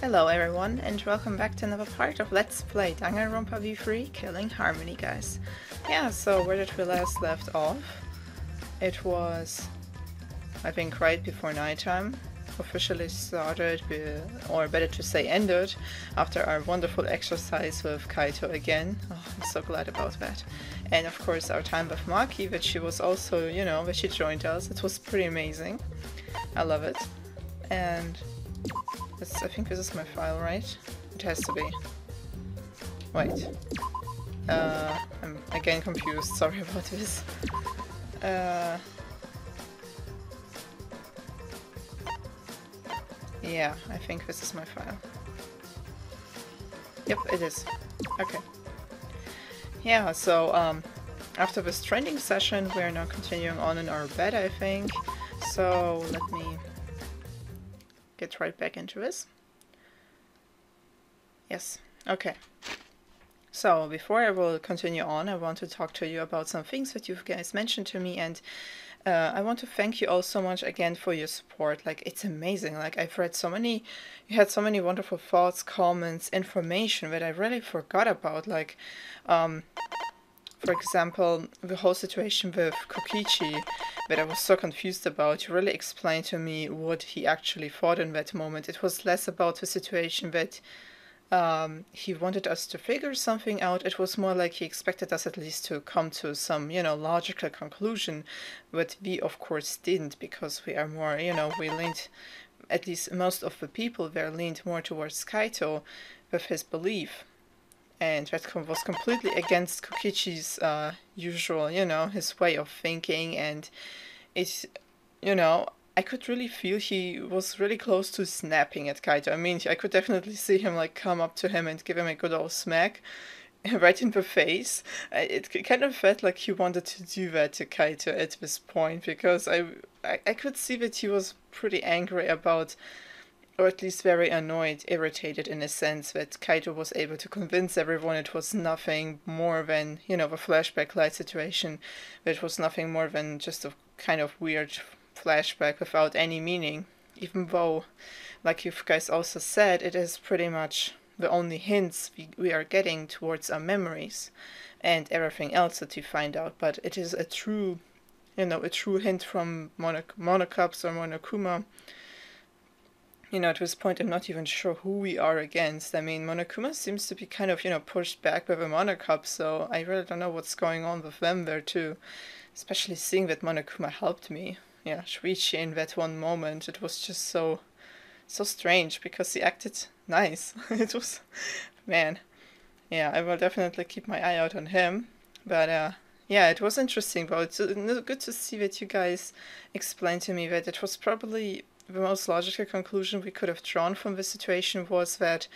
Hello everyone, and welcome back to another part of Let's Play Danganronpa V3 Killing Harmony, guys. Yeah, so where did we last left off? It was, I think, right before nighttime. Officially started, or better to say ended, after our wonderful exercise with Kaito again. Oh, I'm so glad about that. And of course our time with Maki, which she was also, that she joined us. It was pretty amazing. I love it. And I think this is my file, right? It has to be. Wait. I'm again confused, sorry about this. Yeah, I think this is my file. Yep, it is. Okay. Yeah, so after this training session, we're now continuing on in our bed, I think. So let me get right back into this. Yes, okay. So before I will continue on, I want to talk to you about some things that you guys mentioned to me, and I want to thank you all so much again for your support. Like, it's amazing. Like, I've read so many, you had so many wonderful thoughts, comments, information that I really forgot about. Like, for example, the whole situation with Kokichi that I was so confused about. You really explained to me what he actually thought in that moment. It was less about the situation that he wanted us to figure something out. It was more like he expected us at least to come to some, logical conclusion, but we of course didn't, because we are more, we leaned, at least most of the people there leaned more towards Kaito with his belief. And that was completely against Kokichi's usual, his way of thinking, and it's, I could really feel he was really close to snapping at Kaito. I mean, I could definitely see him like come up to him and give him a good old smack right in the face. It kind of felt like he wanted to do that to Kaito at this point, because I could see that he was pretty angry about, or at least very annoyed, irritated in a sense, that Kaito was able to convince everyone it was nothing more than, the flashback light situation, that it was nothing more than just a kind of weird flashback without any meaning, even though, like you guys also said, it is pretty much the only hints we are getting towards our memories and everything else that we find out. But it is a true, a true hint from Monocups or Monokuma. At this point I'm not even sure who we are against. I mean, Monokuma seems to be kind of, pushed back by the Monocup, so I really don't know what's going on with them there too. Especially seeing that Monokuma helped me. Yeah, Shuichi in that one moment, it was just so strange, because he acted nice. It was, man, yeah, I will definitely keep my eye out on him. But yeah, it was interesting, but it's good to see that you guys explained to me that it was probably the most logical conclusion we could have drawn from the situation was that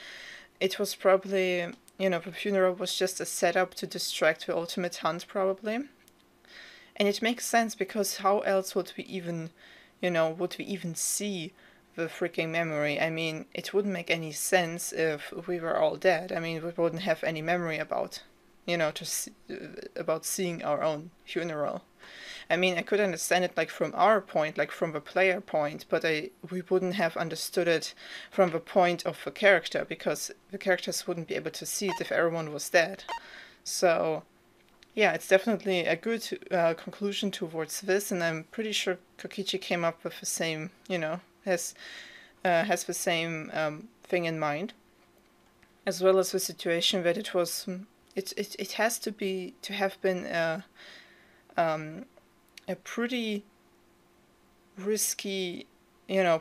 it was probably, the funeral was just a setup to distract the ultimate hunt, probably. And it makes sense, because how else would we even, see the freaking memory? I mean, it wouldn't make any sense if we were all dead. I mean, we wouldn't have any memory about, about seeing our own funeral. I mean, I could understand it like from our point, like from the player point, but we wouldn't have understood it from the point of the character, because the characters wouldn't be able to see it if everyone was dead. So yeah, it's definitely a good conclusion towards this, and I'm pretty sure Kokichi came up with the same, has the same thing in mind, as well as the situation that it was, it has to have been a pretty risky,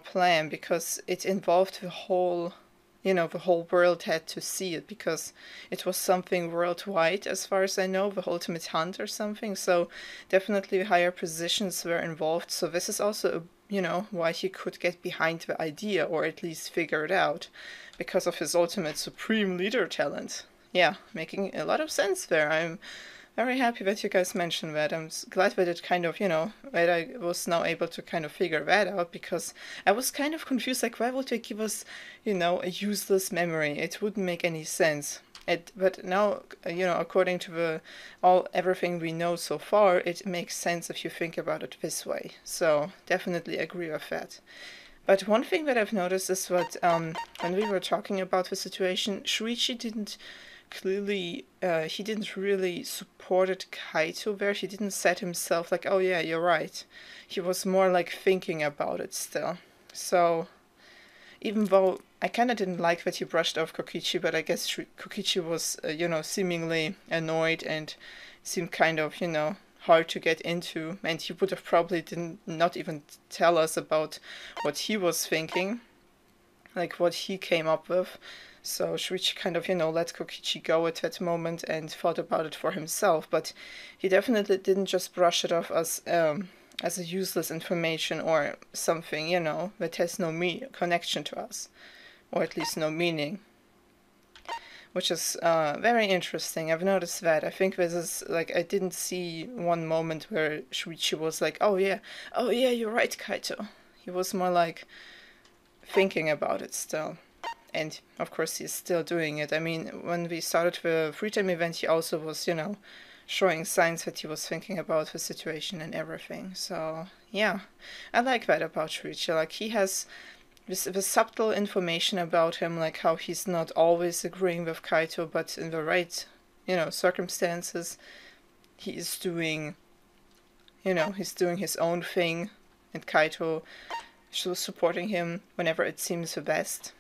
plan, because it involved the whole, the whole world had to see it, because it was something worldwide, as far as I know, the ultimate hunt or something, so definitely higher positions were involved. So this is also, why he could get behind the idea, or at least figure it out, because of his ultimate supreme leader talent. Yeah, making a lot of sense there. I'm very happy that you guys mentioned that. I'm glad that it kind of, that I was now able to kind of figure that out, because I was kind of confused, like, why would they give us, a useless memory? It wouldn't make any sense. But now, according to everything we know so far, it makes sense if you think about it this way. So definitely agree with that. But one thing that I've noticed is that when we were talking about the situation, Shuichi didn't clearly, he didn't really supported Kaito there. He didn't set himself like, oh yeah, you're right. He was more like thinking about it still. So even though I kind of didn't like that he brushed off Kokichi, but I guess Kokichi was, seemingly annoyed and seemed kind of, hard to get into, and he would have probably didn't not even tell us about what he was thinking, like what he came up with. So Shuichi kind of, let Kokichi go at that moment and thought about it for himself, but he definitely didn't just brush it off as a useless information or something, that has no connection to us, or at least no meaning. Which is very interesting. I've noticed that. I think this is, like, I didn't see one moment where Shuichi was like, oh yeah, you're right, Kaito. He was more like thinking about it still. And of course he's still doing it. I mean, when we started the free time event, he also was, showing signs that he was thinking about the situation and everything. So yeah, I like that about Shuichi. Like, he has the subtle information about him, like how he's not always agreeing with Kaito, but in the right, circumstances, he is doing, he's doing his own thing, and Kaito is supporting him whenever it seems the best.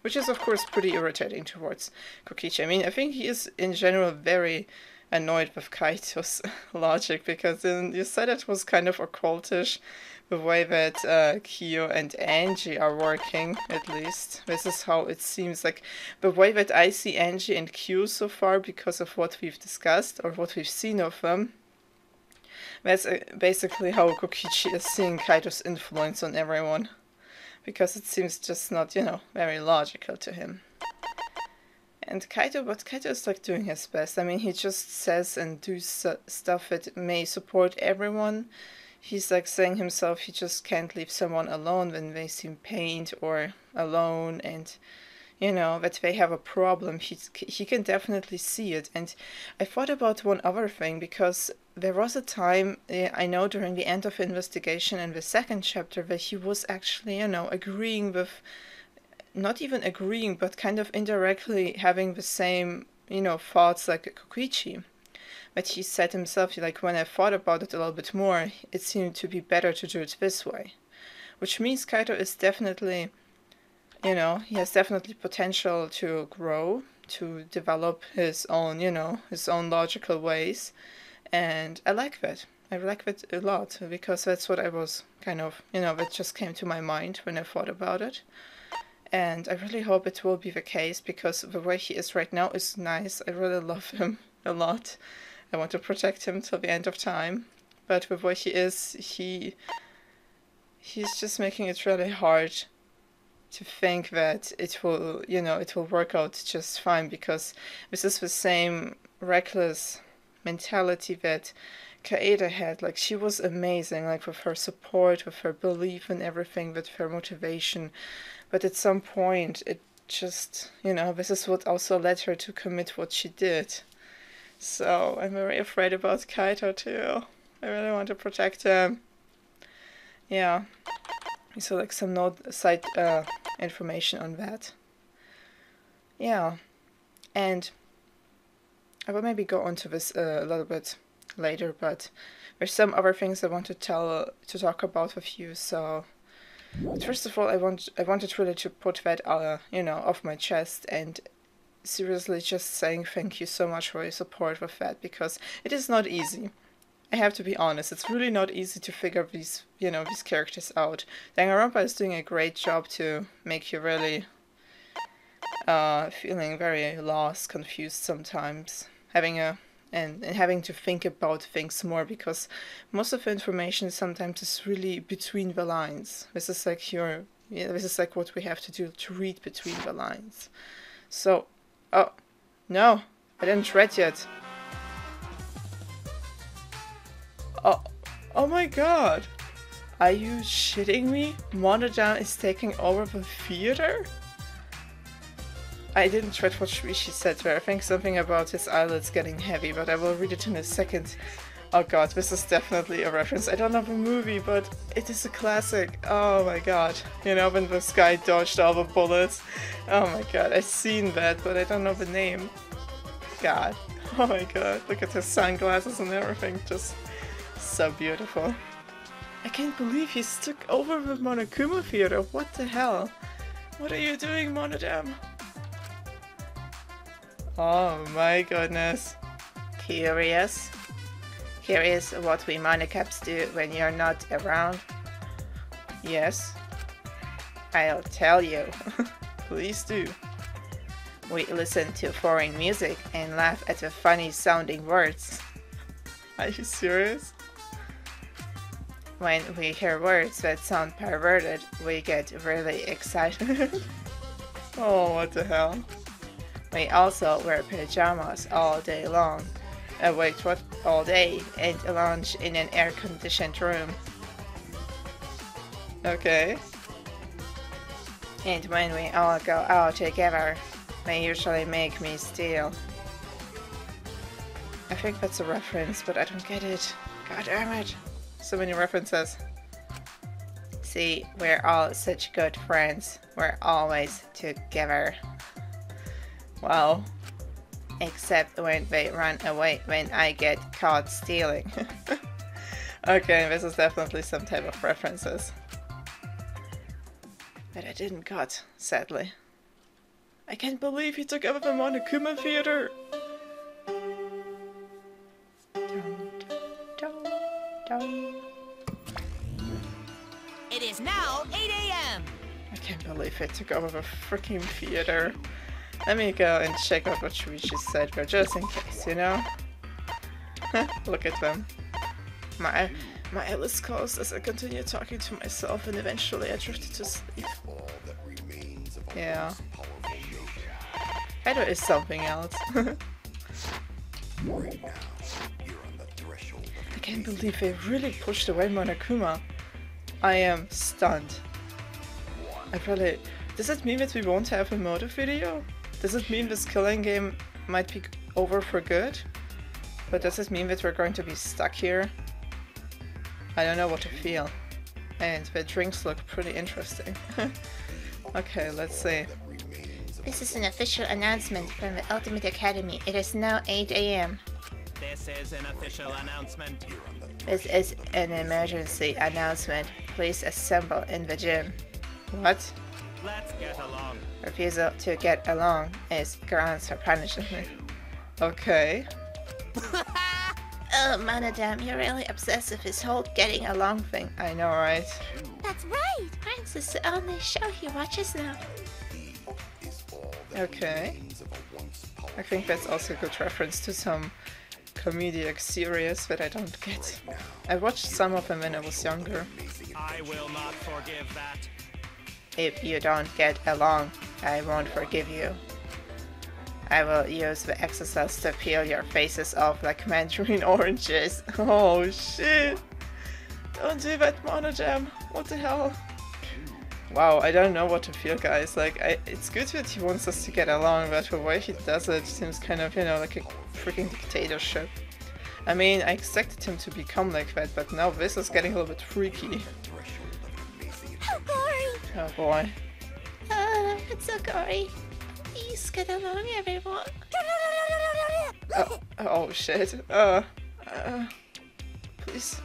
Which is, of course, pretty irritating towards Kokichi. I mean, I think he is, in general, very annoyed with Kaito's logic, because you said it was kind of occultish, the way that Kyo and Angie are working, at least. This is how it seems, like the way that I see Angie and Kyo so far, because of what we've discussed, or what we've seen of them. That's basically how Kokichi is seeing Kaito's influence on everyone. Because it seems just not, very logical to him. And Kaito is like doing his best. I mean, he just says and does stuff that may support everyone. He's like saying himself he just can't leave someone alone when they seem pained or alone, and that they have a problem. He can definitely see it. And I thought about one other thing, because there was a time, I know, during the end of the investigation in the second chapter, that he was actually, agreeing with, not even agreeing, but kind of indirectly having the same, thoughts like Kokichi. But he said himself, like, when I thought about it a little bit more, it seemed to be better to do it this way. Which means Kaito is definitely, he has definitely potential to grow, to develop his own, his own logical ways. And I like that. I like that a lot, because that's what I was kind of, that just came to my mind when I thought about it. And I really hope it will be the case, because the way he is right now is nice. I really love him a lot. I want to protect him till the end of time. But the way he is, he's just making it really hard to think that it will, it will work out just fine, because this is the same reckless mentality that Kaede had. Like, she was amazing, like, with her support, with her belief in everything, with her motivation. But at some point, it just, this is what also led her to commit what she did. So I'm very afraid about Kaito too. I really want to protect him. Yeah. So, like, some side information on that. Yeah. And I will maybe go on to this a little bit later, but there's some other things I want to talk about with you. So, but first of all, I wanted really to put that off my chest, and seriously just saying thank you so much for your support with that, because it is not easy. I have to be honest, it's really not easy to figure these characters out. Danganronpa is doing a great job to make you really feeling very lost, confused sometimes, and having to think about things more, because most of the information sometimes is really between the lines. This is like this is like what we have to do, to read between the lines. So, oh no, I didn't read yet. Oh my god! Are you shitting me? Monodan is taking over the theater? I didn't read what she said there. I think something about his eyelids getting heavy, but I will read it in a second. Oh god, this is definitely a reference. I don't know the movie, but it is a classic. Oh my god. You know, when this guy dodged all the bullets. Oh my god, I've seen that, but I don't know the name. God. Oh my god, look at his sunglasses and everything. Just so beautiful. I can't believe he's took over the Monokuma Theater. What the hell? What are you doing, Monodam? Oh my goodness. Curious? Curious what we monocaps do when you're not around? Yes. I'll tell you. Please do. We listen to foreign music and laugh at the funny sounding words. Are you serious? When we hear words that sound perverted, we get really excited. Oh, what the hell? We also wear pajamas all day long. Wait, what? All day and lounge in an air-conditioned room. Okay. And when we all go out together, they usually make me steal. I think that's a reference, but I don't get it. God damn it. So many references. See, we're all such good friends. We're always together. Wow. Except when they run away when I get caught stealing. Okay, this is definitely some type of references. But I didn't cut, sadly. I can't believe he took over the Monokuma Theater! It is now 8 a.m. I can't believe it took over the freaking theater. Let me go and check out what Shuichi said there, just in case, you know? Look at them. My eyelids closed as I continued talking to myself, and eventually I drifted to sleep. Yeah. Header is something else. I can't believe they really pushed away Monokuma. I am stunned. Does it mean that we won't have a motive video? Does it mean this killing game might be over for good? But does it mean that we're going to be stuck here? I don't know what to feel. And the drinks look pretty interesting. Okay, let's see. This is an official announcement from the Ultimate Academy. It is now 8 a.m. This is an official announcement. This is an emergency announcement. Please assemble in the gym. What? Let's get along. Refusal to get along is grounds for punishment. Okay. Oh, Monodam, you're really obsessed with this whole getting along thing. I know, right? That's right! Friends is the only show he watches now. Okay. I think that's also a good reference to some comedic series that I don't get. I watched some of them when I was younger. I will not forgive that. If you don't get along, I won't forgive you. I will use the exercise to peel your faces off like mandarin oranges. Oh shit! Don't do that, Monojam. What the hell? Wow, I don't know what to feel, guys. Like, it's good that he wants us to get along, but the way he does it seems kind of, you know, like a freaking dictatorship. I mean, I expected him to become like that, but now this is getting a little bit freaky. Oh, gory! Oh boy. It's so gory. Please get along, everyone. Oh shit. Please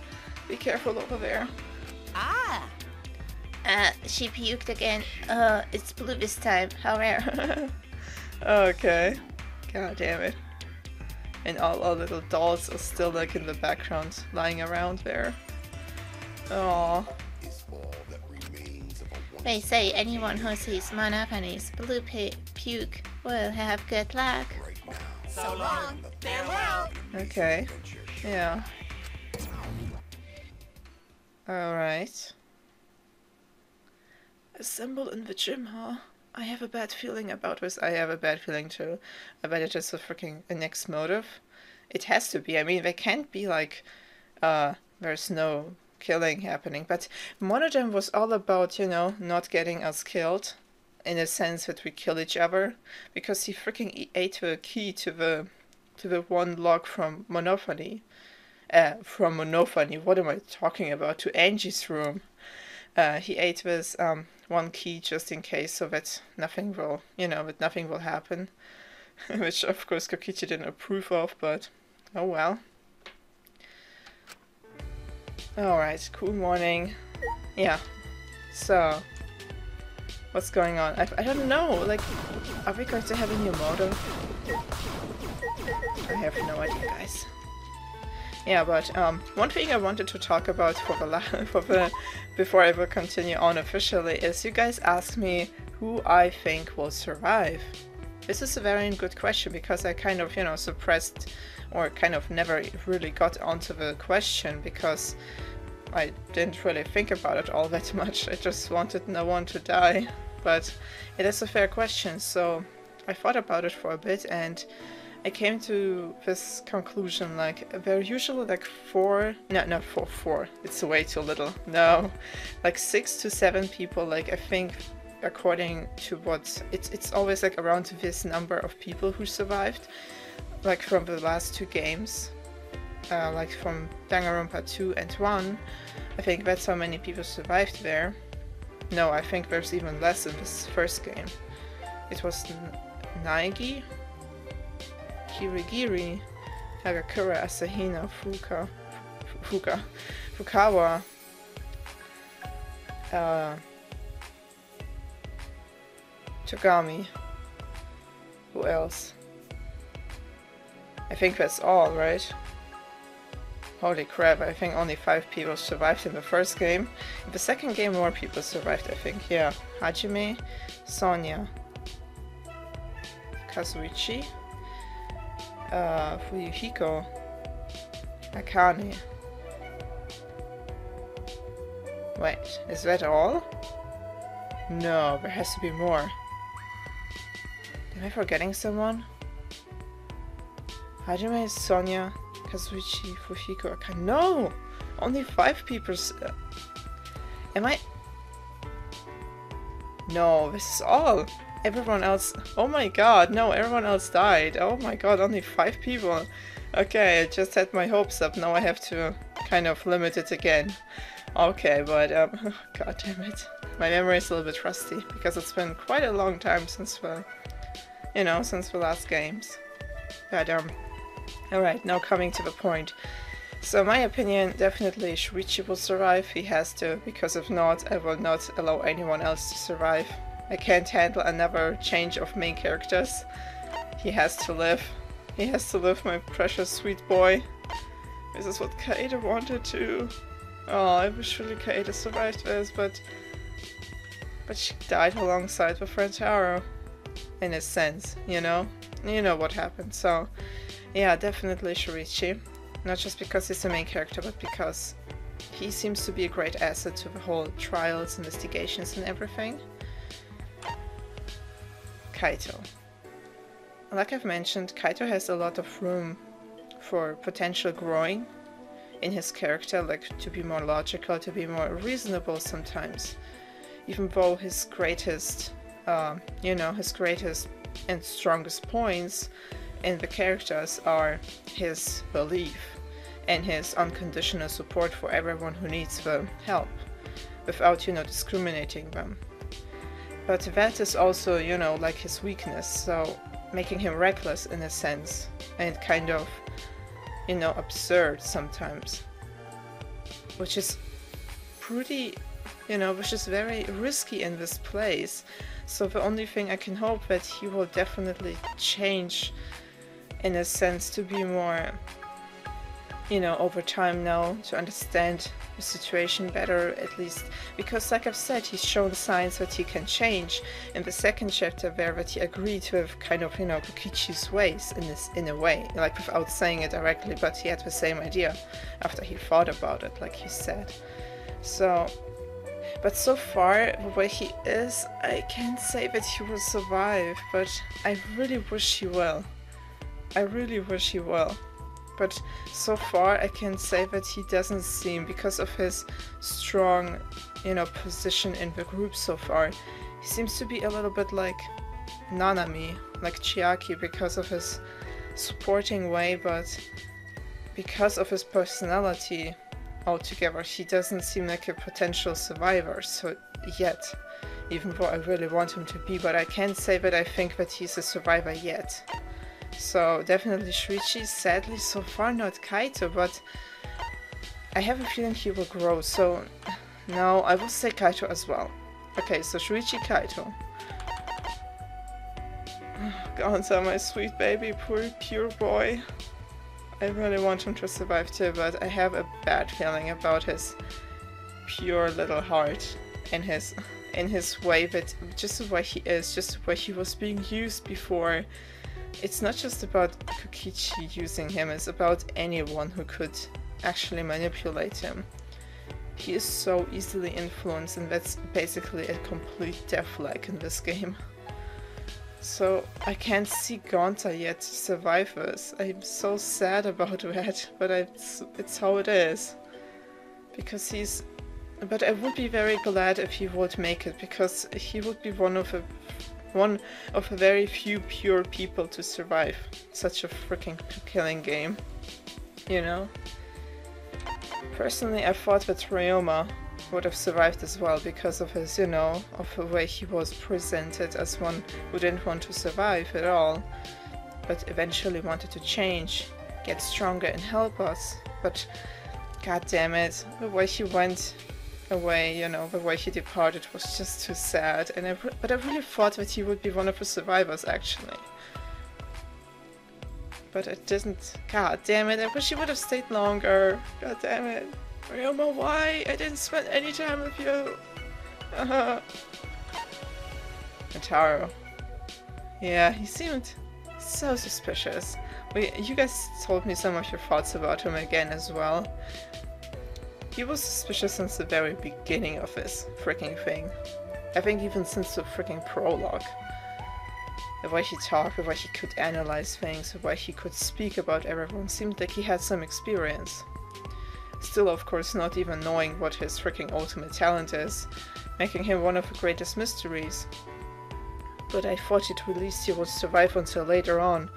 be careful over there. Ah! She puked again. It's blue this time. How rare. Okay. God damn it. And all our little dolls are still like in the background, lying around there. Oh. They say anyone who sees Monopony's blue puke will have good luck. So long, farewell! Okay. Yeah. Alright. Assemble in the gym, huh? I have a bad feeling about this. I have a bad feeling too. I bet it is a freaking next motive. It has to be. I mean, they can't be like, there's no killing happening. But one of them was all about, you know, not getting us killed. In a sense that we kill each other. Because he freaking ate the key to the one lock from Monopoly. from Monofani. What am I talking about? To Angie's room. He ate with one key just in case, so that nothing will, that nothing will happen. Which of course Kokichi didn't approve of, but oh well. Alright, cool morning. Yeah, so what's going on? I don't know, like, are we going to have a new model? I have no idea, guys. Yeah, but one thing I wanted to talk about before I will continue on officially is you guys asked me who I think will survive. This is a very good question because I kind of, suppressed or kind of never really got onto the question because I didn't really think about it all that much. I just wanted no one to die. But it is a fair question, so I thought about it for a bit and I came to this conclusion, like, there are usually like four, it's way too little, no, like 6 to 7 people, like, I think, according to what, it's always like around this number of people who survived, like from the last 2 games, like from Danganronpa 2 and 1, I think that's how many people survived there. No, I think there's even less in this first game. It was Naegi, Kirigiri, Hagakura, Asahina, Fukawa, Togami. Who else? I think that's all, right? Holy crap, I think only 5 people survived in the first game. In the second game more people survived, I think. Yeah, Hajime, Sonia, Kazuichi, Fuyuhiko, Akane. Wait, is that all? No, there has to be more. Am I forgetting someone? Hajime, Sonia, Kazuichi, Fuyuhiko, Akane. No! Only 5 people. Am I? No, this is all. Everyone else. Oh my god, no, everyone else died. Oh my god, only 5 people. Okay, I just had my hopes up. Now I have to kind of limit it again. Okay, but god damn it. My memory is a little bit rusty because it's been quite a long time since the, since the last games. But alright, now coming to the point. So my opinion, definitely Shuichi will survive. He has to, because if not, I will not allow anyone else to survive. I can't handle another change of main characters. He has to live. He has to live, my precious sweet boy. This is what Kaede wanted to. Oh, I wish really Kaede survived this, but she died alongside with Rentaro. In a sense, You know what happened. So, yeah, definitely Shuichi. Not just because he's the main character, but because he seems to be a great asset to the whole trials, investigations and everything. Kaito. Like I've mentioned, Kaito has a lot of room for potential growing in his character, like to be more logical, to be more reasonable sometimes. Even though his greatest, his greatest and strongest points in the characters are his belief and his unconditional support for everyone who needs the help, without, discriminating them. But that is also, like his weakness, so making him reckless in a sense, and kind of, absurd sometimes. Which is pretty, which is very risky in this place. So the only thing I can hope that he will definitely change in a sense to be more, over time now, to understand the situation better, at least, because like I've said, he's shown signs that he can change in the second chapter there, that he agreed with kind of, Kokichi's ways in a way, like without saying it directly, but he had the same idea after he thought about it, like he said. So, but so far, the way he is, I can't say that he will survive, but I really wish he will. I really wish he will. But so far I can say that he doesn't seem, because of his strong, position in the group so far, he seems to be a little bit like Nanami, like Chiaki, because of his supporting way, but because of his personality altogether, he doesn't seem like a potential survivor yet. Even though I really want him to be, but I can't say that I think that he's a survivor yet. So definitely Shuichi, sadly so far not Kaito, but I have a feeling he will grow, so no, I will say Kaito as well. Okay, so Shuichi, Kaito. Gonza, my sweet baby, poor pure boy. I really want him to survive too, but I have a bad feeling about his pure little heart and his way, that just the way he is, just the way he was being used before. It's not just about Kokichi using him, it's about anyone who could actually manipulate him. He is so easily influenced, and that's basically a complete deathlag in this game. So I can't see Gonta yet survive this. I'm so sad about that, but it's how it is. Because but I would be very glad if he would make it, because he would be one of a very few pure people to survive such a freaking killing game, you know? Personally, I thought that Ryoma would have survived as well, because of his, you know, of the way he was presented as one who didn't want to survive at all, but eventually wanted to change, get stronger and help us. But god damn it, the way he went away, you know, the way he departed was just too sad. And but I really thought that he would be one of the survivors actually. But it didn't. God damn it, I wish he would have stayed longer. God damn it. Ryoma, why? I didn't spend any time with you. Taro. Yeah, he seemed so suspicious. You guys told me some of your thoughts about him again as well. He was suspicious since the very beginning of this freaking thing. I think even since the freaking prologue. The way he talked, the way he could analyze things, the way he could speak about everyone seemed like he had some experience. Still, of course, not even knowing what his freaking ultimate talent is, making him one of the greatest mysteries. But I thought at least he would survive until later on.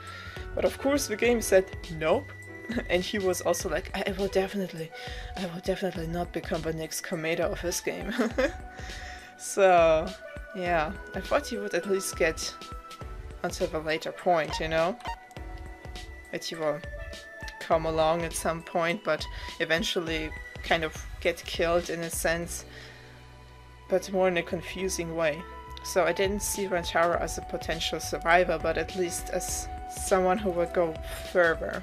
But of course the game said nope. And he was also like, I will definitely not become the next Kameda of this game. So, yeah, I thought he would at least get until the later point, you know? That he will come along at some point, but eventually kind of get killed in a sense, but more in a confusing way. So I didn't see Rantaro as a potential survivor, but at least as someone who would go further.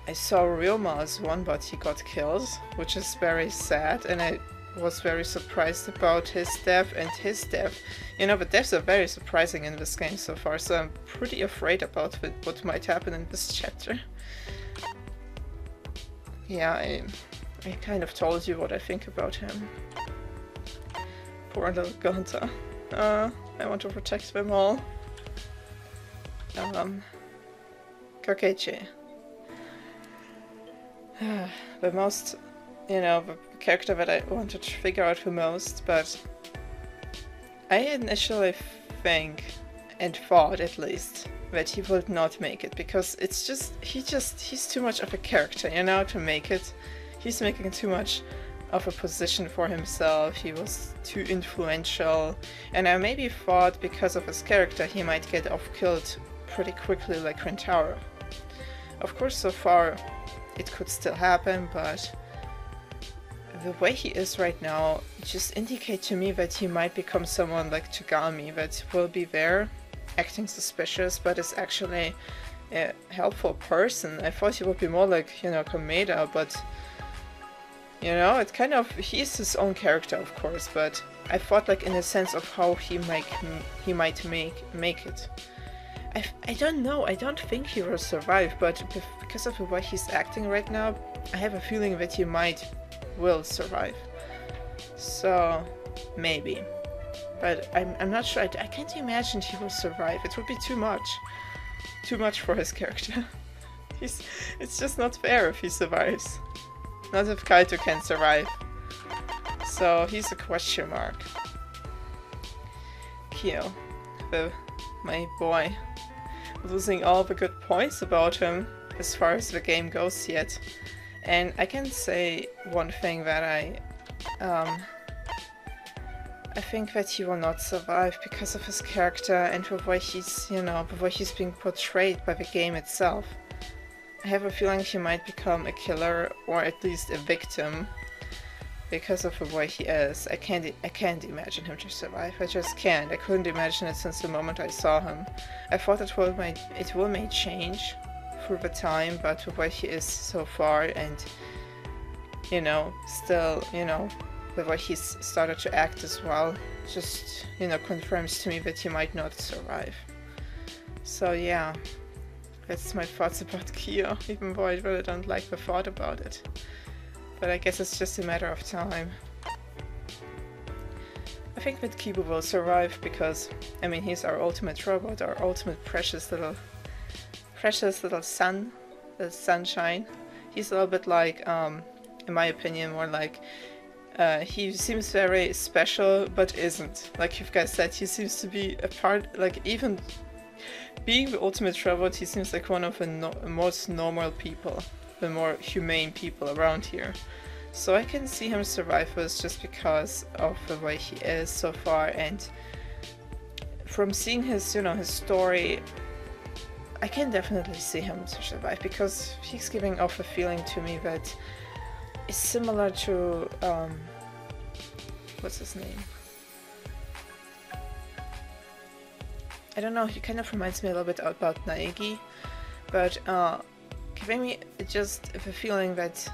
I saw Ryoma as one, but he got killed, which is very sad, and I was very surprised about his death and his death. You know, the deaths are very surprising in this game so far, so I'm pretty afraid about what might happen in this chapter. Yeah, I kind of told you what I think about him. Poor little Gonta. I want to protect them all. Kokichi. The most, you know, the character that I wanted to figure out the most, but I initially think, and thought at least, that he would not make it, because it's just, he's too much of a character, you know, to make it. He's making too much of a position for himself, he was too influential, and I maybe thought because of his character he might get off-killed pretty quickly like Rintaro. Of course, so far it could still happen, but the way he is right now just indicates to me that he might become someone like Togami, that will be there, acting suspicious, but is actually a helpful person. I thought he would be more like, you know, Kameda, but you know, it kind of, he's his own character, of course, but I thought like in a sense of how he might make it. I don't know, I don't think he will survive, but because of the way he's acting right now, I have a feeling that he will survive. So, maybe. But I'm not sure, I can't imagine he will survive, it would be too much. Too much for his character. It's just not fair if he survives. Not if Kaito can survive. So, he's a question mark. Kyo, my boy. Losing all the good points about him. as far as the game goes yet. And I can say one thing that I think that he will not survive because of his character and the way he's, you know, the way he's being portrayed by the game itself. I have a feeling he might become a killer or at least a victim because of the way he is. I can't imagine him to survive. I just can't. I couldn't imagine it since the moment I saw him. I thought it will change through the time, but the way he is so far and, you know, still, you know, the way he's started to act as well just, you know, confirms to me that he might not survive. So yeah, that's my thoughts about Kyo, even though I really don't like the thought about it. But I guess it's just a matter of time. I think that Kibu will survive because, I mean, he's our ultimate robot, our ultimate precious little sun, the sunshine. He's a little bit like, in my opinion, more like, he seems very special, but isn't. Like you guys said, he seems to be a part, like even being the ultimate robot, he seems like one of the most normal people, the more humane people around here. So I can see him survive this just because of the way he is so far, and from seeing his, you know, his story, I can definitely see him to survive because he's giving off a feeling to me that is similar to, what's his name? I don't know, he kind of reminds me a little bit about Naegi, but giving me just the feeling that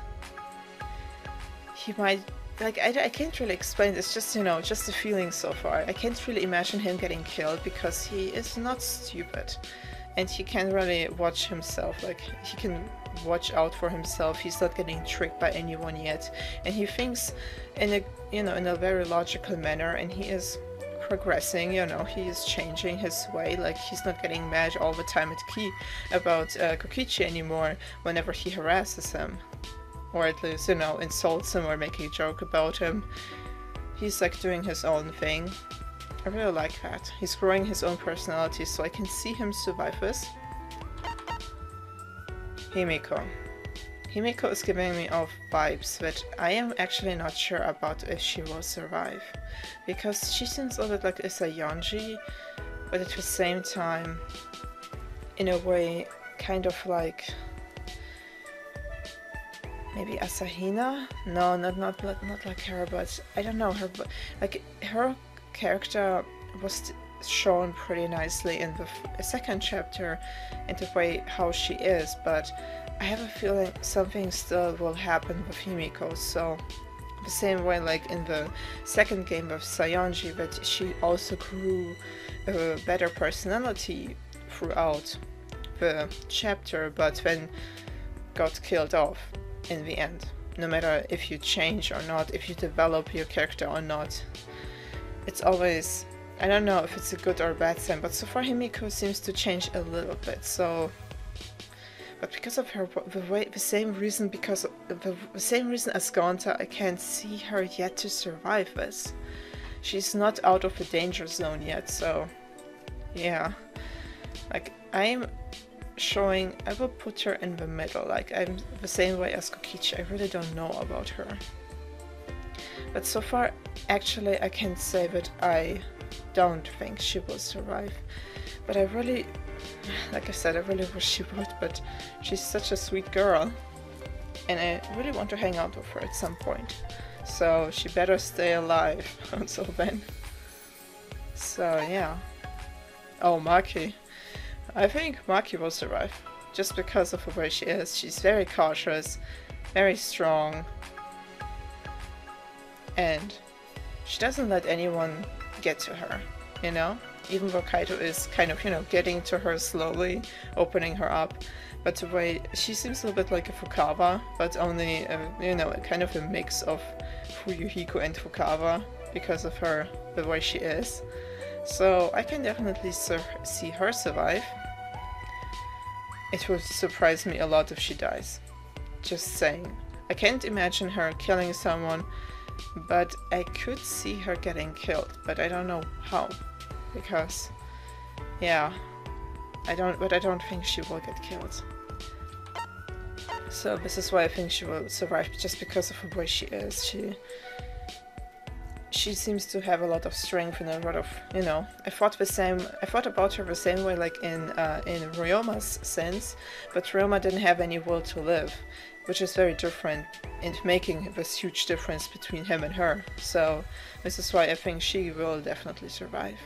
he might, like, I can't really explain this, just, you know, just the feeling so far. I can't really imagine him getting killed because he is not stupid and he can really watch himself, like, he can watch out for himself. He's not getting tricked by anyone yet, and he thinks in a, you know, in a very logical manner, and he is progressing, you know, he is changing his way. Like, he's not getting mad all the time at about Kokichi anymore whenever he harasses him, or at least, you know, insults him or making a joke about him. He's like doing his own thing. I really like that. He's growing his own personality, so I can see him survive this. Himiko. Himiko is giving me off vibes that I am actually not sure about if she will survive. Because she seems a little bit like a Sayonji, but at the same time, in a way, kind of like maybe Asahina? No, not like her, but I don't know, her character was shown pretty nicely in the second chapter in the way how she is, but I have a feeling something still will happen with Himiko. So the same way like in the second game of Sayonji, that she also grew a better personality throughout the chapter, but then got killed off in the end. No matter if you change or not, if you develop your character or not, it's always, I don't know if it's a good or bad sign, but so far Himiko seems to change a little bit. So, but because of her, the same reason as Gonta, I can't see her yet to survive this. She's not out of the danger zone yet, so yeah. Like, I'm showing, I will put her in the middle. Like, I'm the same way as Kokichi. I really don't know about her. But so far, actually, I can say that I don't think she will survive. But I really, like I said, I really wish she would, but she's such a sweet girl. And I really want to hang out with her at some point. So she better stay alive until then. So yeah. Oh, Maki. I think Maki will survive. Just because of the way she is. She's very cautious, very strong. And she doesn't let anyone get to her, you know? Even though Kaito is kind of, you know, getting to her slowly, opening her up. But the way, she seems a little bit like a Fukawa, but only, you know, kind of a mix of Fuyuhiko and Fukawa because of her, the way she is. So I can definitely see her survive. It would surprise me a lot if she dies. Just saying. I can't imagine her killing someone, but I could see her getting killed, but I don't know how, because, yeah, I don't think she will get killed. So this is why I think she will survive, just because of the way she is. She seems to have a lot of strength and a lot of, you know, I thought about her the same way like in Ryoma's sense, but Ryoma didn't have any will to live, which is very different in making this huge difference between him and her. So this is why I think she will definitely survive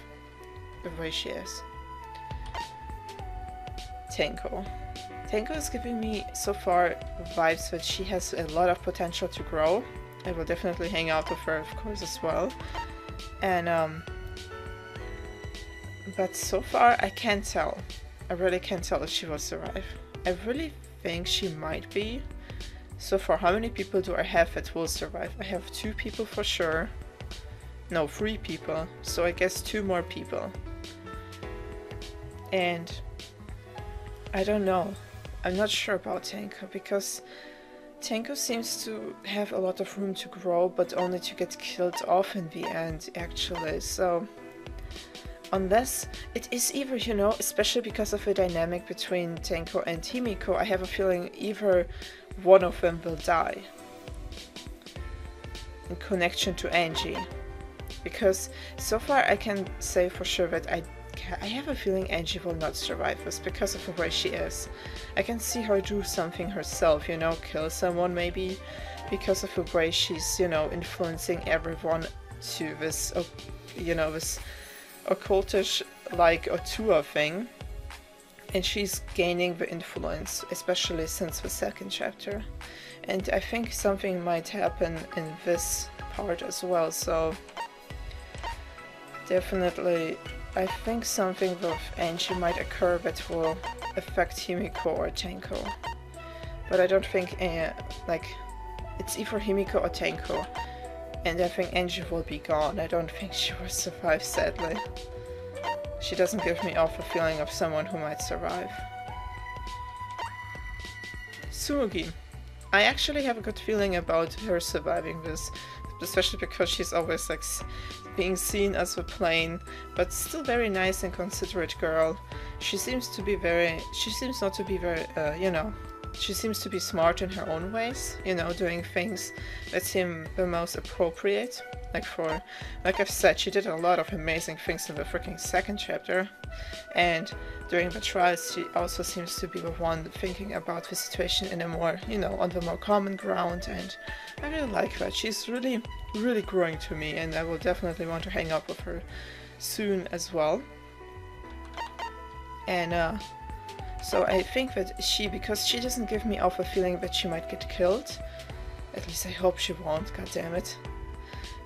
the way she is. Tenko. Tenko is giving me so far vibes that she has a lot of potential to grow. I will definitely hang out with her, of course, as well. And but so far I can't tell. I really can't tell if she will survive. I really think she might be. So far, how many people do I have that will survive? I have 2 people for sure. No, 3 people. So I guess 2 more people. And I don't know. I'm not sure about Tenko, because Tenko seems to have a lot of room to grow, but only to get killed off in the end, actually. So unless it is either, you know, especially because of the dynamic between Tenko and Himiko, I have a feeling either one of them will die in connection to Angie. Because so far I can say for sure that I have a feeling Angie will not survive this because of the way she is. I can see her do something herself, you know, kill someone maybe, because of the way she's, you know, influencing everyone to this, you know, this occultish like Otua thing. And she's gaining the influence, especially since the 2nd chapter. And I think something might happen in this part as well, so definitely I think something with Angie might occur that will affect Himiko or Tenko. But I don't think, like, it's either Himiko or Tenko. And I think Angie will be gone. I don't think she will survive, sadly. She doesn't give me off a feeling of someone who might survive. Tsurugi. I actually have a good feeling about her surviving this, especially because she's always like being seen as a plain, but still very nice and considerate girl. She seems not to be very, you know, she seems to be smart in her own ways, you know, doing things that seem the most appropriate. Like I've said, she did a lot of amazing things in the freaking 2nd chapter, and during the trials she also seems to be the one thinking about the situation in a more, you know, on the more common ground, and I really like that. She's really, really growing to me, and I will definitely want to hang out with her soon as well. And so I think that because she doesn't give me off a feeling that she might get killed, at least I hope she won't, god damn it.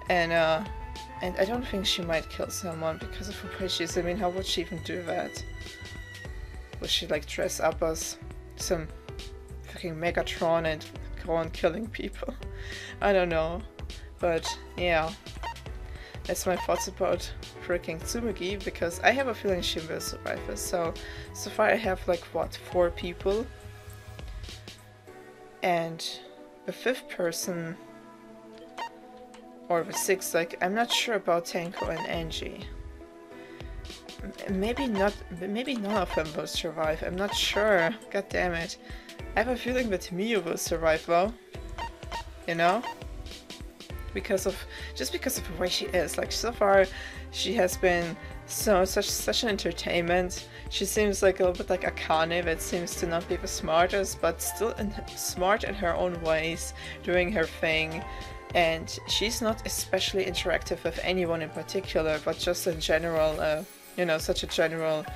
And I don't think she might kill someone because of the way she is. I mean, how would she even do that? Would she like dress up as some fucking Megatron and go on killing people? I don't know. But yeah, that's my thoughts about freaking Tsumugi, because I have a feeling she will survive this. So far I have like, what, 4 people? And the 5th person, or the 6th, like, I'm not sure about Tenko and Angie. Maybe not, maybe none of them will survive, I'm not sure, god damn it. I have a feeling that Miyu will survive though, you know? Just because of the way she is. Like, so far she has been such an entertainment. She seems like a little bit like Akane, that seems to not be the smartest, but still smart in her own ways, doing her thing. And she's not especially interactive with anyone in particular, but just in general, you know, such a general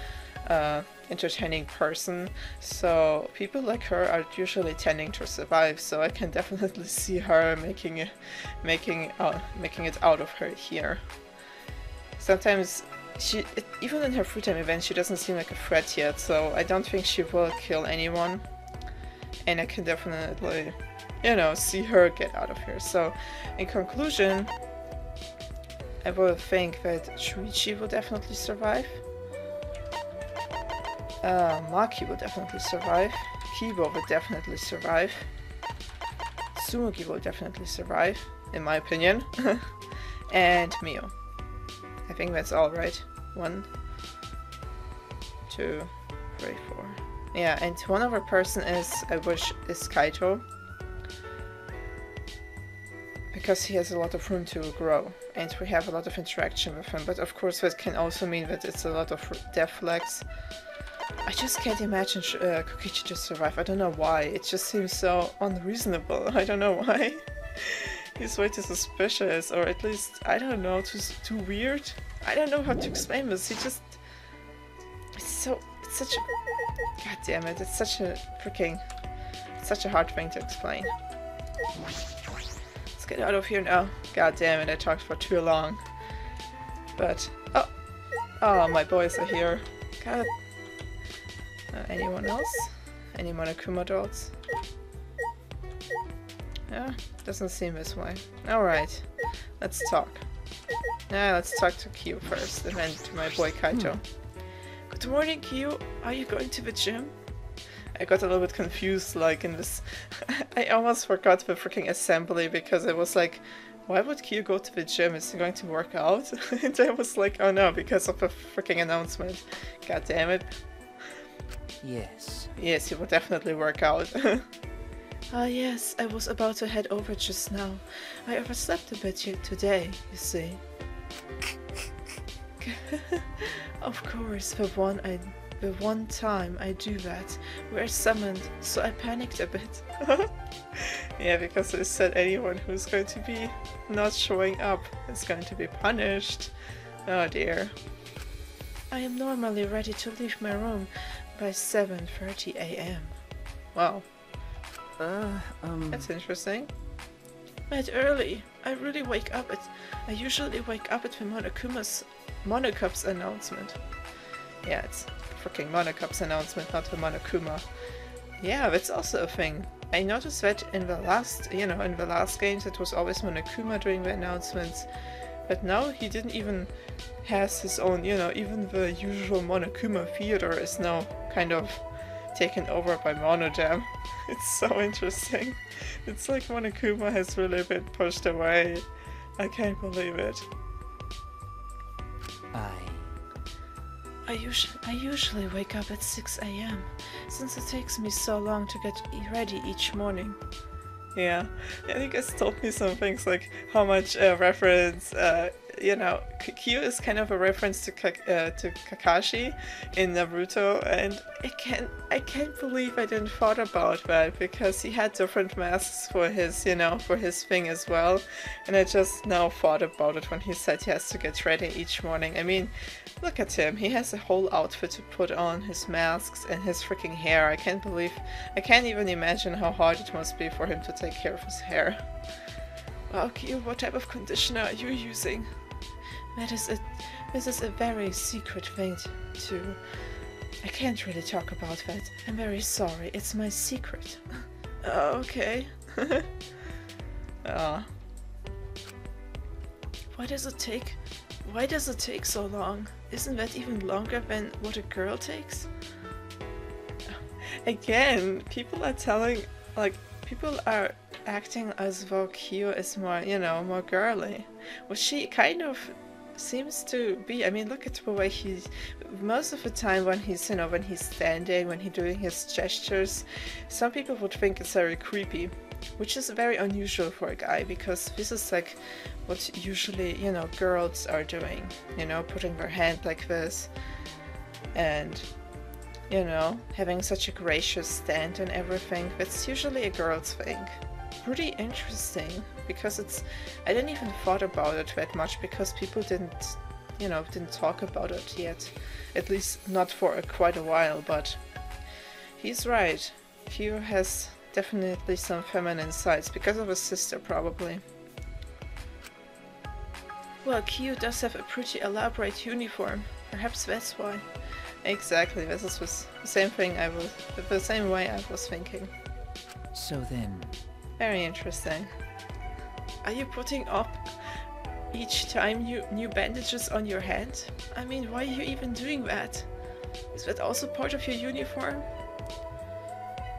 entertaining person. So people like her are usually tending to survive, so I can definitely see her making it out of her here. Sometimes even in her free time events, she doesn't seem like a threat yet, so I don't think she will kill anyone. And I can definitely, you know, see her get out of here. So in conclusion, I will think that Shuichi will definitely survive. Maki will definitely survive. Kibo will definitely survive. Tsumugi will definitely survive, in my opinion. And Miyu. I think that's all right. 1, 2, 3, 4. Yeah, and one other person is Kaito. Because he has a lot of room to grow, and we have a lot of interaction with him, but of course that can also mean that it's a lot of death flags. I just can't imagine Kokichi to survive. I don't know why, it just seems so unreasonable. I don't know why. He's way too suspicious, or at least, I don't know, too weird. I don't know how to explain this, he just... it's such a... God damn it, it's such a freaking... it's such a hard thing to explain. Let's get out of here now. God damn it, I talked for too long. But, oh, my boys are here. God. Anyone else? Any Monokuma adults? Yeah, doesn't seem this way. Alright, let's talk. Let's talk to Kyo first, and then to my boy Kaito. Good morning, Kyo. Are you going to the gym? I got a little bit confused, like in this... I almost forgot the freaking assembly, because it was like, why would Kyo go to the gym? Is he going to work out? And I was like, oh no, because of a freaking announcement. God damn it. Yes. Yes, he will definitely work out. Ah yes, I was about to head over just now. I overslept a bit today, you see. Of course, the one time I do that, we're summoned, so I panicked a bit. Yeah, because they said anyone who's going to be not showing up is going to be punished. Oh dear. I am normally ready to leave my room by 7:30 AM. Wow. That's interesting. At early. I usually wake up at the Monokup's announcement. Yeah, it's freaking Monokup's announcement, not the Monokuma. Yeah, that's also a thing. I noticed that in the last games it was always Monokuma doing the announcements. But now he didn't even has his own, even the usual Monokuma theater is now kind of taken over by Monojam. It's so interesting. It's like Monokuma has really been pushed away. I can't believe it. I usually wake up at 6 AM, since it takes me so long to get ready each morning. Yeah, and you guys told me some things like how much reference, Kyo is kind of a reference to Kakashi in Naruto, and I can't believe I didn't thought about that, because he had different masks for his, for his thing as well, and I just now thought about it when he said he has to get ready each morning. I mean, look at him, he has a whole outfit to put on, his masks and his freaking hair. I can't even imagine how hard it must be for him to take care of his hair. Wow, Kyo, what type of conditioner are you using? This is a very secret thing to... I can't really talk about that. I'm very sorry, it's my secret. Oh, okay. Why does it take so long? Isn't that even longer than what a girl takes? Again, people are acting as though Kyo is more, more girly. Well, she kind of seems to be. I mean, look at the way most of the time when he's, when he's standing, when he's doing his gestures, some people would think it's very creepy, which is very unusual for a guy, because this is like what usually, girls are doing, putting their hand like this, and, having such a gracious stand and everything. That's usually a girl's thing. Pretty interesting, because I didn't even thought about it that much, because people didn't talk about it yet, at least not for quite a while. But he's right, Kyo has definitely some feminine sides, because of his sister probably. Well, Kyo does have a pretty elaborate uniform, perhaps that's why. Exactly, this is the same way I was thinking. So then... Very interesting. Are you putting up each time new bandages on your hand? I mean, why are you even doing that? Is that also part of your uniform?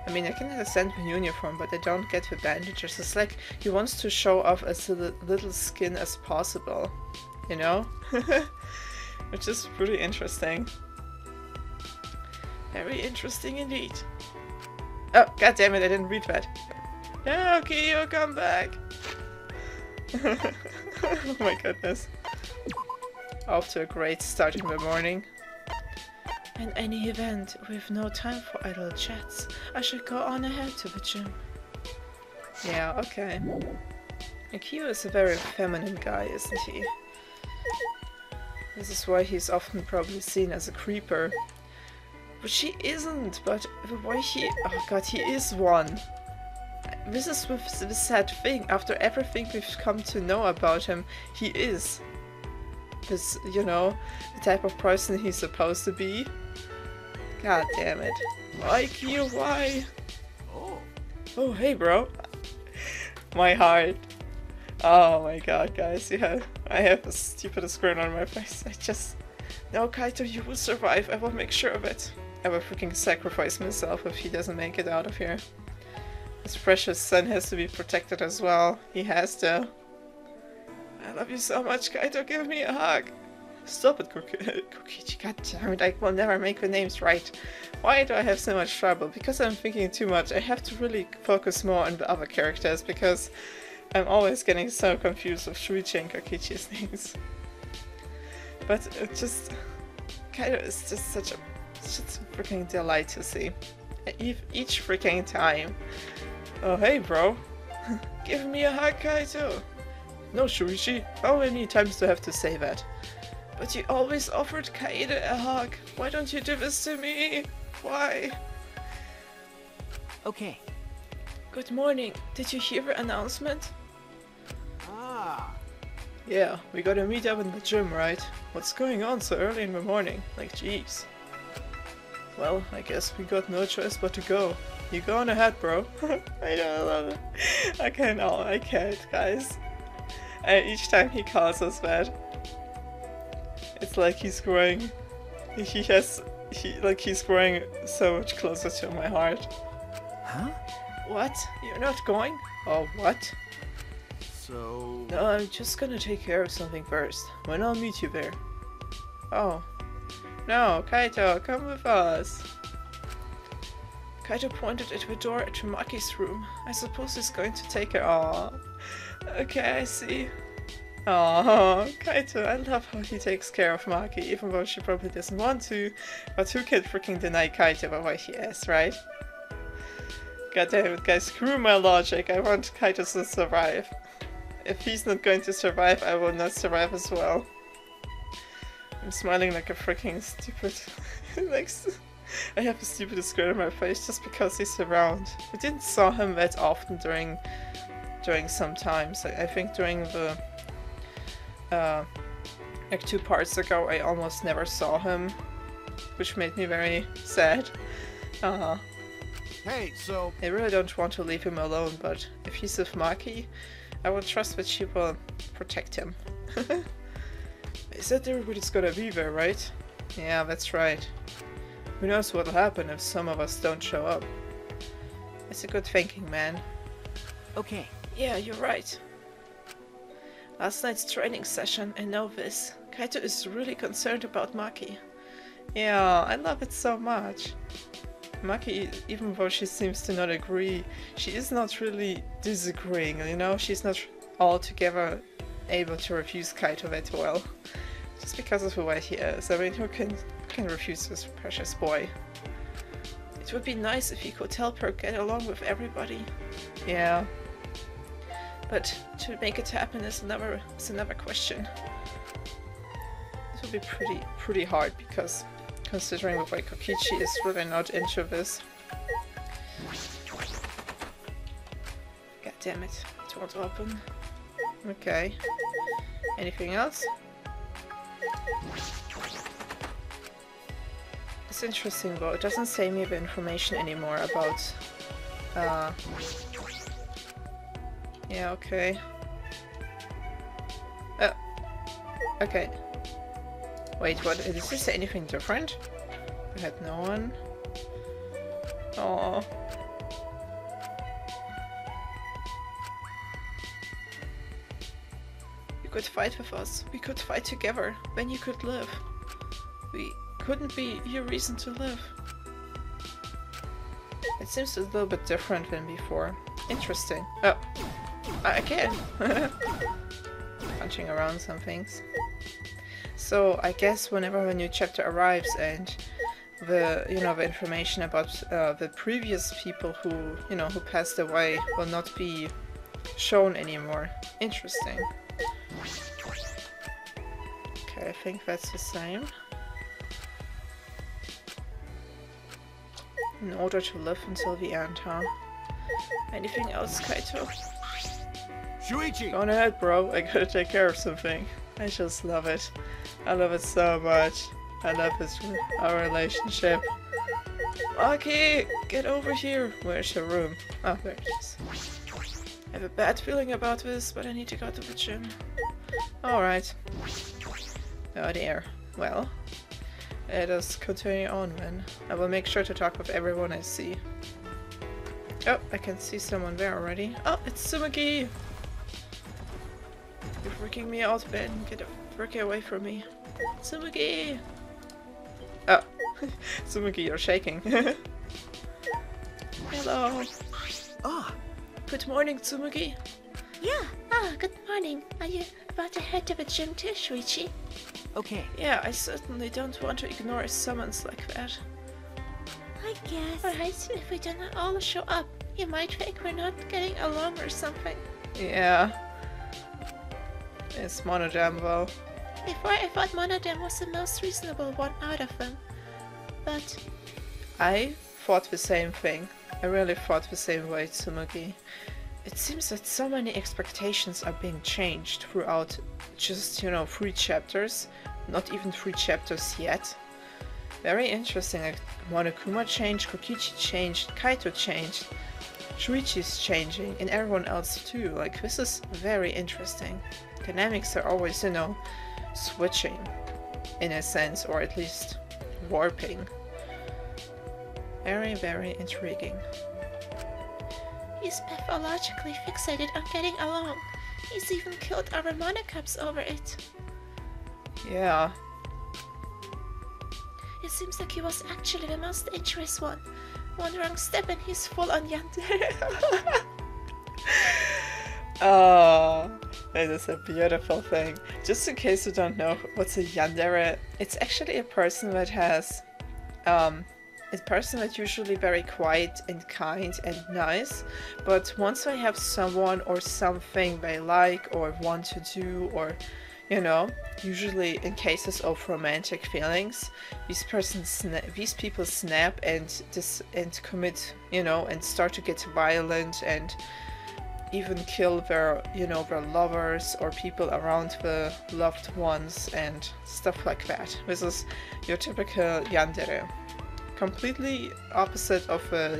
I mean, I can understand the uniform, but I don't get the bandages. It's like he wants to show off as little skin as possible, Which is pretty interesting. Very interesting indeed. Oh, god damn it, I didn't read that. Yeah, okay, you'll come back. Oh my goodness. Off to a great start in the morning. In any event, with no time for idle chats, I should go on ahead to the gym. Yeah, okay. Akio is a very feminine guy, isn't he? This is why he's often probably seen as a creeper. But she isn't, but the way he... Oh god, he is one. This is the sad thing. After everything we've come to know about him, he is. This, you know, the type of person he's supposed to be. God damn it. Why, Kyo, why? Oh, hey, bro. My heart. Oh my god, guys, yeah. I have the stupidest grin on my face. I just... No, Kaito, you will survive. I will make sure of it. I will freaking sacrifice myself if he doesn't make it out of here. His precious son has to be protected as well. He has to. I love you so much, Kaito. Give me a hug. Stop it, Kokichi. God damn it, I will never make the names right. Why do I have so much trouble? Because I'm thinking too much. I have to really focus more on the other characters because I'm always getting so confused with Shuichi and Kokichi's names. But it just... Kaito is just such a... It's just a freaking delight to see. Each freaking time. Oh, hey, bro. Give me a hug, Kaito. No, Shuichi. How many times do I have to say that? But you always offered Kaede a hug. Why don't you do this to me? Why? Okay. Good morning. Did you hear the announcement? Ah. Yeah, we gotta meet up in the gym, right? What's going on so early in the morning? Like, jeez. Well, I guess we got no choice but to go. You go on ahead, bro. I don't love it. I can't, guys. Each time he calls us that, it's like he's growing. He's growing so much closer to my heart. Huh? What? You're not going? Oh, what? So... No, I'm just gonna take care of something first. When I'll meet you there. Oh. No, Kaito, come with us. Kaito pointed at the door at Maki's room. I suppose he's going to take her. Aww. Okay, I see. Oh, Kaito, I love how he takes care of Maki, even though she probably doesn't want to. But who can freaking deny Kaito the way he is, right? God damn it, guys, screw my logic. I want Kaito to survive. If he's not going to survive, I will not survive as well. I'm smiling like a freaking stupid... I have a stupidest grin on my face just because he's around. We didn't saw him that often during some times. I think during the... like 2 parts ago, I almost never saw him, which made me very sad. Hey, so... I really don't want to leave him alone, but if he's with Maki, I will trust that she will protect him. I said everybody's gonna be there, right? Yeah, that's right. Who knows what'll happen if some of us don't show up. It's a good thinking, man. Okay. Yeah, you're right. Last night's training session, I know this. Kaito is really concerned about Maki. Yeah, I love it so much. Maki, even though she seems to not agree, she is not really disagreeing, you know? She's not altogether able to refuse Kaito that well. Just because of the way he is. I mean, who can refuse this precious boy? It would be nice if he could help her get along with everybody. Yeah. But to make it happen is another question. It would be pretty hard because considering the way Kokichi is really not into this. God damn it, it won't open. Okay. Anything else? It's interesting though, it doesn't say me the information anymore about... Yeah, okay. Okay. Wait, what? Did this say anything different? I had no one. Oh. You could fight with us. We could fight together. Then you could live. We couldn't be your reason to live. It seems a little bit different than before. Interesting. Oh, again. Punching around some things. So I guess whenever a new chapter arrives and the the information about the previous people who passed away will not be shown anymore. Interesting. Okay, I think that's the same. In order to live until the end, huh? Anything else, Kaito? Shuichi! Go on ahead, bro. I gotta take care of something. I just love it. I love it so much. I love our relationship. Aki, get over here. Where's your room? Oh, there it is. I have a bad feeling about this, but I need to go to the gym. Alright. Oh dear. Well, let us continue on then. I will make sure to talk with everyone I see. Oh, I can see someone there already. Oh, it's Tsumugi! You're freaking me out, Ben. Get the frick away from me. Tsumugi! Oh, Tsumugi, you're shaking. Hello. Ah, Good morning, Tsumugi. Yeah. Good morning. Are you about to head to the gym too, Shuichi? okay. Yeah, I certainly don't want to ignore a summons like that. I guess. Perhaps if we do not all show up, you might think we're not getting along or something. Yeah. It's Monodam though. Before I thought Monodam was the most reasonable one out of them. But I thought the same thing. I really thought the same way, Tsumugi. It seems that so many expectations are being changed throughout just, 3 chapters. Not even 3 chapters yet. Very interesting. Like, Monokuma changed, Kokichi changed, Kaito changed, Shuichi's changing, and everyone else too. Like, this is very interesting. Dynamics are always, switching, in a sense, or at least warping. Very, very intriguing. he's pathologically fixated on getting along. He's even killed our Monocaps over it. Yeah. It seems like he was actually the most dangerous one. One wrong step and he's full on yandere. Oh, that is a beautiful thing. Just in case you don't know what's a yandere, it's actually a person that has, a person that's usually very quiet and kind and nice, but once they have someone or something they like or want to do, or usually in cases of romantic feelings, these people snap and commit, and start to get violent and even kill their lovers or people around the loved ones and stuff like that. This is your typical yandere. Completely opposite of a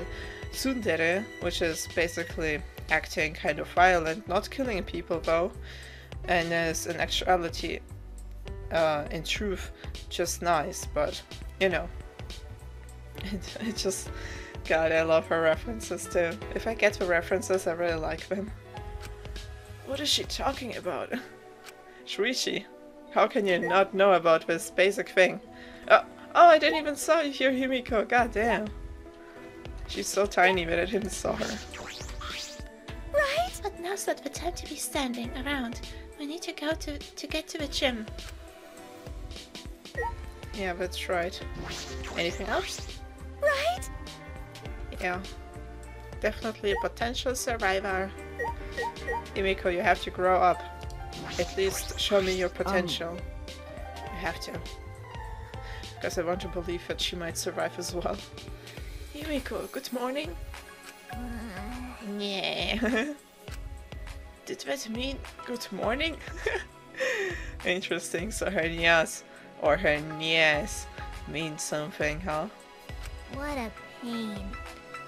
tsundere, which is basically acting kind of violent, not killing people though, and is in actuality, in truth, just nice, but it just, God, I love her references too. If I get the references, I really like them. What is she talking about? Shuichi, how can you not know about this basic thing? Oh, I didn't even saw you here, Himiko. God damn. She's so tiny that I didn't saw her. Right? But now's not the time to be standing around. We need to go to get to the gym. Yeah, that's right. Anything else? Right? Yeah. Definitely a potential survivor. Himiko, you have to grow up. At least show me your potential. You have to. Because I want to believe that she might survive as well. Himiko, good morning. Yeah. Did that mean good morning? Interesting, so her nyas or her nias means something, huh? What a pain.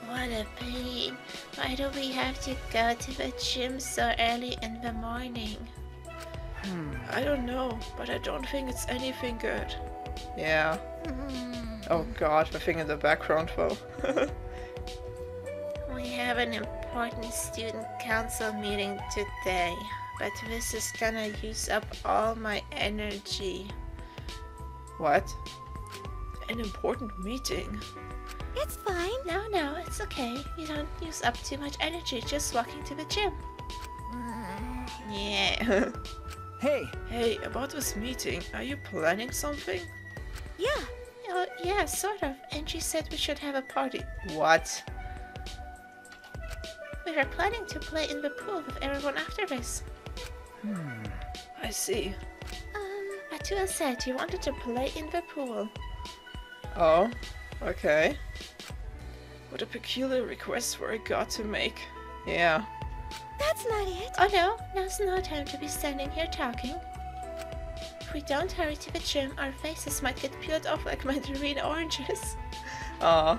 What a pain. Why do we have to go to the gym so early in the morning? I don't know, but I don't think it's anything good. Yeah. Oh god, the thing in the background though. We have an important student council meeting today, but this is gonna use up all my energy. What? An important meeting? It's fine. No, it's okay. You don't use up too much energy just walking to the gym. Yeah. Hey, Hey, about this meeting, are you planning something? Yeah. Yeah, sort of. And she said we should have a party. What? We were planning to play in the pool with everyone after this. I see. Atua said you wanted to play in the pool. Oh, okay. What a peculiar request for a god to make. Yeah. That's not it. Oh no, now's no time to be standing here talking. If we don't hurry to the gym, our faces might get peeled off like mandarin oranges. Aw.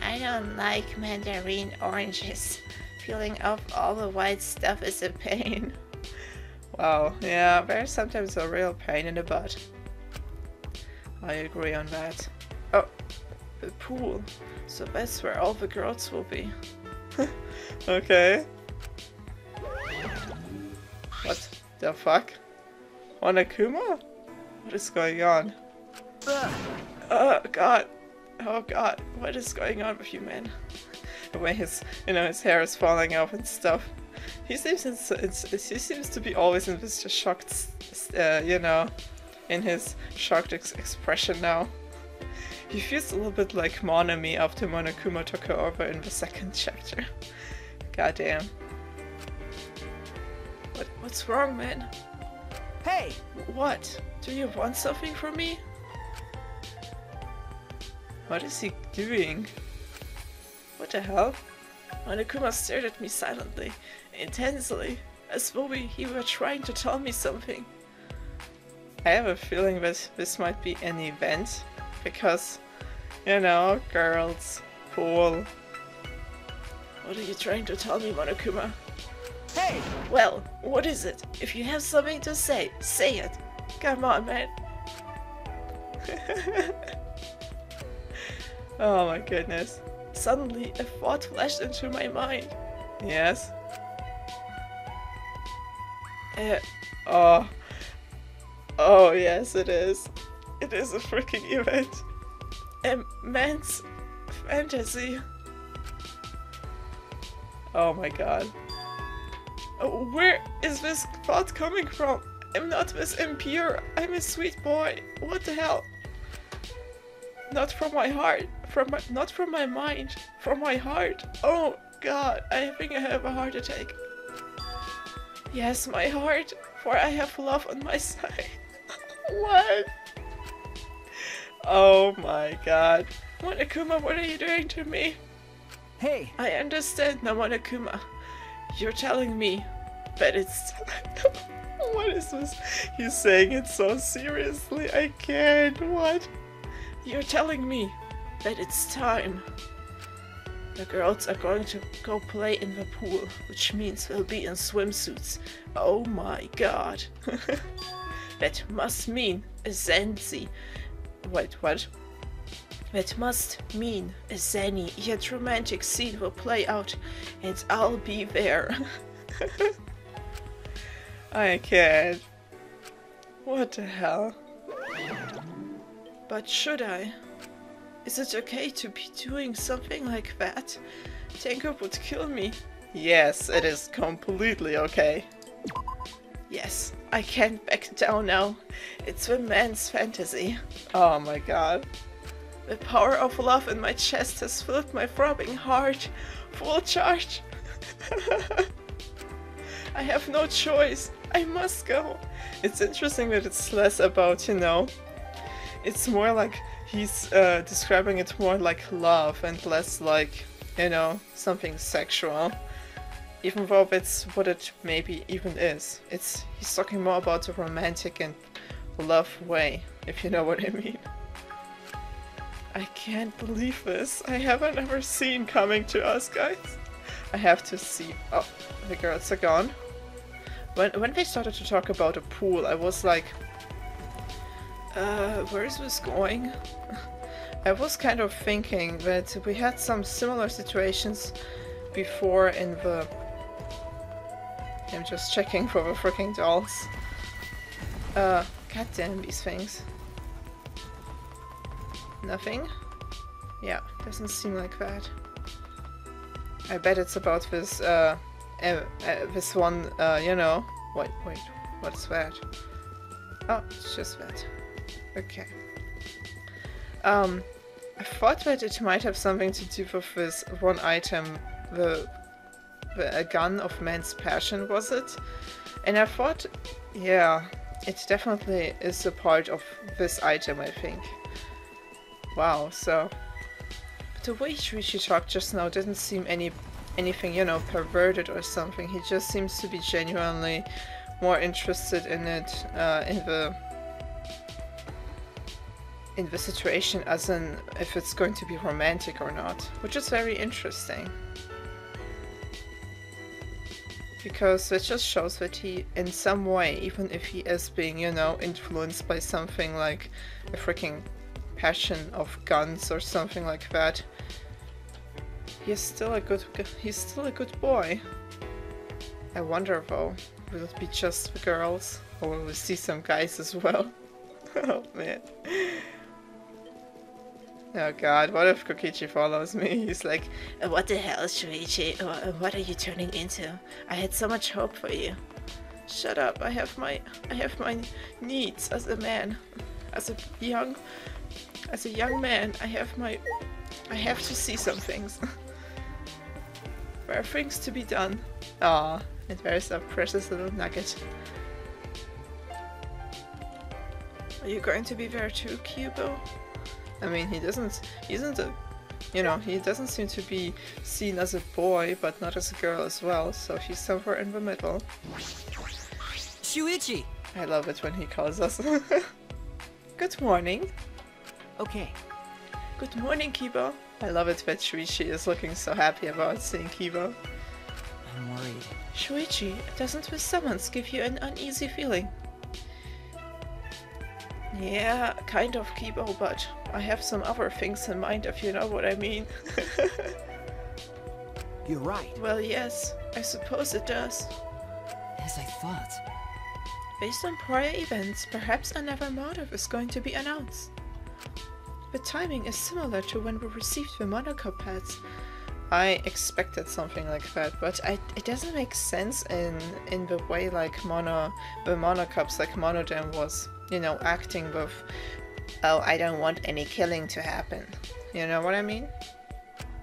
I don't like mandarin oranges. Peeling off all the white stuff is a pain. Wow, yeah, there's sometimes a real pain in the butt. I agree on that. Oh, the pool. So that's where all the girls will be. Okay. What the fuck? Monokuma? What is going on? Oh god. Oh god. What is going on with you, man? The way his hair is falling off and stuff. He seems he seems to be always in this shocked, in his shocked expression now. He feels a little bit like Monami after Monokuma took her over in the second chapter. Goddamn. What's wrong, man? hey! What? Do you want something from me? What is he doing? What the hell? Monokuma stared at me silently, intensely, as though he were trying to tell me something. I have a feeling that this might be an event, because, girls, pool. What are you trying to tell me, Monokuma? Hey! Well, what is it? If you have something to say, say it. Come on, man. Oh my goodness. Suddenly, a thought flashed into my mind. Yes? Oh yes, it is. It is a freaking event. A man's fantasy. Oh my god. Where is this thought coming from? I'm not this impure. I'm a sweet boy. What the hell? Not from my heart. Not from my mind. From my heart. Oh god, I think I have a heart attack. Yes, my heart, for I have love on my side. What? Oh my god. Monokuma, what are you doing to me? Hey! I understand now, Monokuma. You're telling me that it's time. What is this? He's saying it so seriously. I can't. What? You're telling me that it's time. The girls are going to go play in the pool, which means they'll be in swimsuits. Oh my god. That must mean a Zenzi. Wait, what? That must mean a zany yet romantic scene will play out, and I'll be there. I can't. What the hell? But should I? Is it okay to be doing something like that? Tenko would kill me. Yes, it is completely okay. Yes, I can't back down now. It's the man's fantasy. Oh my god. The power of love in my chest has filled my throbbing heart. Full charge. I have no choice. I must go. It's interesting that it's less about, it's more like he's describing it more like love and less like, something sexual. Even though that's what it maybe even is. He's talking more about the romantic and love way, if you know what I mean. I can't believe this. I haven't ever seen coming to us, guys. I have to see. Oh, the girls are gone. When they started to talk about a pool, I was like, where is this going? I was kind of thinking that we had some similar situations before in the... I'm just checking for the freaking dolls. God damn these things. Nothing? Yeah, doesn't seem like that. I bet it's about this, this one, you know. Wait, what's that? Oh, it's just that. Okay. I thought that it might have something to do with this one item, a gun of man's passion, was it? And I thought, yeah, it definitely is a part of this item, I think. Wow, so... But the way she talked just now didn't seem anything, you know, perverted or something. He just seems to be genuinely more interested in it, in the situation, as in if it's going to be romantic or not, which is very interesting. Because it just shows that he, in some way, even if he is being, you know, influenced by something like a freaking passion of guns or something like that, he's still a good boy. I wonder though, will it be just the girls, or will we see some guys as well? Oh man. Oh god, what if Kokichi follows me? He's like, What the hell, Shuichi? What are you turning into? I had so much hope for you. shut up, I have my needs as a man. As a young man, I have to see some things. There are things to be done. Ah, and there's a precious little nugget. Are you going to be there too, Kyubo? I mean, he doesn't seem to be seen as a boy, but not as a girl as well, so he's somewhere in the middle. Shuichi! I love it when he calls us. Good morning. Okay. Good morning, Kibo. I love it that Shuichi is looking so happy about seeing Kibo. I'm worried. Shuichi, doesn't this summons give you an uneasy feeling? Yeah, kind of, Kibo, but I have some other things in mind, if you know what I mean. You're right. Well, yes, I suppose it does. As I thought. Based on prior events, perhaps another motive is going to be announced. The timing is similar to when we received the Monocup pads. I expected something like that, but it doesn't make sense in the way like the Monocups, like Monodem was, you know, acting with, oh, I don't want any killing to happen. You know what I mean?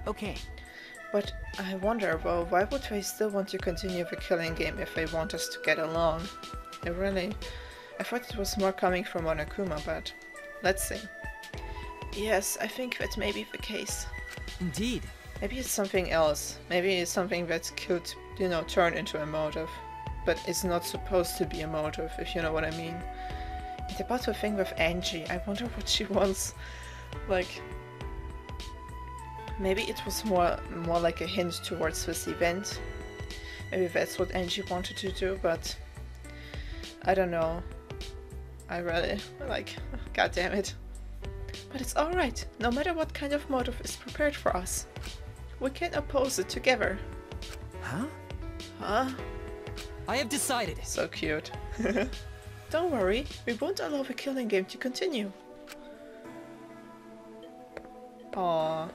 Okay. But I wonder, well, why would they still want to continue the killing game if they want us to get along? I thought it was more coming from Monokuma, but let's see. Yes, I think that may be the case. Indeed. Maybe it's something else. Maybe it's something that could, you know, turn into a motive, but it's not supposed to be a motive, if you know what I mean. And about the thing with Angie, I wonder what she wants. Like, maybe it was more like a hint towards this event. Maybe that's what Angie wanted to do, but I don't know. I really, like, god damn it. But it's alright, no matter what kind of motive is prepared for us. We can oppose it together. Huh? Huh? I have decided. So cute. Don't worry, we won't allow the killing game to continue. Aww.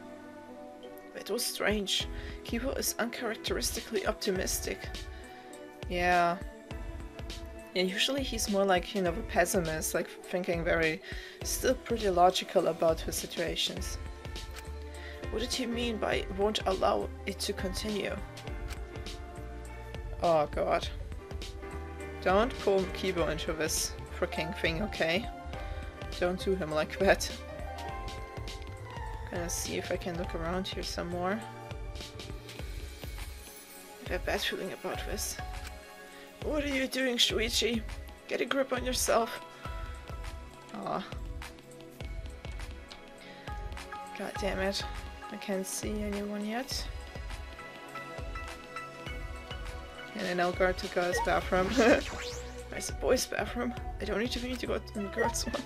It was strange. Kibo is uncharacteristically optimistic. Yeah. Yeah, usually he's more like, you know, a pessimist, like thinking still pretty logical about his situations. What did he mean by won't allow it to continue? Oh god. Don't pull Kibo into this freaking thing, okay? Don't do him like that. Gonna see if I can look around here some more. I have a bad feeling about this. What are you doing, Shuichi? Get a grip on yourself. Aw. God damn it. I can't see anyone yet. And I now go to girls' bathroom. There's a boys' bathroom. I don't need to go in the girls' one.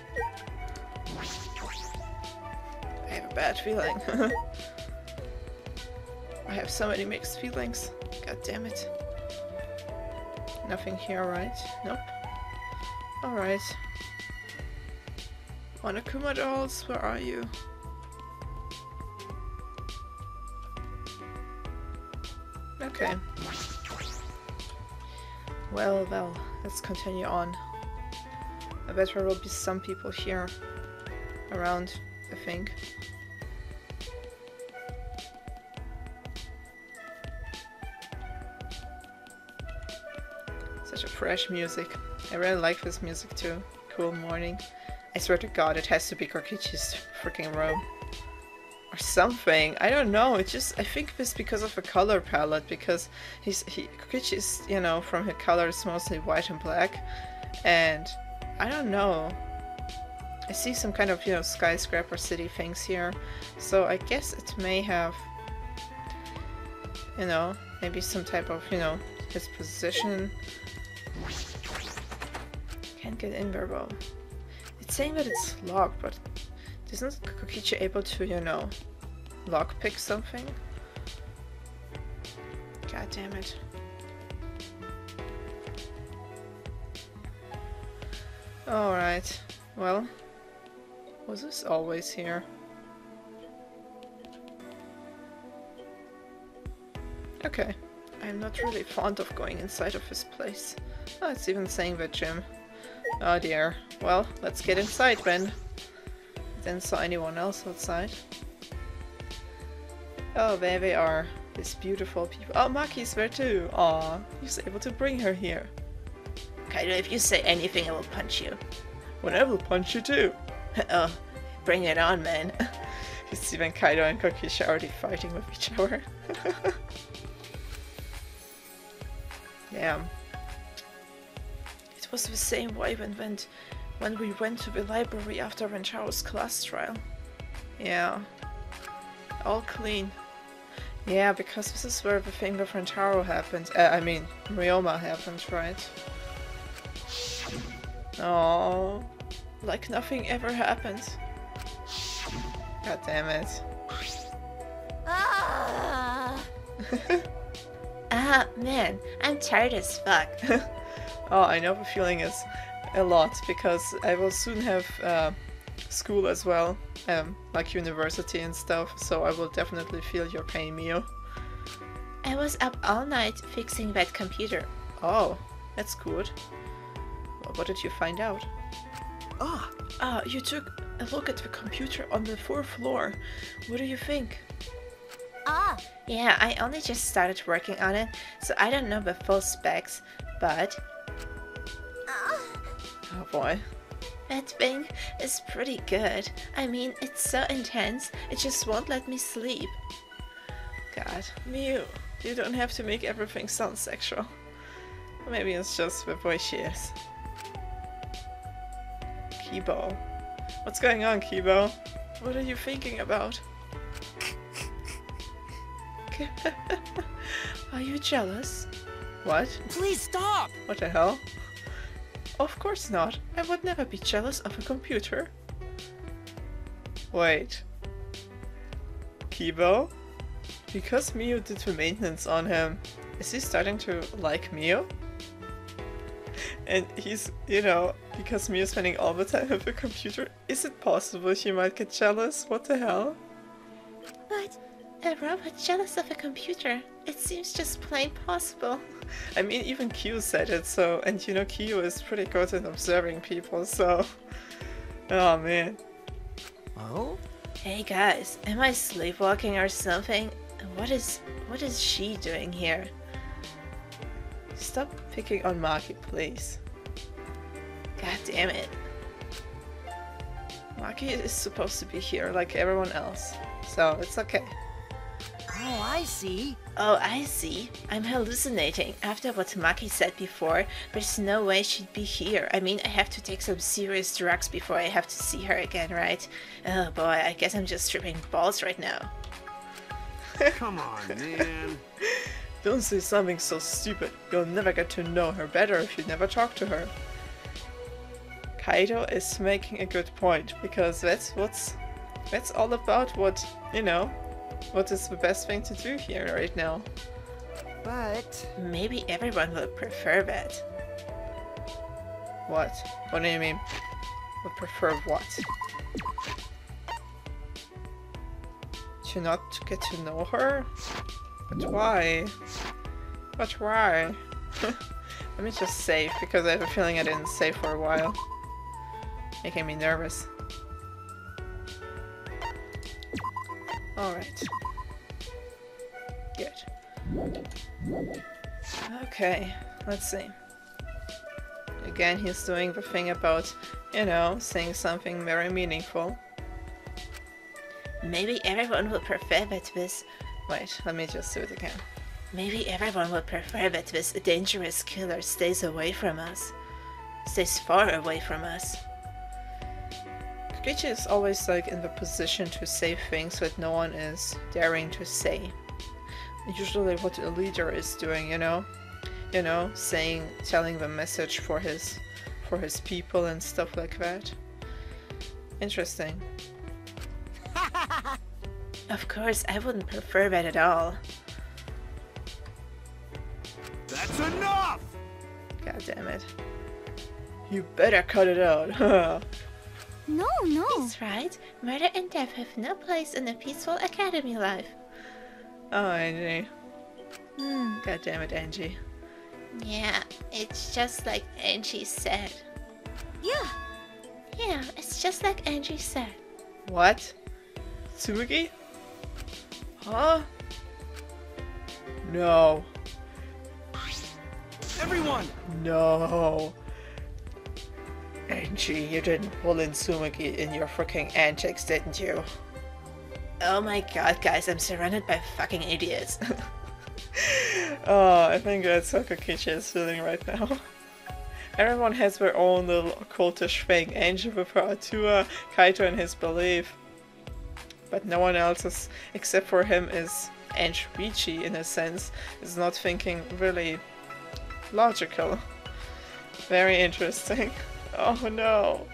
I have a bad feeling. I have so many mixed feelings. God damn it. Nothing here, right? Nope. Alright. Monokuma dolls, where are you? Okay. Well, let's continue on. I bet there will be some people here around, I think. Such a fresh music. I really like this music too. Cool morning. I swear to God, it has to be Kokichi's freaking room. Or something. I don't know. It just, I think this because of the color palette, because Kokichi is, you know, from her colors mostly white and black, and I don't know. I see some kind of, you know, skyscraper city things here, so I guess it may have, you know, maybe some type of, you know, his position. Can't get in there though. It's saying that it's locked, but isn't Kokichi able to, you know, lockpick something? God damn it. Alright, well, was this always here? Okay, I'm not really fond of going inside of this place. Oh, it's even saying the gym. Oh dear. Well, let's get inside then. Didn't saw anyone else outside. Oh, there they are. These beautiful people. Oh, Maki's there too. Aw, he's able to bring her here. Kaido, if you say anything, I will punch you. Well, I will punch you too. Oh, bring it on, man. You see when Kaido and Kokichi are already fighting with each other. Damn. It was the same way when we went to the library after Rencharo's class trial. Yeah. All clean. Yeah, because this is where the thing with Rencharo happened. I mean, Ryoma happened, right? Oh, like nothing ever happened. God damn it. Man, I'm tired as fuck. Oh, I know the feeling is a lot, because I will soon have school as well, like university and stuff, so I will definitely feel your pain, Mio. I was up all night fixing that computer. Oh, that's good. Well, what did you find out? You took a look at the computer on the 4th floor. What do you think? Yeah, I only just started working on it, so I don't know the full specs, but... Oh boy. That thing is pretty good. I mean, it's so intense, it just won't let me sleep. God, Miu, you don't have to make everything sound sexual. Maybe it's just the way she is. Kibo. What's going on, Kibo? What are you thinking about? Are you jealous? What? Please stop! What the hell? Of course not. I would never be jealous of a computer. Wait. Kibo? Because Miu did the maintenance on him, is he starting to like Miu? And he's, you know, because Miu's spending all the time with the computer, is it possible she might get jealous? What the hell? But a robot jealous of a computer? It seems just plain possible. I mean, even Q said it, so, and you know, Q is pretty good at observing people, so... Oh man. Oh? Hey guys, am I sleepwalking or something? What is she doing here? Stop picking on Maki, please. God damn it. Maki is supposed to be here like everyone else, so it's okay. Oh, I see. Oh, I see. I'm hallucinating. After what Maki said before, there's no way she'd be here. I mean, I have to take some serious drugs before I have to see her again, right? Oh boy, I guess I'm just tripping balls right now. Come on, man. Don't say something so stupid. You'll never get to know her better if you never talk to her. Kaido is making a good point, because that's all about what, you know, what is the best thing to do here right now. But... Maybe everyone will prefer that. What? What do you mean? Would prefer what? To not get to know her? But why? But why? Let me just save, because I have a feeling I didn't save for a while. Making me nervous. Alright. Good. Okay, let's see. Again, he's doing the thing about, you know, saying something very meaningful. Maybe everyone would prefer that this... Wait, let me just do it again. Maybe everyone would prefer that this dangerous killer stays away from us. Stays far away from us. Kokichi is always like in the position to say things that no one is daring to say. Usually what a leader is doing, you know? You know, telling the message for his people and stuff like that. Interesting. Of course, I wouldn't prefer that at all. That's enough! God damn it. You better cut it out. No, no. He's right. Murder and death have no place in a peaceful academy life. Oh, Angie. God damn it, Angie. Yeah, it's just like Angie said. Yeah. Yeah, it's just like Angie said. What? Tsurugi? Huh? No. Everyone! No. Angie, you didn't pull in Tsumugi in your freaking antics, didn't you? Oh my god, guys, I'm surrounded by fucking idiots. Oh, I think that's how Kokichi is feeling right now. Everyone has their own little occultish thing. Angie with her Atua, Kaito and his belief. But no one else is, except for him, is Ange-Richi, in a sense, is not thinking really logical. Very interesting. Oh no.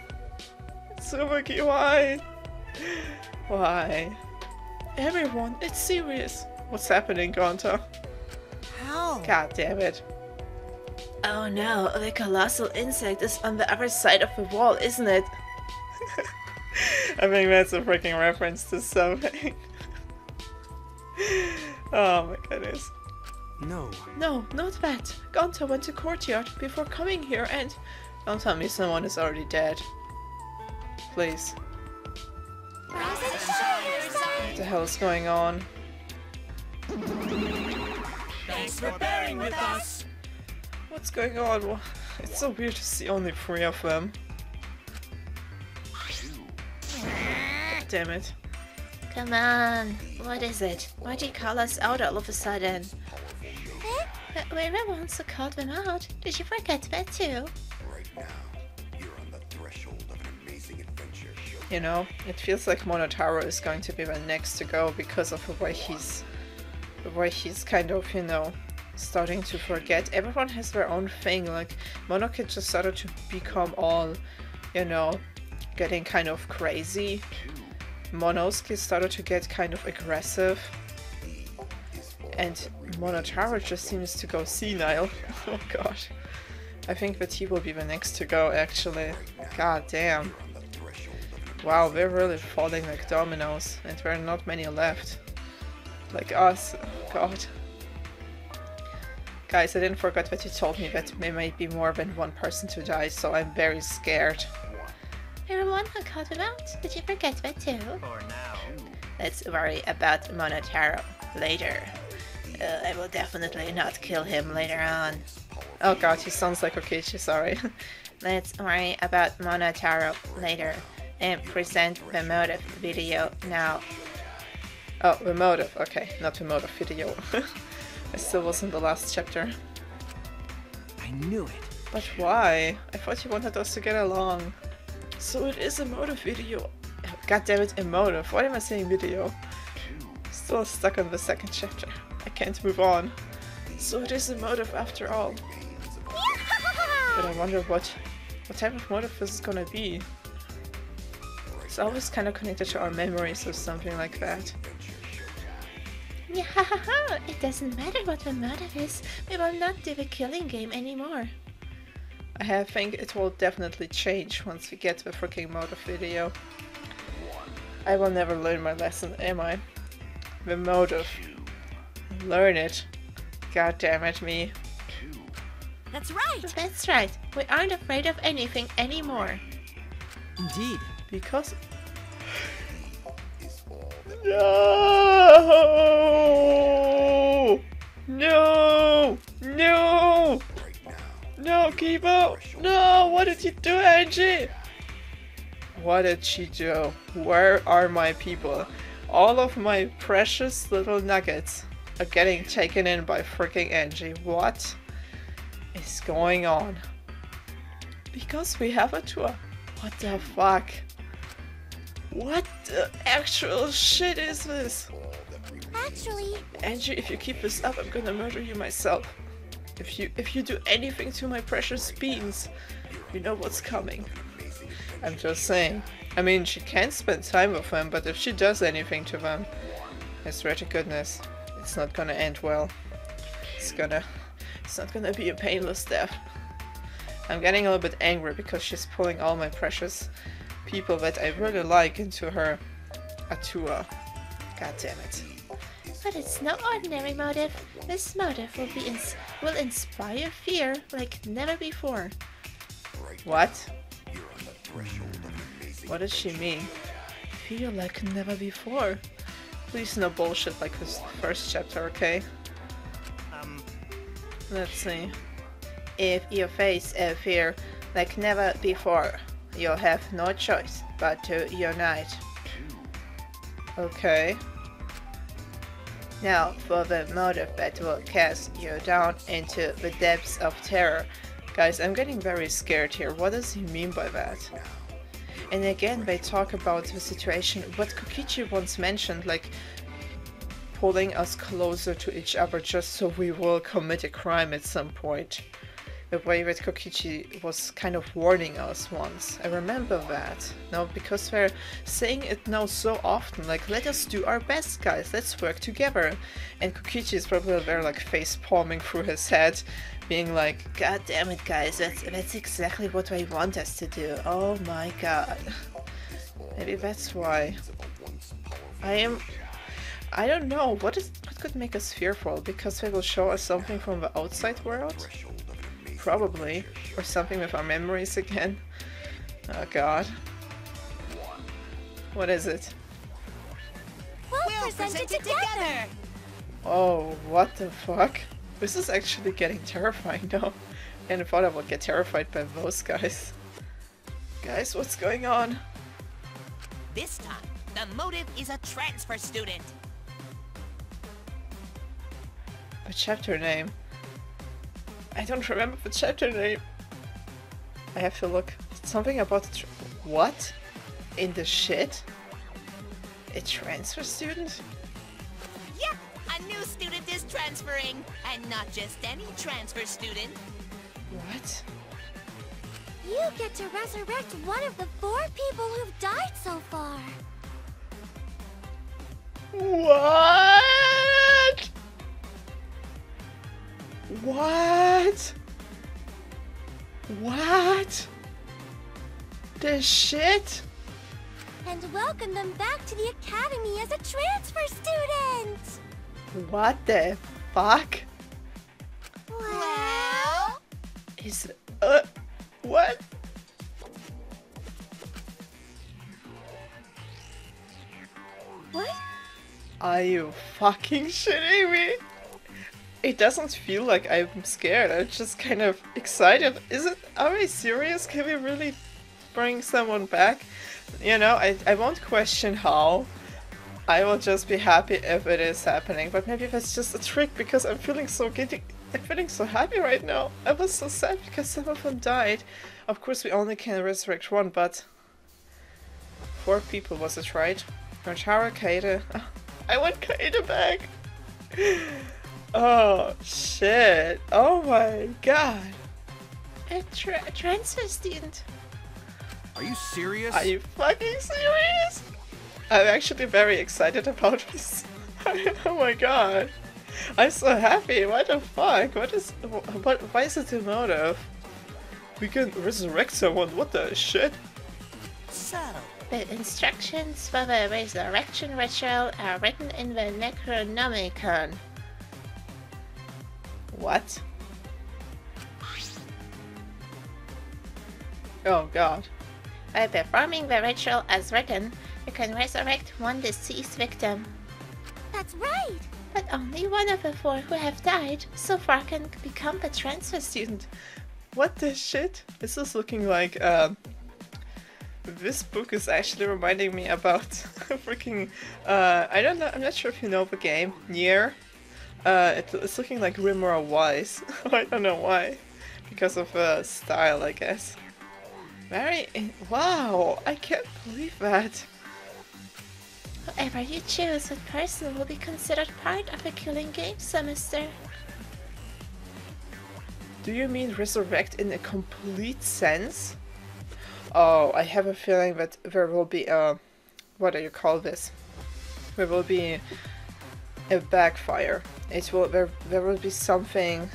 Tsumugi, why? Why? Everyone, it's serious. What's happening, Gonta? How? God damn it. Oh no, the colossal insect is on the other side of the wall, isn't it? I think that's a freaking reference to something. Oh my goodness. No. No, not that. Gonta went to courtyard before coming here and... Don't tell me someone is already dead. Please. What the hell is going on? Thanks for bearing with us! What's going on? Well, it's so weird to see only 3 of them. God damn it. Come on, what is it? Why do you call us out all of a sudden? We were once to call them out. Did you forget that too? Right now, you're on the threshold of an amazing adventure. You know, it feels like Monotaro is going to be the next to go because of the way he's kind of, you know, starting to forget. Everyone has their own thing. Like Monoke just started to become all, you know, getting kind of crazy. Monosuke started to get kind of aggressive. And Monotaro just seems to go senile. Oh gosh. I think that he will be the next to go, actually. God damn. Wow, we're really falling like dominoes, and there are not many left. Like us. Oh god. Guys, I didn't forget that you told me that there might be more than one person to die, so I'm very scared. Everyone who called him out. Did you forget that too? For now. Let's worry about Monotaro later. I will definitely not kill him later on. Oh god, he sounds like Kokichi, sorry. Let's worry about Monotaro later and present the motive video now. Oh, the motive, okay, not the motive video. I still was in the last chapter. I knew it. But why? I thought you wanted us to get along. So it is a motive video. God damn it, emotive. Why am I saying video? Still stuck on the second chapter. I can't move on. So it is a motive after all. But I wonder what type of motive this is gonna be. It's always kind of connected to our memories or something like that. Yeah, it doesn't matter what the motive is. We will not do the killing game anymore. I think it will definitely change once we get the freaking motive video. I will never learn my lesson, am I? The motive. Learn it. God damn it, me. That's right. That's right. We aren't afraid of anything anymore. Indeed. Because... Is all that No! No! No! right now. No, Kibo! No! What did you do, Angie? What did she do? Where are my people? All of my precious little nuggets are getting taken in by freaking Angie. What is going on? Because we have a tour. What the fuck? What the actual shit is this? Actually, Angie, if you keep this up, I'm gonna murder you myself. If you do anything to my precious beans, you know what's coming. I'm just saying. I mean, she can spend time with them, but if she does anything to them, I swear to goodness, it's not gonna end well. It's not gonna be a painless death. I'm getting a little bit angry because she's pulling all my precious people that I really like into her Atua. God damn it. But it's no ordinary motive. This motive will inspire fear like never before. What? You're on the threshold of an amazing. What does she mean? Feel like never before. Please no bullshit like this first chapter, okay? Let's see. If you face a fear like never before, you'll have no choice but to unite. Okay. Now for the motive that will cast you down into the depths of terror. Guys, I'm getting very scared here. What does he mean by that? And again, they talk about the situation, what Kokichi once mentioned, like pulling us closer to each other just so we will commit a crime at some point. The way that Kokichi was kind of warning us once. I remember that. No, because they're saying it now so often, like, let us do our best, guys, let's work together. And Kokichi is probably there, like, face palming through his head, being like, God damn it, guys, that's exactly what I want us to do. Oh my god. Maybe that's why. I don't know, what could make us fearful? Because they will show us something from the outside world? Probably. Or something with our memories again. Oh god. What is it? we'll present it together. Oh, what the fuck? This is actually getting terrifying now. And I thought I would get terrified by those guys. Guys, what's going on? This time, the motive is a transfer student. The chapter name. I don't remember the chapter name. I have to look. Something about the what? In the shit? A transfer student? Yep, a new student is transferring. And not just any transfer student. What? You get to resurrect one of the 4 people who've died so far. What? What? What? The shit? And welcome them back to the academy as a transfer student. What the fuck? Well, Is what? what? Are you fucking shitting me? It doesn't feel like I'm scared, I'm just kind of excited. Are we serious? Can we really bring someone back? You know, I won't question how. I will just be happy if it is happening, but maybe that's just a trick because I'm feeling so giddy. I'm feeling so happy right now. I was so sad because some of them died. Of course we only can resurrect one, but 4 people, was it right? Rantara, Kaede. I want Kaede back. Oh shit. Oh my god. A transfer student. Are you serious? Are you fucking serious? I'm actually very excited about this. Oh my god. I'm so happy. What the fuck? Why is it a motive? We can resurrect someone. What the shit? So, The instructions for the resurrection ritual are written in the Necronomicon. What? Oh god. By performing the ritual as written, you can resurrect one deceased victim. That's right. But only one of the 4 who have died so far can become the transfer student. What the shit? This is looking like, this book is actually reminding me about freaking, I don't know, I'm not sure if you know the game, Nier. It's looking like Rimmer Wise. I don't know why. Because of style, I guess. Wow, I can't believe that. Whoever you choose, that person will be considered part of the Killing Game semester. Do you mean resurrect in a complete sense? Oh, I have a feeling that there will be a... what do you call this? There will be a backfire. There will be something,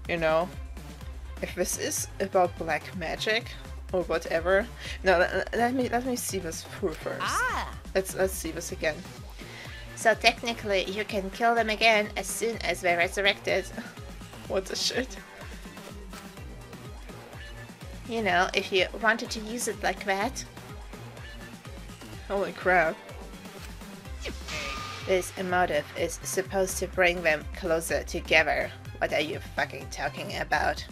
you know, if this is about black magic or whatever. No, let me see this through first. Ah! Let's see this again. So technically, you can kill them again as soon as they're resurrected. What the shit? You know, if you wanted to use it like that. Holy crap. This emotive is supposed to bring them closer together. What are you fucking talking about?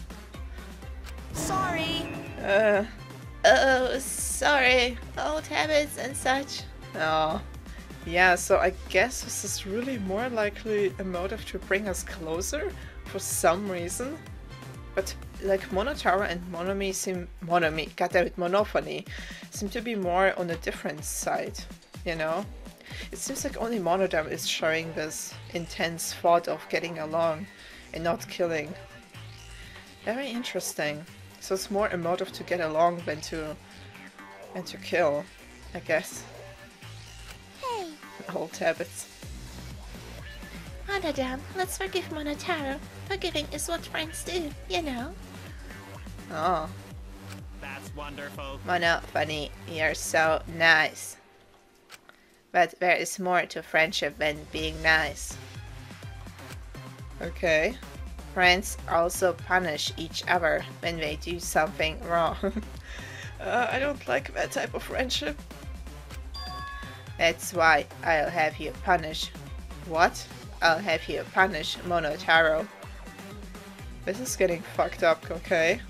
Sorry. Oh, sorry. Old habits and such. Oh. Yeah, so I guess this is really more likely a motive to bring us closer for some reason. But like Monotaro and Monophony seem to be more on a different side, you know? It seems like only Monodam is showing this intense thought of getting along and not killing. Very interesting. So it's more a motive to get along than to kill, I guess. Hey, Old habits. Monodam, let's forgive Monotaro. Forgiving is what friends do, you know. Oh. That's wonderful. Monophony, you're so nice. But there is more to friendship than being nice. Okay. Friends also punish each other when they do something wrong. I don't like that type of friendship. That's why I'll have you punish. What? I'll have you punish Monotaro. This is getting fucked up, okay?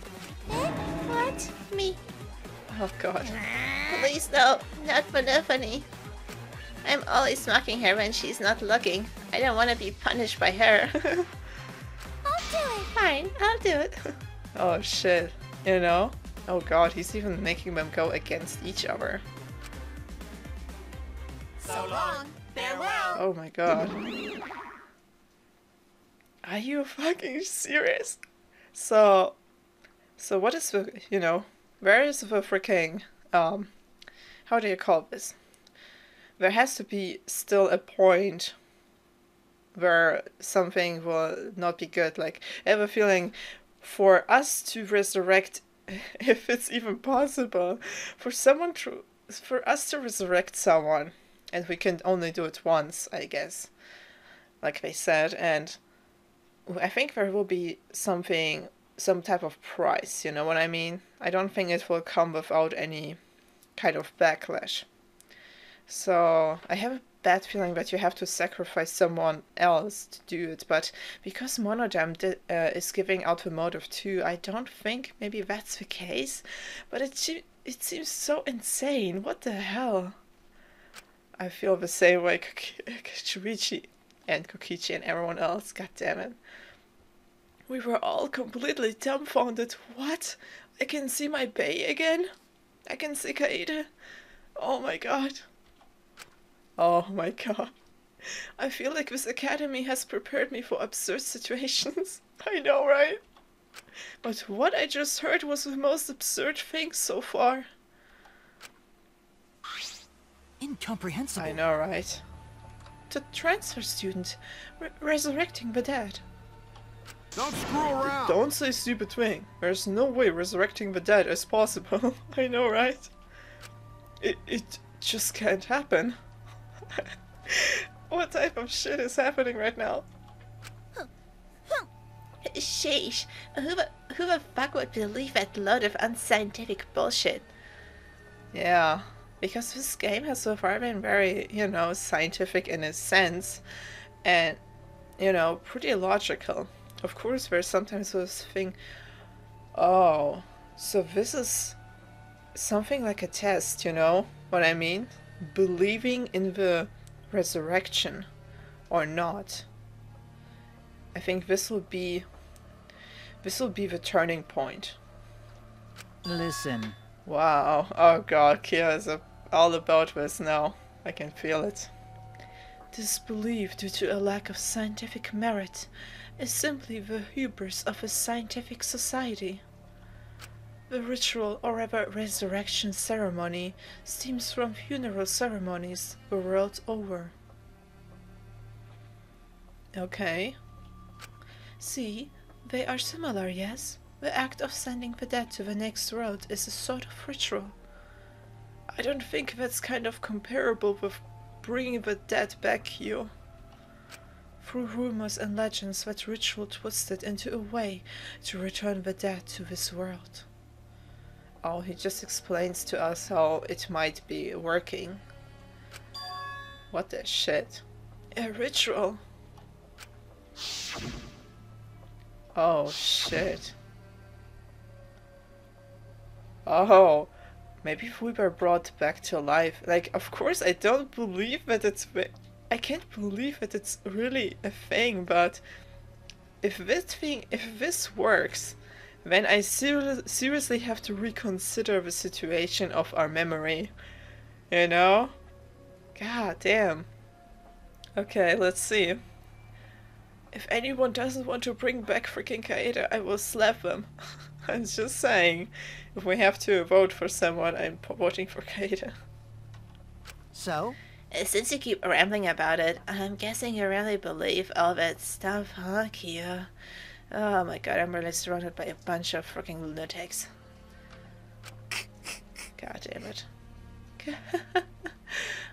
What? Me? Oh god. Please no, not Monophony. I'm always mocking her when she's not looking. I don't want to be punished by her. I'll do it. Fine, I'll do it. Oh shit. You know? Oh god, he's even making them go against each other. So long. Farewell. Oh my god. Are you fucking serious? So what is the, you know, where is the freaking, how do you call this? There has to be still a point where something will not be good. Like, I have a feeling for us to resurrect, if it's even possible, for us to resurrect someone, and we can only do it once, I guess, like they said, and I think there will be some type of price, you know what I mean? I don't think it will come without any kind of backlash. So I have a bad feeling that you have to sacrifice someone else to do it, but because Monodam is giving out the motive too, I don't think maybe that's the case, but it seems so insane. What the hell? I feel the same way Shuichi and Kokichi and everyone else, god damn it. We were all completely dumbfounded. What? I can see my Bay again? I can see Kaede? Oh my god. Oh my god. I feel like this academy has prepared me for absurd situations. I know, right? But what I just heard was the most absurd thing so far. Incomprehensible. I know, right? The transfer student resurrecting the dead. Don't screw around. Don't say stupid thing. There's no way resurrecting the dead is possible. I know, right? It just can't happen. What type of shit is happening right now? Sheesh. Who the fuck would believe that load of unscientific bullshit? Yeah, because this game has so far been very, scientific in a sense, and, pretty logical. Of course, there's sometimes this thing, oh, so this is something like a test, you know what I mean? Believing in the resurrection or not. I think this will be the turning point. Listen. Wow. Oh god, Kia is all about this now. I can feel it. Disbelief due to a lack of scientific merit is simply the hubris of a scientific society. The ritual or rather resurrection ceremony stems from funeral ceremonies the world over. Okay. See, they are similar, yes? The act of sending the dead to the next world is a sort of ritual. I don't think that's kind of comparable with bringing the dead back here. Through rumors and legends, that ritual twisted into a way to return the dead to this world. Oh, he just explains to us how it might be working. What the shit? A ritual? Oh shit. Oh, maybe if we were brought back to life. Like, of course I don't believe that I can't believe that it's really a thing, but if this works, then I seriously have to reconsider the situation of our memory. You know? God damn. Okay, let's see. If anyone doesn't want to bring back freaking Kaede, I will slap them. I'm just saying. If we have to vote for someone, I'm voting for Kaede. So? Since you keep rambling about it, I'm guessing you really believe all that stuff, huh, Kia? Oh my god, I'm really surrounded by a bunch of freaking lunatics. God damn it.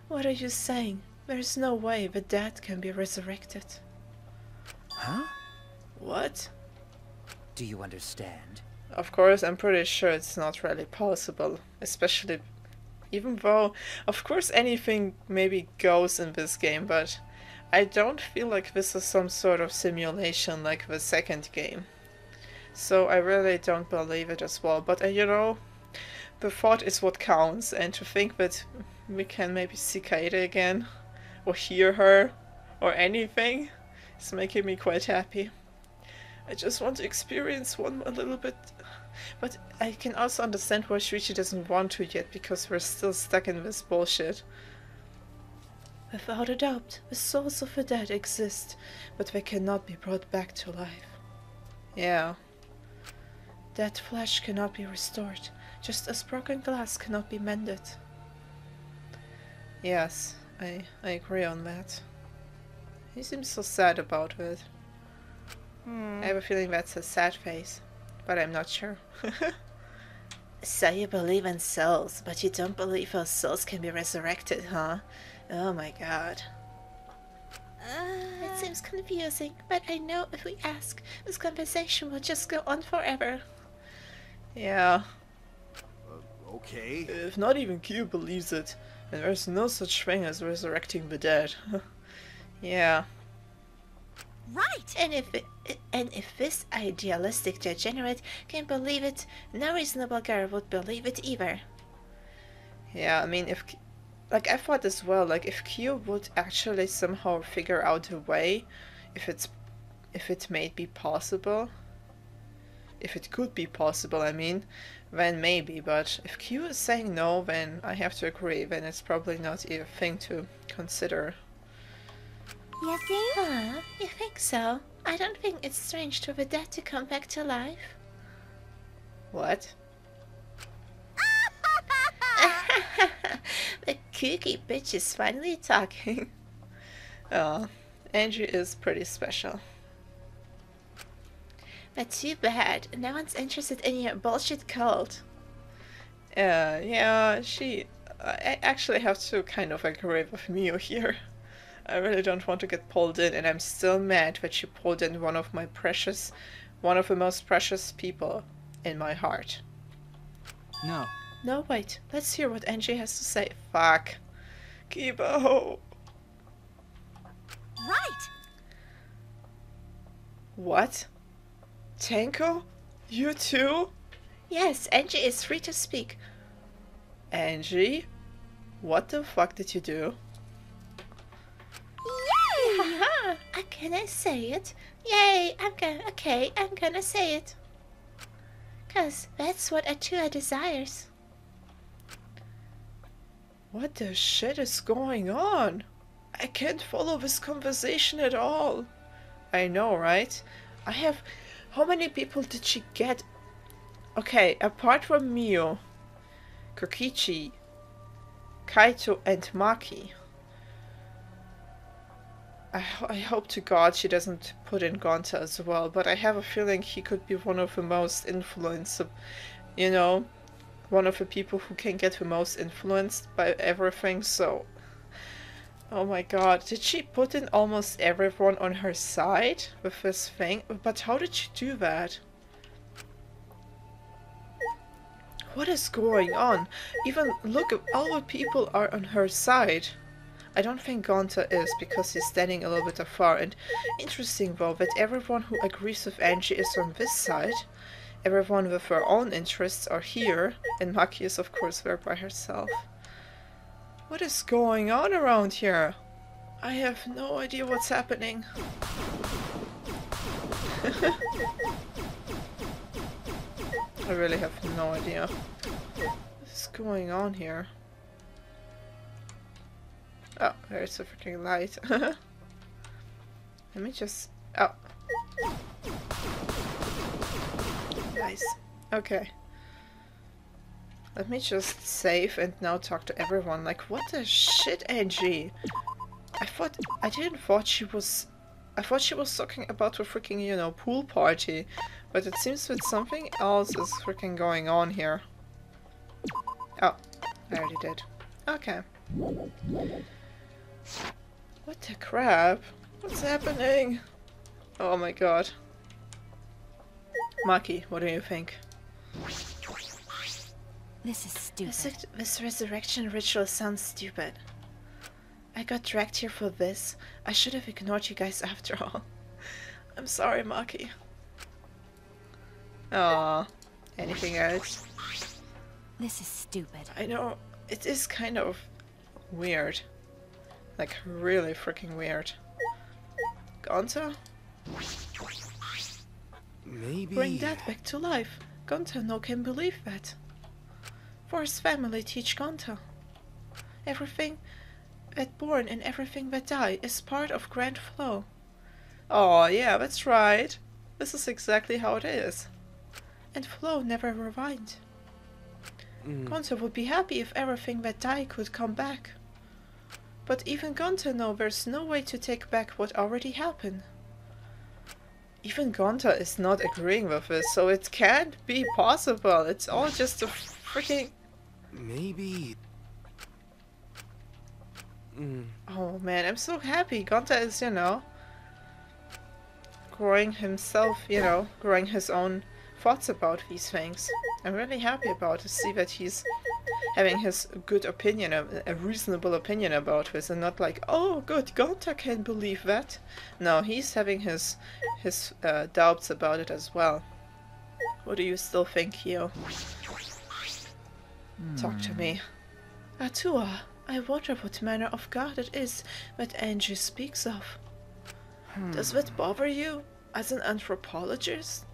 What are you saying? There's no way the dead can be resurrected. Huh? What? Do you understand? Of course, I'm pretty sure it's not really possible. Especially, even though, of course, anything maybe goes in this game, but I don't feel like this is some sort of simulation like the second game. So I really don't believe it as well. But the thought is what counts, and to think that we can maybe see Kaede again, or hear her, or anything, is making me quite happy. I just want to experience one a little bit, but I can also understand why Shuichi doesn't want to yet, because we're still stuck in this bullshit. Without a doubt, the souls of the dead exist, but they cannot be brought back to life. Yeah. Dead flesh cannot be restored, just as broken glass cannot be mended. Yes, I agree on that. He seems so sad about it. I have a feeling that's a sad face, but I'm not sure. So you believe in souls, but you don't believe those souls can be resurrected, huh? Oh my god. It seems confusing, but I know if we ask, this conversation will just go on forever. Yeah. Okay. If not even Q believes it, then there's no such thing as resurrecting the dead. Yeah. Right! And if this idealistic degenerate can believe it, no reasonable girl would believe it either. Yeah, I mean, like, I thought as well, like, if Q would actually somehow figure out a way, if it may be possible, if it could be possible, I mean, then maybe, but if Q is saying no, then I have to agree, then it's probably not a thing to consider. You think? Huh? You think so? I don't think it's strange for the dead to come back to life. What? The kooky bitch is finally talking. Oh, Angie is pretty special. But too bad, no one's interested in your bullshit cult. Yeah, I actually have to kind of agree with Mio here. I really don't want to get pulled in, and I'm still mad that she pulled in one of one of the most precious people in my heart. No. No, wait. Let's hear what Angie has to say. Fuck. Kibo. Right! What? Tenko? You too? Yes, Angie is free to speak. Angie? What the fuck did you do? Yay! Haha, can I say it? Yay, I'm gonna say it. 'Cause that's what Atua desires. What the shit is going on? I can't follow this conversation at all. I know, right? How many people did she get? Okay, apart from Mio, Kokichi, Kaito, and Maki. I hope to God she doesn't put in Gonta as well, but I have a feeling he could be one of the most influenced, you know, one of the people who can get the most influenced by everything, so... Oh my god, did she put in almost everyone on her side with this thing? But how did she do that? What is going on? Even look, all the people are on her side. I don't think Gonta is, because he's standing a little bit afar, and interesting though that everyone who agrees with Angie is on this side. Everyone with their own interests are here, and Maki is of course there by herself. What is going on around here? I have no idea what's happening. I really have no idea what's going on here. Oh, there's a freaking light. Let me just... Oh. Nice. Okay. Let me just save and now talk to everyone. Like, what the shit, Angie? I thought she was talking about the freaking, you know, pool party. But it seems that something else is freaking going on here. Oh, I already did. Okay. What the crap? What's happening? Oh my god. Maki, what do you think? This is stupid. This resurrection ritual sounds stupid. I got dragged here for this. I should have ignored you guys after all. I'm sorry, Maki. Aww. Anything else? This is stupid. I know, it is kind of weird. Like, really freaking weird. Gonta? Maybe... Bring that back to life. Gonta no can believe that. Force family teach Gonta. Everything that born and everything that die is part of Grand Flow. Oh yeah, that's right. This is exactly how it is. And Flow never rewind. Gonta would be happy if everything that died could come back. But even Gonta knows there's no way to take back what already happened. Even Gonta is not agreeing with this, so it can't be possible. It's all just a freaking... Maybe... Oh man, I'm so happy. Gonta is, you know, growing himself, you know, growing his own thoughts about these things. I'm really happy about to see that he's having his good opinion, a reasonable opinion about this, and not like, oh good, Gonta can't believe that. No, he's having his doubts about it as well. What do you still think, Hio? Talk to me. Atua, I wonder what manner of god it is that Angie speaks of. Does that bother you, as an anthropologist?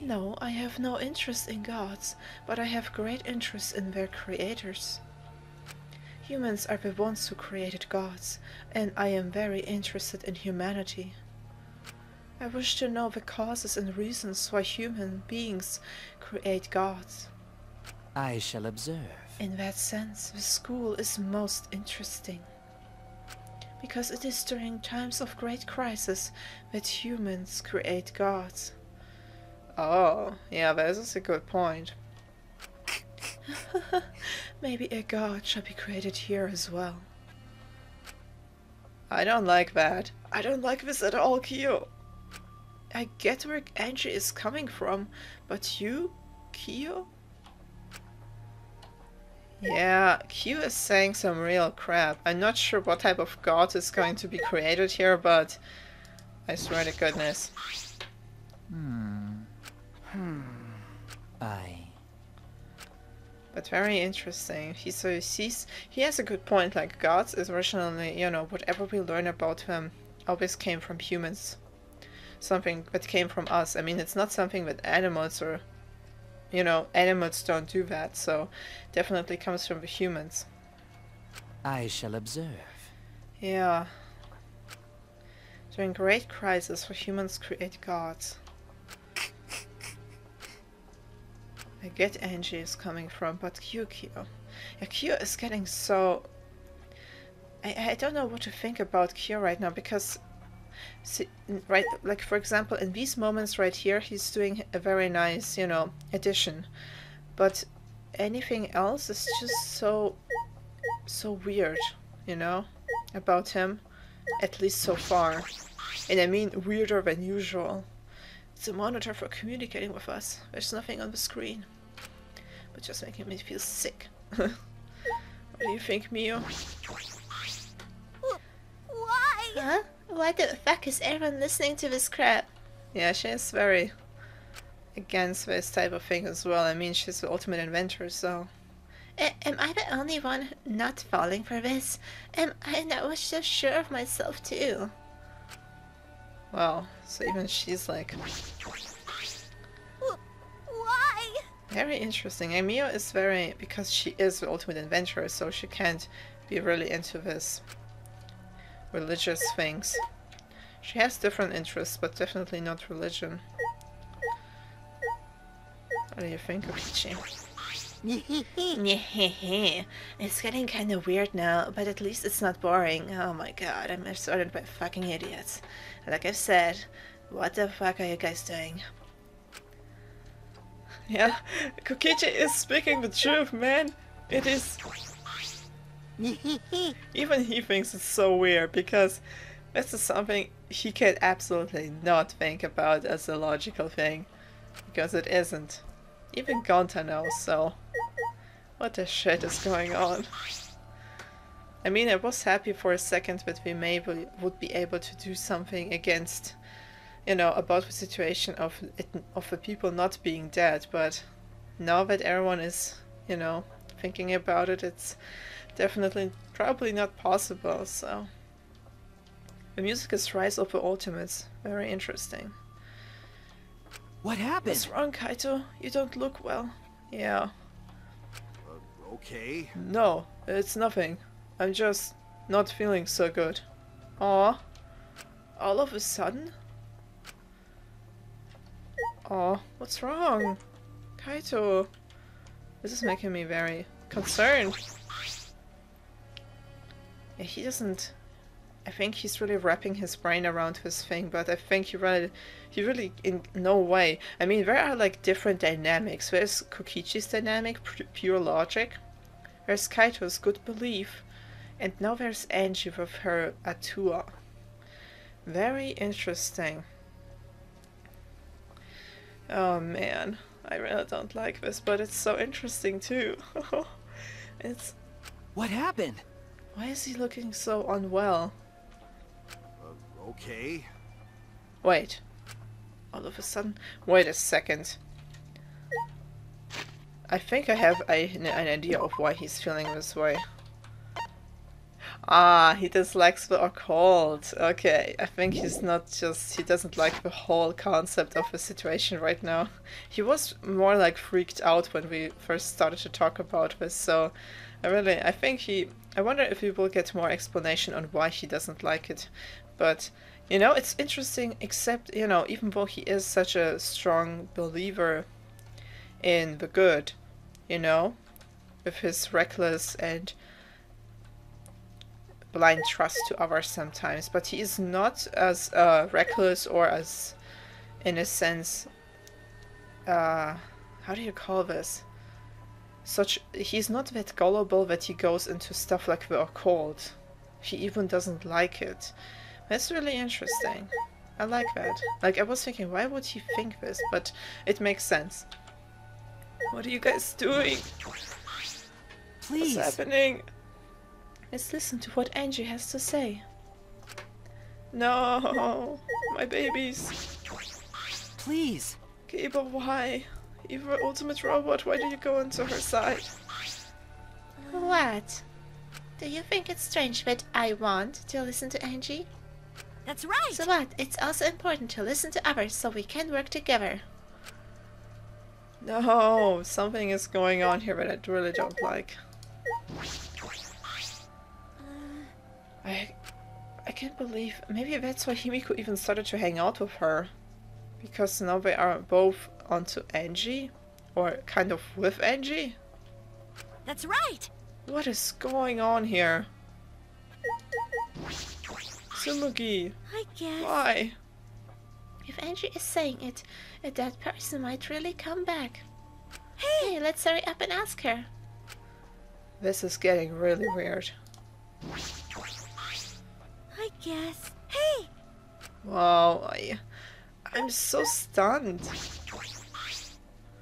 No, I have no interest in gods, but I have great interest in their creators. Humans are the ones who created gods, and I am very interested in humanity. I wish to know the causes and reasons why human beings create gods. I shall observe. In that sense, the school is most interesting. Because it is during times of great crisis that humans create gods. Oh, yeah, that is a good point. Maybe a god shall be created here as well. I don't like that. I don't like this at all, Kyo. I get where Angie is coming from, but you, Kyo? Yeah, Q is saying some real crap. I'm not sure what type of god is going to be created here, but I swear to goodness. I... But very interesting. He has a good point. Like gods is originally, you know, whatever we learn about them always came from humans. Something that came from us. I mean, it's not something that animals or, you know, animals don't do that. So definitely comes from the humans. I shall observe. Yeah. During great crisis, for humans create gods. I get Angie is coming from, but Kyo. Yeah, Kyo is getting so... I don't know what to think about Kyo right now, because... See, right, like for example, in these moments right here, he's doing a very nice, you know, addition. But anything else is just so weird, you know, about him. At least so far. And I mean weirder than usual. It's a monitor for communicating with us. There's nothing on the screen. But just making me feel sick. What do you think, Mio? Why? Huh? Why the fuck is everyone listening to this crap? Yeah, she's very against this type of thing as well. I mean, she's the ultimate inventor, so... Am I the only one not falling for this? I was so sure of myself too. Wow, so even she's like... Why? Very interesting. And Mio is very... because she is the ultimate inventor, so she can't be really into this religious things. She has different interests, but definitely not religion. What do you think, Okichi? It's getting kind of weird now, but at least it's not boring. Oh my god, I'm surrounded by fucking idiots. Like I've said, what the fuck are you guys doing? Yeah, Kokichi is speaking the truth, man. It is... Even he thinks it's so weird, because this is something he can absolutely not think about as a logical thing. Because it isn't. Even Gonta knows, so... What the shit is going on? I mean, I was happy for a second that we maybe would be able to do something against, you know, about the situation of the people not being dead, but now that everyone is, you know, thinking about it, it's definitely probably not possible, so... The music is Rise of the Ultimates. Very interesting. What happened? What's wrong, Kaito? You don't look well. Yeah. Okay. No, it's nothing. I'm just not feeling so good. Aw. All of a sudden? Aw, what's wrong? Kaito. This is making me very concerned. Yeah, he doesn't... I think he's really wrapping his brain around this thing, but I think he really in no way. I mean, there are like different dynamics. There's Kokichi's dynamic, pure logic. There's Kaito's good belief. And now there's Angie with her Atua. Very interesting. Oh man, I really don't like this, but it's so interesting too. It's... What happened? Why is he looking so unwell? Okay. Wait. All of a sudden? Wait a second. I think I have an idea of why he's feeling this way. Ah, he dislikes the occult. Okay, I think he's not just... he doesn't like the whole concept of the situation right now. He was more like freaked out when we first started to talk about this, so... I think he... I wonder if we will get more explanation on why he doesn't like it. But, you know, it's interesting, except, you know, even though he is such a strong believer in the good, you know, with his reckless and blind trust to others sometimes, but he is not as reckless or as, in a sense, how do you call this? He's not that gullible that he goes into stuff like the occult. He even doesn't like it. That's really interesting. I like that. Like, I was thinking, why would he think this? But it makes sense. What are you guys doing? Please. What's happening? Let's listen to what Angie has to say. No, my babies. Please. Okay, but why? Evil ultimate robot, why do you go into her side? What? Do you think it's strange that I want to listen to Angie? That's right! So what? It's also important to listen to others so we can work together. No, something is going on here that I really don't like. I can't believe, maybe that's why Himiko even started to hang out with her. Because now they are both onto Angie, or kind of with Angie. That's right! What is going on here? Sumugi, I guess. why? If Angie is saying it, a dead person might really come back. Hey, let's hurry up and ask her. This is getting really weird. I guess. Hey! Wow, I'm so stunned.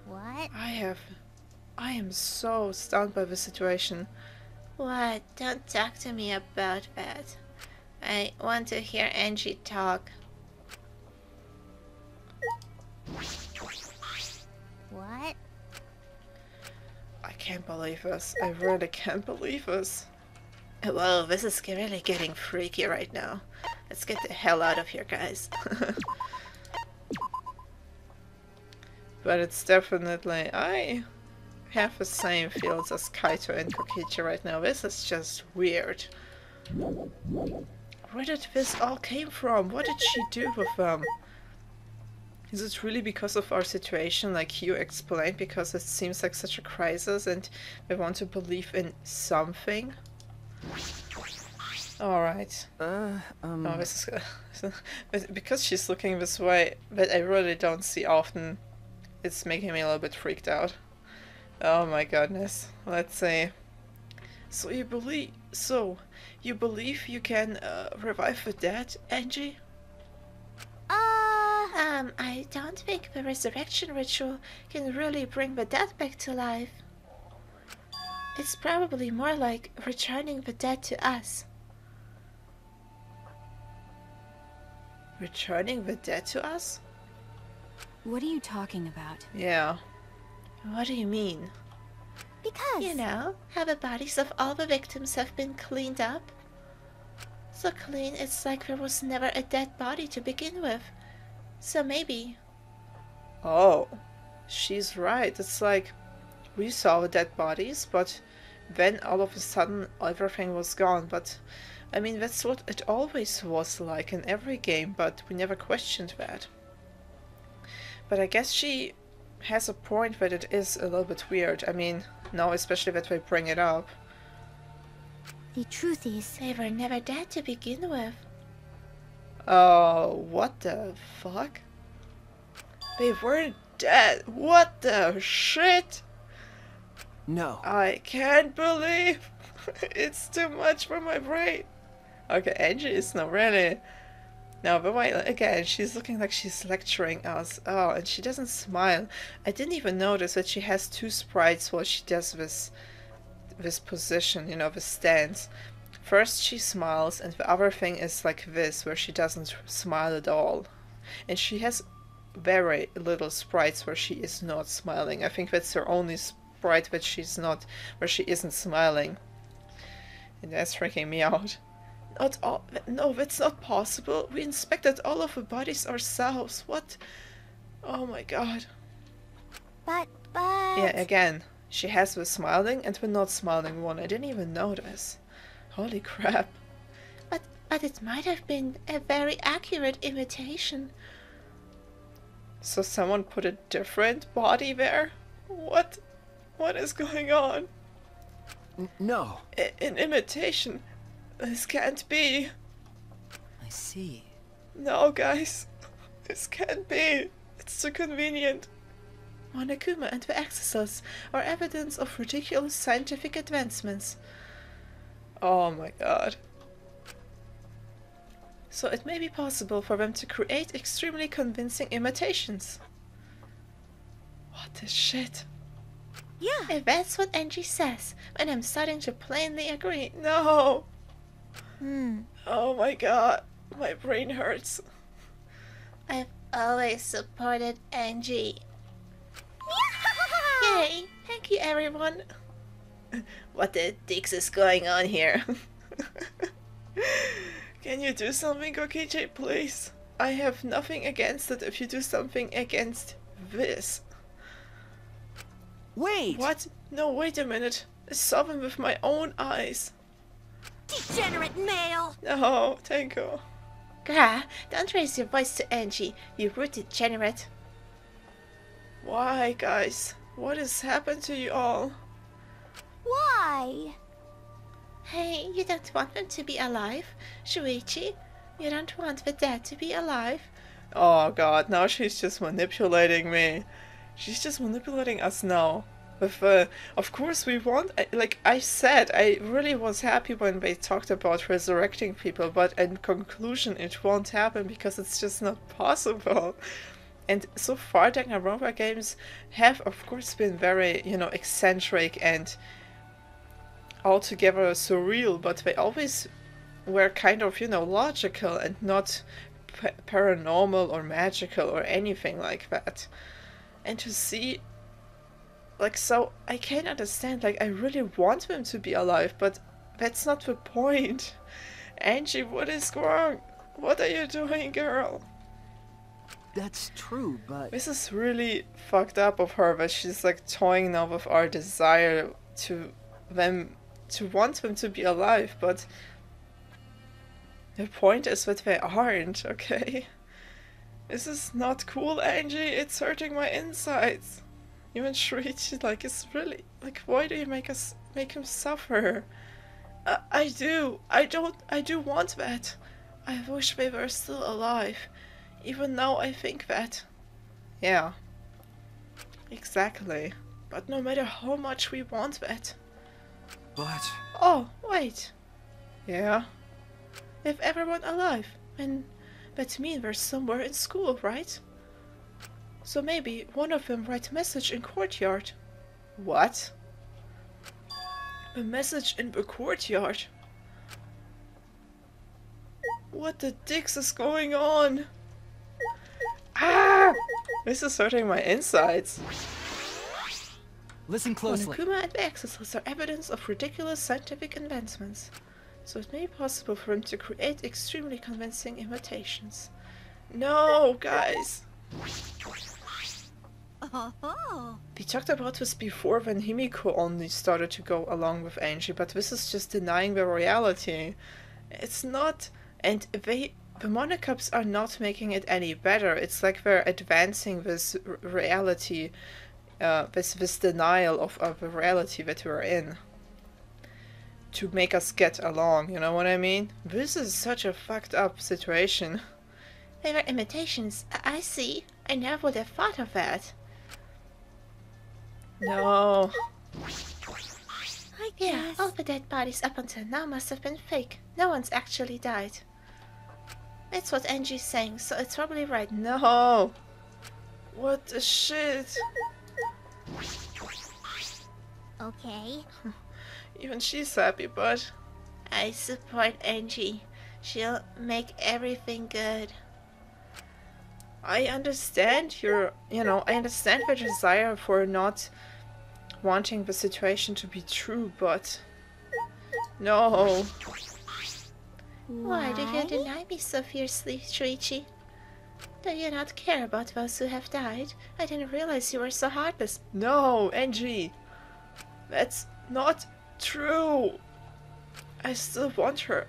What? I am so stunned by the situation. What? Don't talk to me about that. I want to hear Angie talk. What? I can't believe this. I really can't believe this. Whoa, this is really getting freaky right now. Let's get the hell out of here, guys. But it's definitely... I have the same feels as Kaito and Kokichi right now. This is just weird. Where did this all came from? What did she do with them? Is it really because of our situation, like you explained, because it seems like such a crisis and we want to believe in something? Alright. Oh, this is but because she's looking this way, that I really don't see often, it's making me a little bit freaked out. Oh my goodness. Let's see. So you believe you can revive the dead, Angie? I don't think the resurrection ritual can really bring the dead back to life. It's probably more like returning the dead to us. Returning the dead to us? What are you talking about? Yeah. What do you mean? Because... You know, how the bodies of all the victims have been cleaned up? So clean, it's like there was never a dead body to begin with. So maybe... Oh, she's right. It's like we saw the dead bodies, but then all of a sudden everything was gone. But I mean, that's what it always was like in every game, but we never questioned that. But I guess she has a point that it is a little bit weird. I mean, now especially that we bring it up. The truth is... They were never dead to begin with. Oh, what the fuck? They weren't dead. What the shit? No. I can't believe it's too much for my brain. Okay, Angie is not really. No, but wait, again, she's looking like she's lecturing us. Oh, and she doesn't smile. I didn't even notice that she has two sprites while she does this position, you know, this stance. First she smiles, and the other thing is like this, where she doesn't smile at all. And she has very little sprites where she is not smiling. I think that's her only sprite that she's not, where she isn't smiling. And that's freaking me out. Not all, no, that's not possible. We inspected all of the bodies ourselves. What? Oh my god. But... Yeah, again, she has the smiling and the not smiling one. I didn't even notice. Holy crap. But it might have been a very accurate imitation. So someone put a different body there? What? What is going on? No. An imitation? This can't be. I see. No, guys. This can't be. It's too convenient. Monokuma and the Exorcist are evidence of ridiculous scientific advancements. Oh my god. So it may be possible for them to create extremely convincing imitations. What the shit? Yeah, if that's what Angie says, and I'm starting to plainly agree. No! Oh my god, my brain hurts. I've always supported Angie. Yay! Thank you, everyone. What the dicks is going on here? Can you do something, Kokichi, please? I have nothing against it if you do something against this. Wait! What? No, wait a minute. I saw them with my own eyes. Degenerate male! No, Tenko. Gra, don't raise your voice to Angie, you rude degenerate. Why, guys? What has happened to you all? Why? Hey, you don't want them to be alive? Shuichi, you don't want the dead to be alive? Oh god, now she's just manipulating me. She's just manipulating us now. With, of course we want, like I said, I really was happy when they talked about resurrecting people, but in conclusion it won't happen because it's just not possible. And so far Danganronpa games have of course been very, you know, eccentric and altogether surreal, but they always were kind of, you know, logical and not paranormal or magical or anything like that. And to see, like, so I can understand, like, I really want them to be alive, but that's not the point. Angie, what is wrong? What are you doing, girl? That's true, but... This is really fucked up of her, that she's, like, toying now with our desire to want them to be alive, but the point is that they aren't, okay? This is not cool, Angie. It's hurting my insides. Even Shuichi, like, is really, like, why do you make him suffer? I do want that. I wish they were still alive. Even now I think that. Yeah. Exactly. But no matter how much we want that. But... Oh, wait. Yeah. If everyone alive, and that means we're somewhere in school, right? So maybe one of them write a message in courtyard. What? A message in the courtyard? What the dicks is going on? Ah! This is hurting my insides. Listen closely. Monokuma and the Exorcist are evidence of ridiculous scientific advancements, so it may be possible for him to create extremely convincing imitations. No, guys! Oh. We talked about this before when Himiko only started to go along with Angie, but this is just denying the reality. It's not... And the Monocups are not making it any better. It's like they're advancing this reality, this denial of the reality that we're in, to make us get along, you know what I mean? This is such a fucked up situation. They were imitations. I see. I never would have thought of that. No. I Yeah, guess. all the dead bodies up until now must have been fake. No one's actually died. That's what Angie's saying, so it's probably right. No. What the shit? Okay. Even she's happy, but... I support Angie. She'll make everything good. I understand your, I understand the desire for not wanting the situation to be true, but no. Why do you deny me so fiercely, Shuichi? Do you not care about those who have died? I didn't realize you were so heartless. No, Angie. That's not true. I still want her.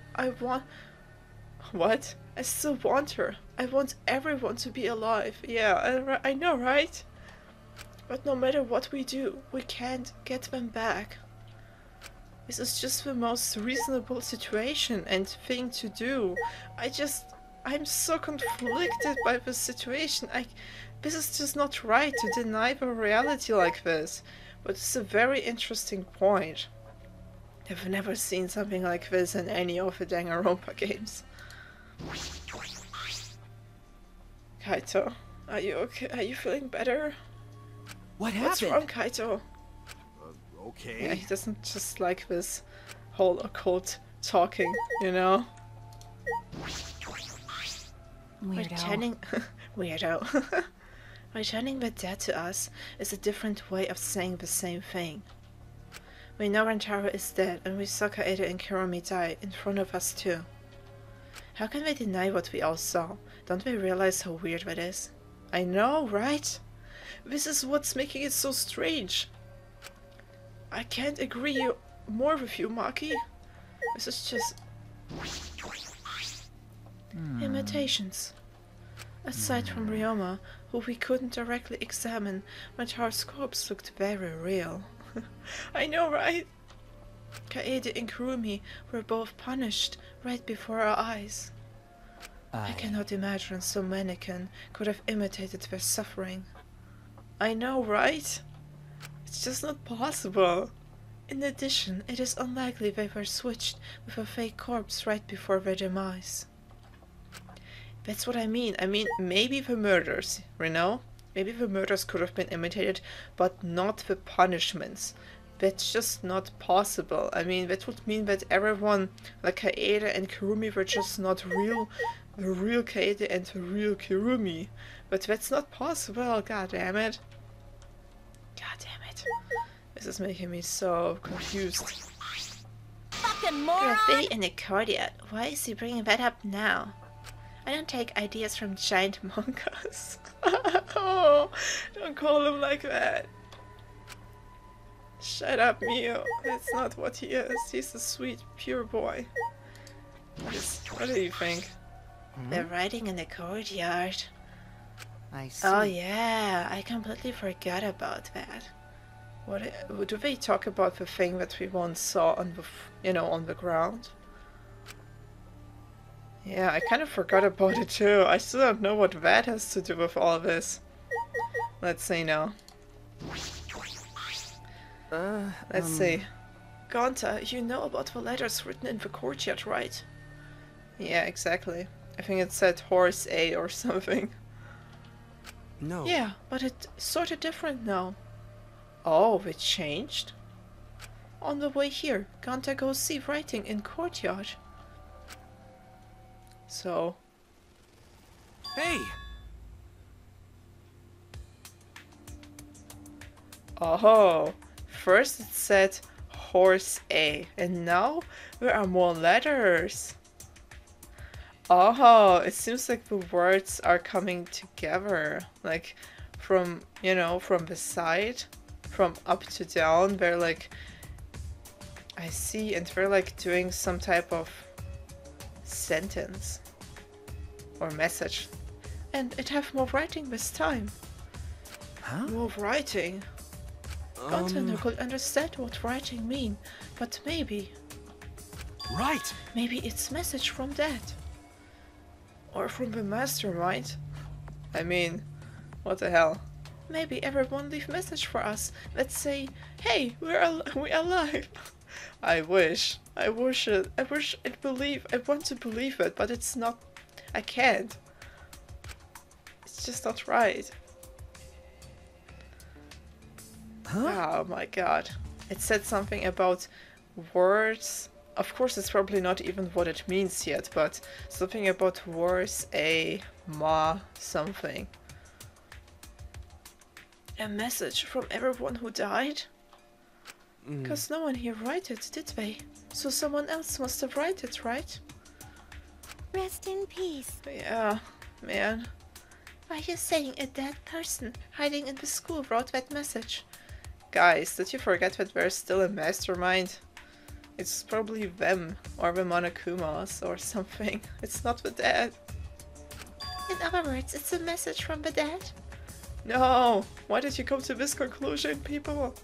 What? I still want her. I want everyone to be alive. Yeah, I know, right? But no matter what we do, we can't get them back. This is just the most reasonable situation and thing to do. I'm so conflicted by this situation. This is just not right to deny the reality like this. But it's a very interesting point. I've never seen something like this in any of the Danganronpa games. Kaito, are you okay? Are you feeling better? What What's happened? wrong, Kaito? Okay. Yeah, he doesn't just like this whole occult talking, you know? Returning... Weirdo. Returning the dead to us is a different way of saying the same thing. We know Rantaro is dead, and we saw Kaede and Kurumi die in front of us too. How can they deny what we all saw? Don't they realize how weird that is? I know, right? This is what's making it so strange. I can't agree more with you, Maki. This is just... Imitations. Aside from Ryoma, who we couldn't directly examine, Rantaro's corpse looked very real. I know, right? Kaede and Kurumi were both punished right before our eyes. I cannot imagine some mannequin could have imitated their suffering. I know, right? It's just not possible. In addition, it is unlikely they were switched with a fake corpse right before their demise. That's what I mean. I mean, maybe the murders, you know? Maybe the murders could have been imitated, but not the punishments. That's just not possible. I mean, that would mean that everyone, like Kaede and Kurumi, were just not real, the real Kaede and the real Kurumi. But that's not possible, god damn it. God damn it. This is making me so confused. Fucking moron! Graffiti in the courtyard. Why is he bringing that up now? I don't take ideas from giant mangas. Oh, don't call him like that. Shut up, Mio. That's not what he is. He's a sweet, pure boy. What do you think? They're riding in the courtyard. I see. Oh yeah, I completely forgot about that. What do they talk about the thing that we once saw on the, you know, on the ground? Yeah, I kind of forgot about it too. I still don't know what that has to do with all of this. Let's see now. Let's see. Gonta, you know about the letters written in the courtyard, right? Yeah, exactly. I think it said horse A or something. No. Yeah, but it's sort of different now. Oh, it changed? On the way here, Gonta goes see writing in courtyard. So... Hey! Oh, first it said horse A, and now there are more letters. Oh, it seems like the words are coming together. Like, from, you know, from the side, from up to down, they're like... I see, and they're like doing some type of sentence or message. And it have more writing this time. Huh? More writing? Gonta could understand what writing mean, but maybe Right! it's message from Dad. Or from the mastermind. I mean, what the hell? Maybe everyone leave message for us. Let's say, hey, we're alive. I wish it. I want to believe it, but it's not. I can't. It's just not right. Huh? Oh my god. It said something about words. Of course, it's probably not even what it means yet, but something about words, a, ma, something. A message from everyone who died? Because no one here wrote it, did they? So someone else must have write it, right? Rest in peace. Yeah, man. Why are you saying a dead person hiding in the school wrote that message? Guys, did you forget that there's still a mastermind? It's probably them, or the Monokumas, or something. It's not the Dad. In other words, it's a message from the dead? No! Why did you come to this conclusion, people?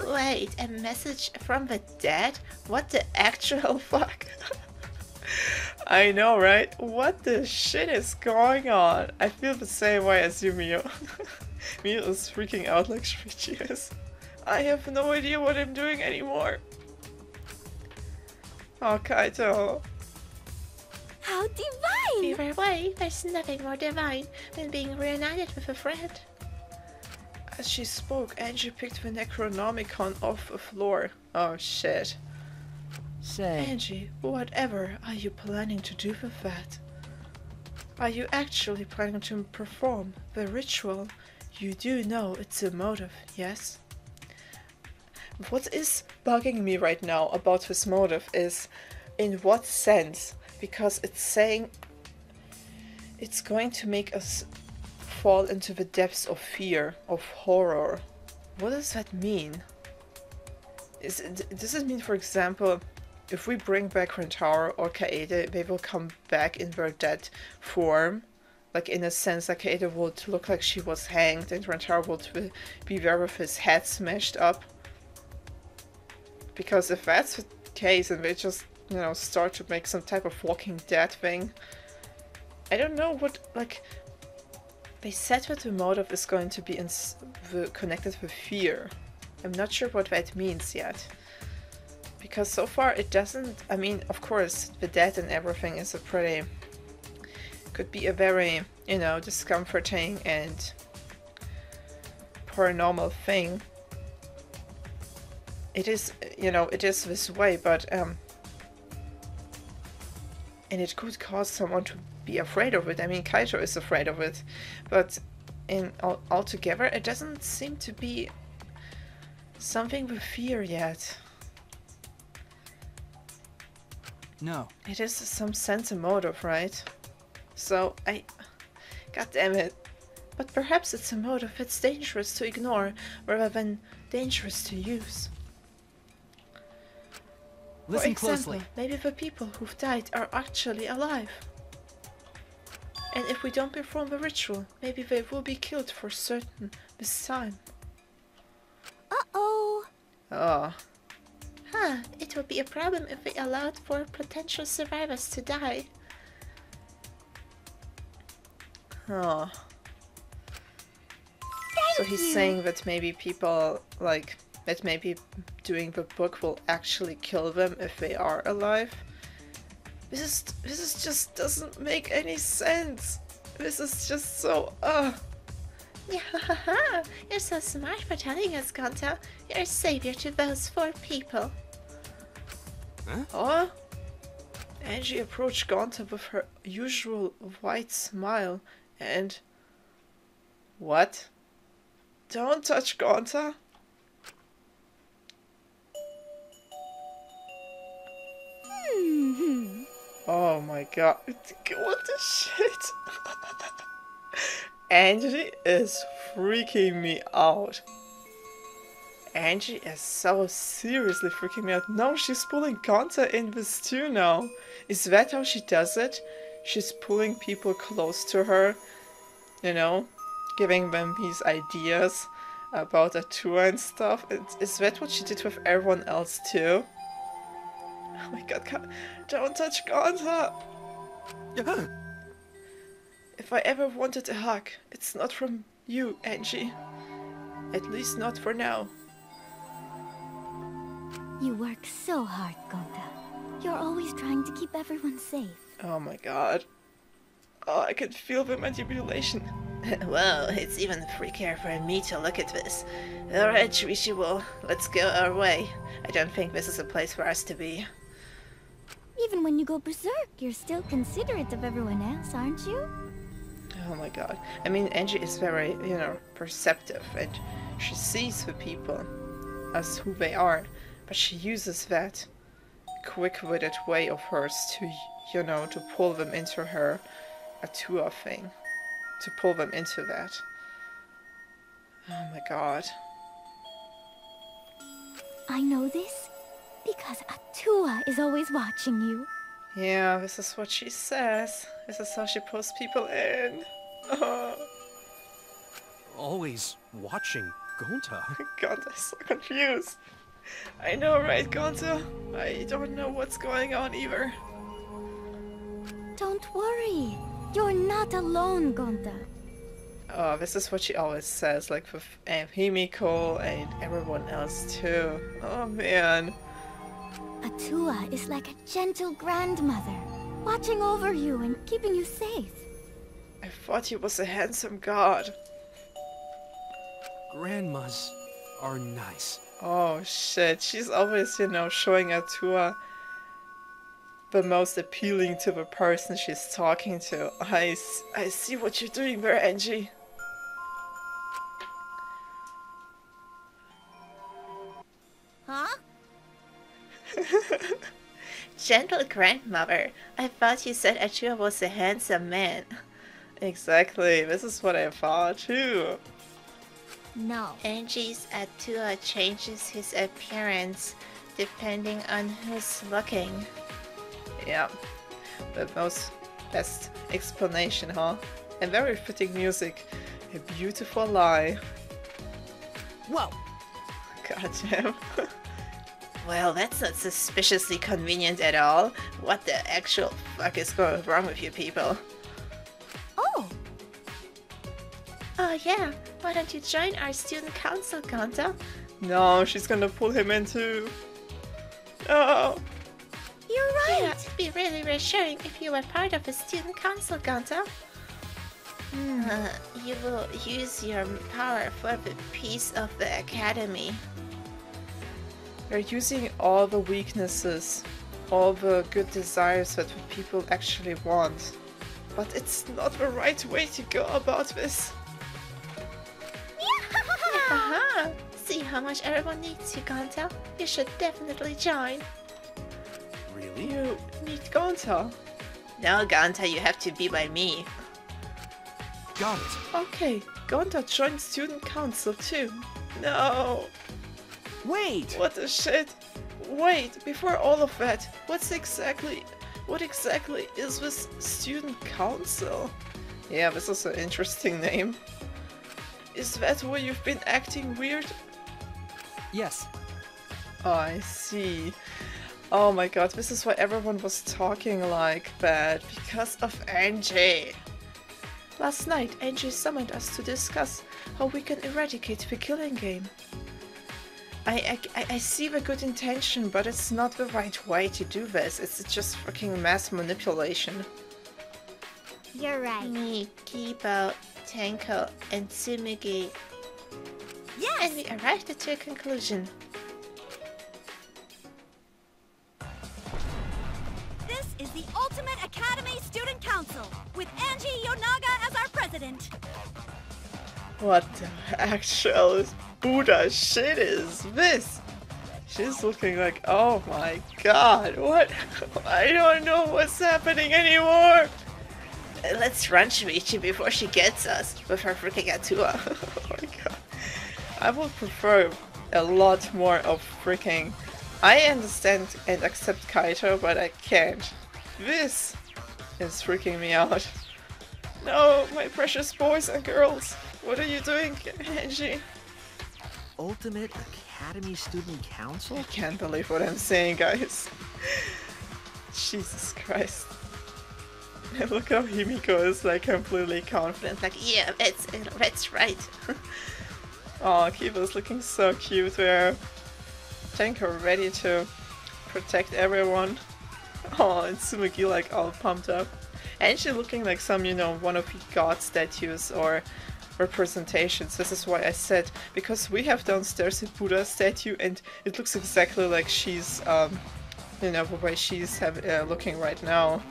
Wait, a message from the dead? What the actual Fuck. I know, right? What the shit is going on? I feel the same way as you, Mio. Mio is freaking out like she is. I have no idea what I'm doing anymore. Oh, Kaito. How divine! Either way, there's nothing more divine than being reunited with a friend. As she spoke, Angie picked the Necronomicon off the floor. Oh shit. Say, Angie, whatever are you planning to do with that? Are you actually planning to perform the ritual? You do know it's a motive, yes? What is bugging me right now about this motive is in what sense? Because it's saying it's going to make us fall into the depths of fear, of horror. What does that mean? Does it mean, for example, if we bring back Rentaro or Kaede, they will come back in their dead form? Like, in a sense, like Kaede would look like she was hanged and Rentaro would be there with his head smashed up? Because if that's the case and they just, you know, start to make some type of Walking Dead thing, I don't know what, like, they said that the motive is going to be connected with fear. I'm not sure what that means yet. Because so far it doesn't, I mean, of course, the death and everything is a pretty, could be a very, you know, discomforting and paranormal thing. It is, you know, it is this way, but, and it could cause someone to be afraid of it. I mean, Kaito is afraid of it, but altogether, it doesn't seem to be something with fear yet. No. It is some sense of motive, right? So, God damn it. But perhaps it's a motive that's dangerous to ignore, rather than dangerous to use. Listen For example, closely. maybe the people who've died are actually alive. And if we don't perform the ritual, maybe they will be killed for certain this time. Uh-oh. Oh. Huh, it would be a problem if we allowed for potential survivors to die. Oh. So he's saying that maybe people, like, that maybe doing the book will actually kill them if they are alive. This is just doesn't make any sense. This is just so, Yeah, you're so smart for telling us, Gonta. You're a savior to those 4 people. Oh? Angie approached Gonta with her usual white smile and... What? Don't touch Gonta? Oh my god. What the shit? Angie is freaking me out. Angie is so seriously freaking me out. No, she's pulling Gonta in this too now. Is that how she does it? She's pulling people close to her, you know, giving them these ideas about a tour and stuff. Is that what she did with everyone else too? Oh my god, don't touch Gonta! If I ever wanted a hug, it's not from you, Angie. At least not for now. You work so hard, Gonta. You're always trying to keep everyone safe. Oh my god. Oh, I can feel the manipulation. Well, it's even freakier for me to look at this. Alright, ritual, let's go our way. I don't think this is a place for us to be. Even when you go berserk, you're still considerate of everyone else, aren't you? Oh my god. I mean, Angie is very, you know, perceptive and she sees the people as who they are, but she uses that quick-witted way of hers to, you know, to pull them into her Atua thing. To pull them into that. Oh my god. I know this because Atua is always watching you. Yeah, this is what she says. This is how she pulls people in. Oh. Always watching Gonta. God, I'm so confused. I know, right, Gonta? I don't know what's going on either. Don't worry. You're not alone, Gonta. Oh, this is what she always says, like with Himiko and everyone else too. Oh man. Atua is like a gentle grandmother. watching over you and keeping you safe. I thought he was a handsome god. Grandmas are nice. Oh shit, she's always, you know, showing Atua the most appealing to the person she's talking to. I see what you're doing there, Angie. Huh? Gentle grandmother, I thought you said Atua was a handsome man. Exactly, this is what I thought too. No. Angie's Atua changes his appearance depending on who's looking. Yeah, the most best explanation, huh? And very fitting music. A beautiful lie. Whoa! Goddamn. Well, that's not suspiciously convenient at all. What the actual fuck is going wrong with you people? Oh! Oh yeah, why don't you join our student council, Gonta? No, she's gonna pull him in too. No. You're Yeah, right! it'd be really reassuring if you were part of a student council, Gonta. You will use your power for the peace of the academy. You're using all the weaknesses, all the good desires that the people actually want. But it's not the right way to go about this. Aha! See how much everyone needs you, Gonta? You should definitely join. Really? You need Gonta. No, Gonta, you have to be by me. Got it. Okay, Gonta joined student council too. No. Wait! What the shit? Wait, before all of that, what exactly is this student council? Yeah, this is an interesting name. Is that where you've been acting weird? Yes. Oh, I see. Oh my god, this is why everyone was talking like that. Because of Angie. Last night, Angie summoned us to discuss how we can eradicate the killing game. I see the good intention, but it's not the right way to do this. It's just freaking mass manipulation. You're right. Me, Kibo, Tenko, and Tsumugi. Yes! And we arrived at a conclusion. This is the Ultimate Academy Student Council, with Angie Yonaga as our president. What the actual Buddha shit is this? She's looking like, oh my god, what? I don't know what's happening anymore. Let's run Shuichi before she gets us with her freaking Atua. Oh my god. I would prefer a lot more of freaking... I understand and accept Kaito, but I can't. This is freaking me out. No, my precious boys and girls. What are you doing, Angie? Ultimate Academy Student Council? I can't believe what I'm saying, guys. Jesus Christ. And look how Himiko is like completely confident. Like, yeah, that's right. Oh, Kiba's looking so cute there. Tenko ready to protect everyone. Oh, and Tsumugi like all pumped up. And she looking like some, you know, one of the god statues or representations. This is why I said, because we have downstairs a Buddha statue and it looks exactly like she's, you know, the way she's looking right now.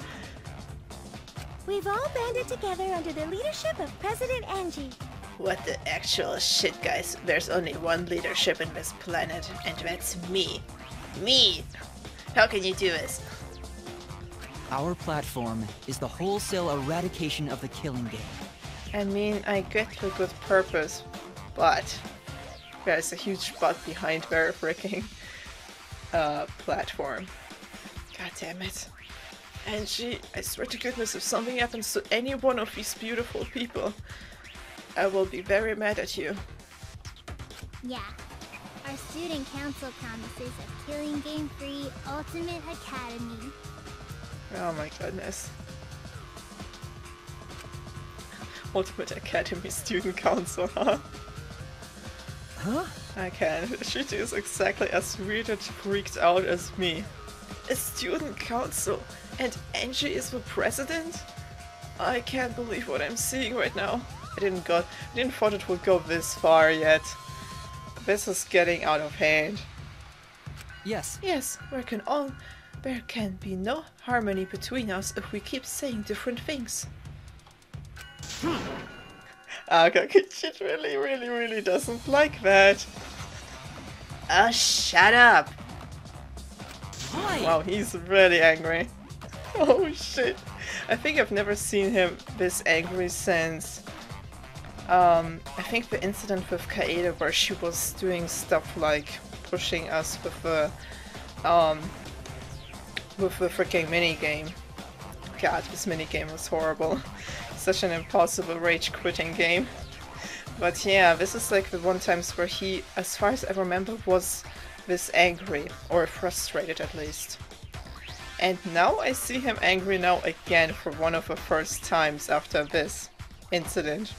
We've all banded together under the leadership of President Angie. What the actual shit, guys? There's only one leadership in this planet, and that's me. Me! How can you do this? Our platform is the wholesale eradication of the killing game. I mean, I get the good purpose, but there's a huge but behind their freaking platform. God damn it. Angie, I swear to goodness, if something happens to any one of these beautiful people, I will be very mad at you. Yeah. Our student council promises a killing game-free Ultimate Academy. Oh my goodness. Ultimate Academy Student Council, huh? Huh? I can. Shooty is exactly as weird and freaked out as me. A student council, And Angie is the president? I can't believe what I'm seeing right now. I didn't thought it would go this far yet. This is getting out of hand. Yes. Yes, there can be no harmony between us if we keep saying different things. Kakichi really doesn't like that. Shut up! Why? Wow, he's really angry. Oh shit. I think I've never seen him this angry since I think the incident with Kaede where she was doing stuff like pushing us with the freaking minigame. God, this minigame was horrible. Such an impossible rage quitting game. But yeah, this is like the one times where he, as far as I remember, was this angry, or frustrated at least. And now I see him angry now again for one of the first times after this incident.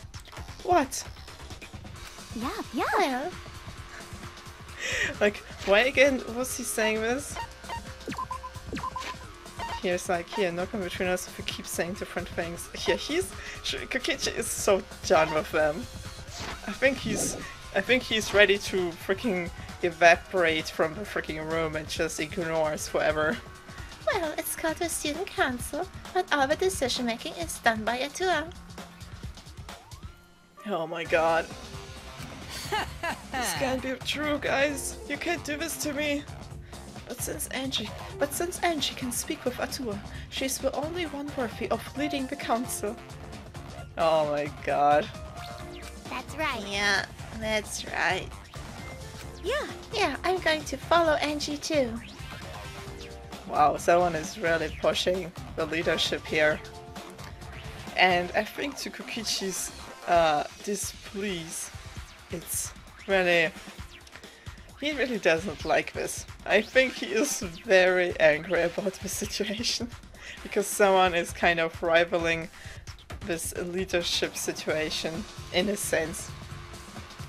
What? Yeah. Well, Like, why again was he saying this? He's like, here, no come between us if we keep saying different things. Yeah, Kokichi is so done with them. I think he's ready to freaking evaporate from the freaking room and just ignore us forever. well, it's called a student council, but all the decision making is done by a duo. Oh my god. This can't be true, guys. You can't do this to me. But since Angie can speak with Atua, she's the only one worthy of leading the council. Oh my god. That's right. Yeah, that's right. Yeah. Yeah, I'm going to follow Angie too. Wow, someone is really pushing the leadership here. And I think to Kokichi's displease, it's really... He really doesn't like this. I think he is very angry about the situation. Because someone is kind of rivaling this leadership situation, in a sense.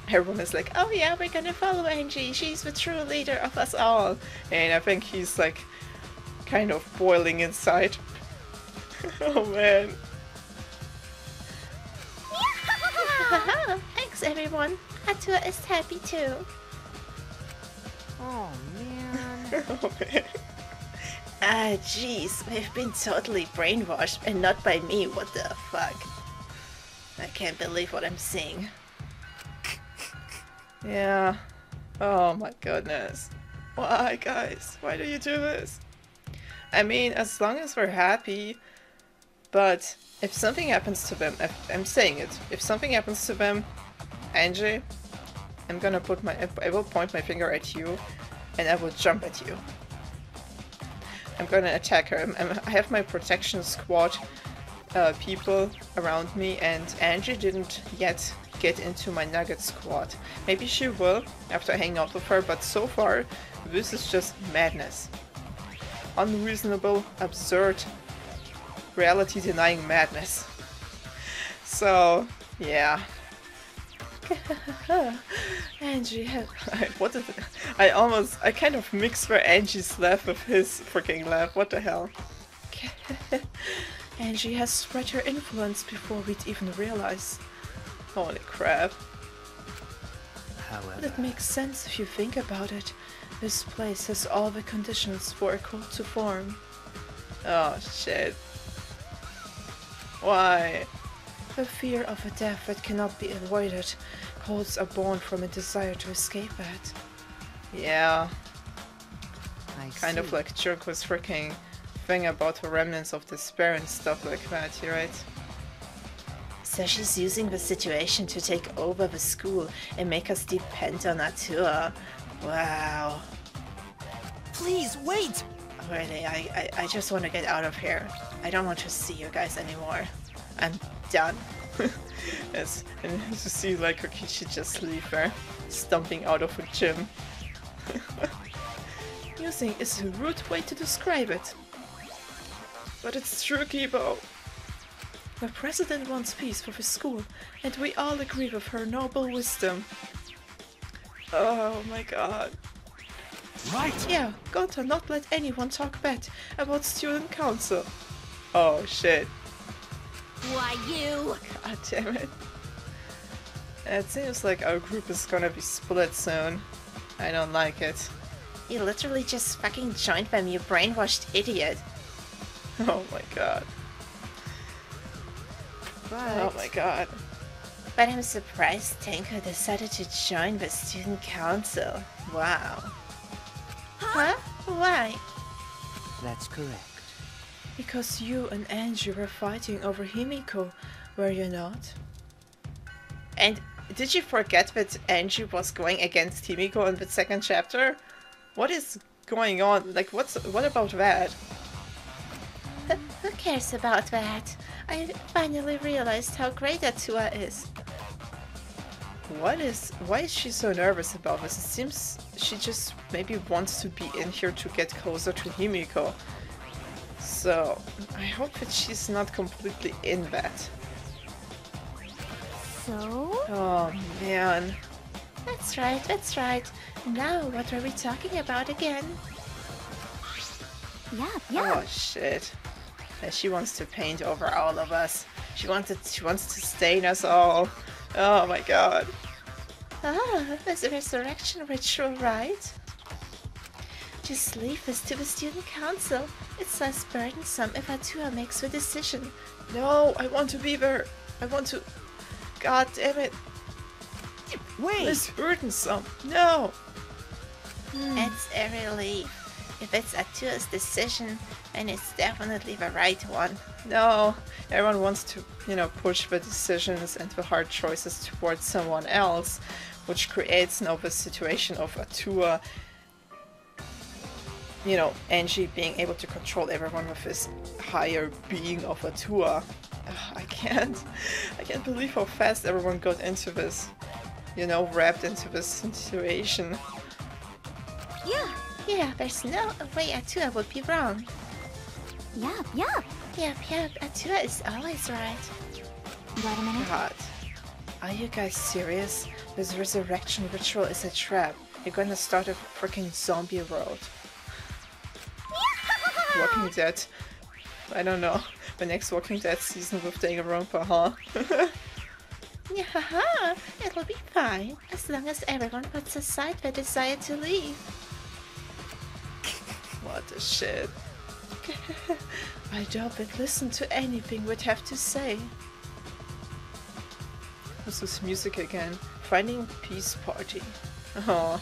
Everyone is like, oh yeah, we're gonna follow Angie, she's the true leader of us all. And I think he's like, kind of boiling inside. Oh man. Thanks everyone. Atua is happy too. Oh, man. Oh man. Ah, jeez, we've been totally brainwashed, and not by me, what the fuck? I can't believe what I'm seeing. Yeah. Oh my goodness. Why, guys? Why do you do this? I mean, as long as we're happy, but if something happens to them, I'm saying it, if something happens to them, Angie, I will point my finger at you, and I will jump at you. I'm gonna attack her. I have my protection squad people around me, and Angie didn't yet get into my nugget squad. Maybe she will after I hang out with her, but so far this is just madness. Unreasonable, absurd, reality-denying madness. So, yeah. Angie, what is it? I kind of mixed for Angie's laugh with his freaking laugh. What the hell? Angie has spread her influence before we'd even realize. Holy crap. But it makes sense if you think about it. This place has all the conditions for a cult to form. Oh shit. Why? The fear of a death that cannot be avoided. Cults are born from a desire to escape that. Yeah. Kind of like Jerko's freaking thing about the remnants of despair and stuff like that, right? So she's using the situation to take over the school and make us depend on Atua. Wow. Please, wait! Really, I just want to get out of here. I don't want to see you guys anymore. I'm done. Yes, and to see like Kokichi just leave her, stomping out of a gym. Using is a rude way to describe it. But it's true, Kibo. The president wants peace for his school, and we all agree with her noble wisdom. Oh my god. Right! Yeah, gotta not let anyone talk bad about student council. Oh shit. Why, you? God damn it. It seems like our group is gonna be split soon. I don't like it. You literally just fucking joined them, you brainwashed idiot. Oh my god. Oh my god. But I'm surprised Tenko decided to join the student council. Wow. Huh? Why? That's correct. Because you and Angie were fighting over Himiko, were you not? And did you forget that Angie was going against Himiko in the second chapter? What is going on? Like, what about that? Who cares about that? I finally realized how great Atua is. Why is she so nervous about this? It seems she just maybe wants to be in here to get closer to Himiko. So, I hope that she's not completely in that. So? Oh man. That's right, that's right. Now, what were we talking about again? Yeah. Oh shit. And she wants to paint over all of us. She wants to stain us all. Oh my god. Ah, there's a resurrection ritual, right? Just leave this to the student council. It's less burdensome if Atua makes the decision. No, I want to be there. I want to... God damn it. Wait! It's burdensome. No. It's a relief. If it's Atua's decision, then it's definitely the right one. No. Everyone wants to, push the decisions and the hard choices towards someone else, which creates now the situation of Atua, Angie being able to control everyone with this higher being of Atua. Ugh, I can't believe how fast everyone got into this, wrapped into this situation. Yeah, there's no way Atua would be wrong. Yep. Yep, Atua is always right. Wait a minute. God. Are you guys serious? This resurrection ritual is a trap. You're gonna start a freaking zombie world. Walking Dead. I don't know. The next Walking Dead season with Danganronpa, huh? Yeah, haha, it'll be fine, as long as everyone puts aside their desire to leave. What the shit. I doubt they'd listen to anything we'd have to say. What's this music again? Finding Peace Party. Oh,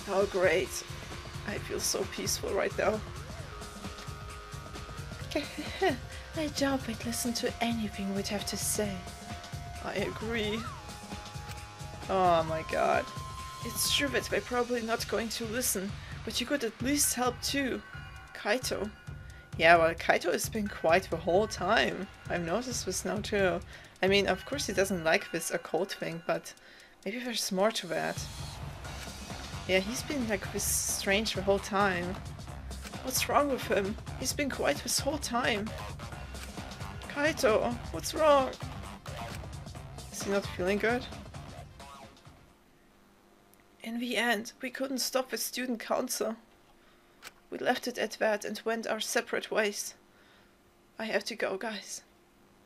how great. I feel so peaceful right now. I doubt they'd listen to anything we'd have to say. I agree. Oh my god. It's true that they're probably not going to listen, but you could at least help too. Kaito. Yeah, well, Kaito has been quiet the whole time. I've noticed this now too. I mean, of course he doesn't like this occult thing, but maybe there's more to that. Yeah, he's been like this strange the whole time. What's wrong with him? He's been quiet this whole time. Kaito, what's wrong? Is he not feeling good? In the end, we couldn't stop the student council. We left it at that and went our separate ways. I have to go, guys.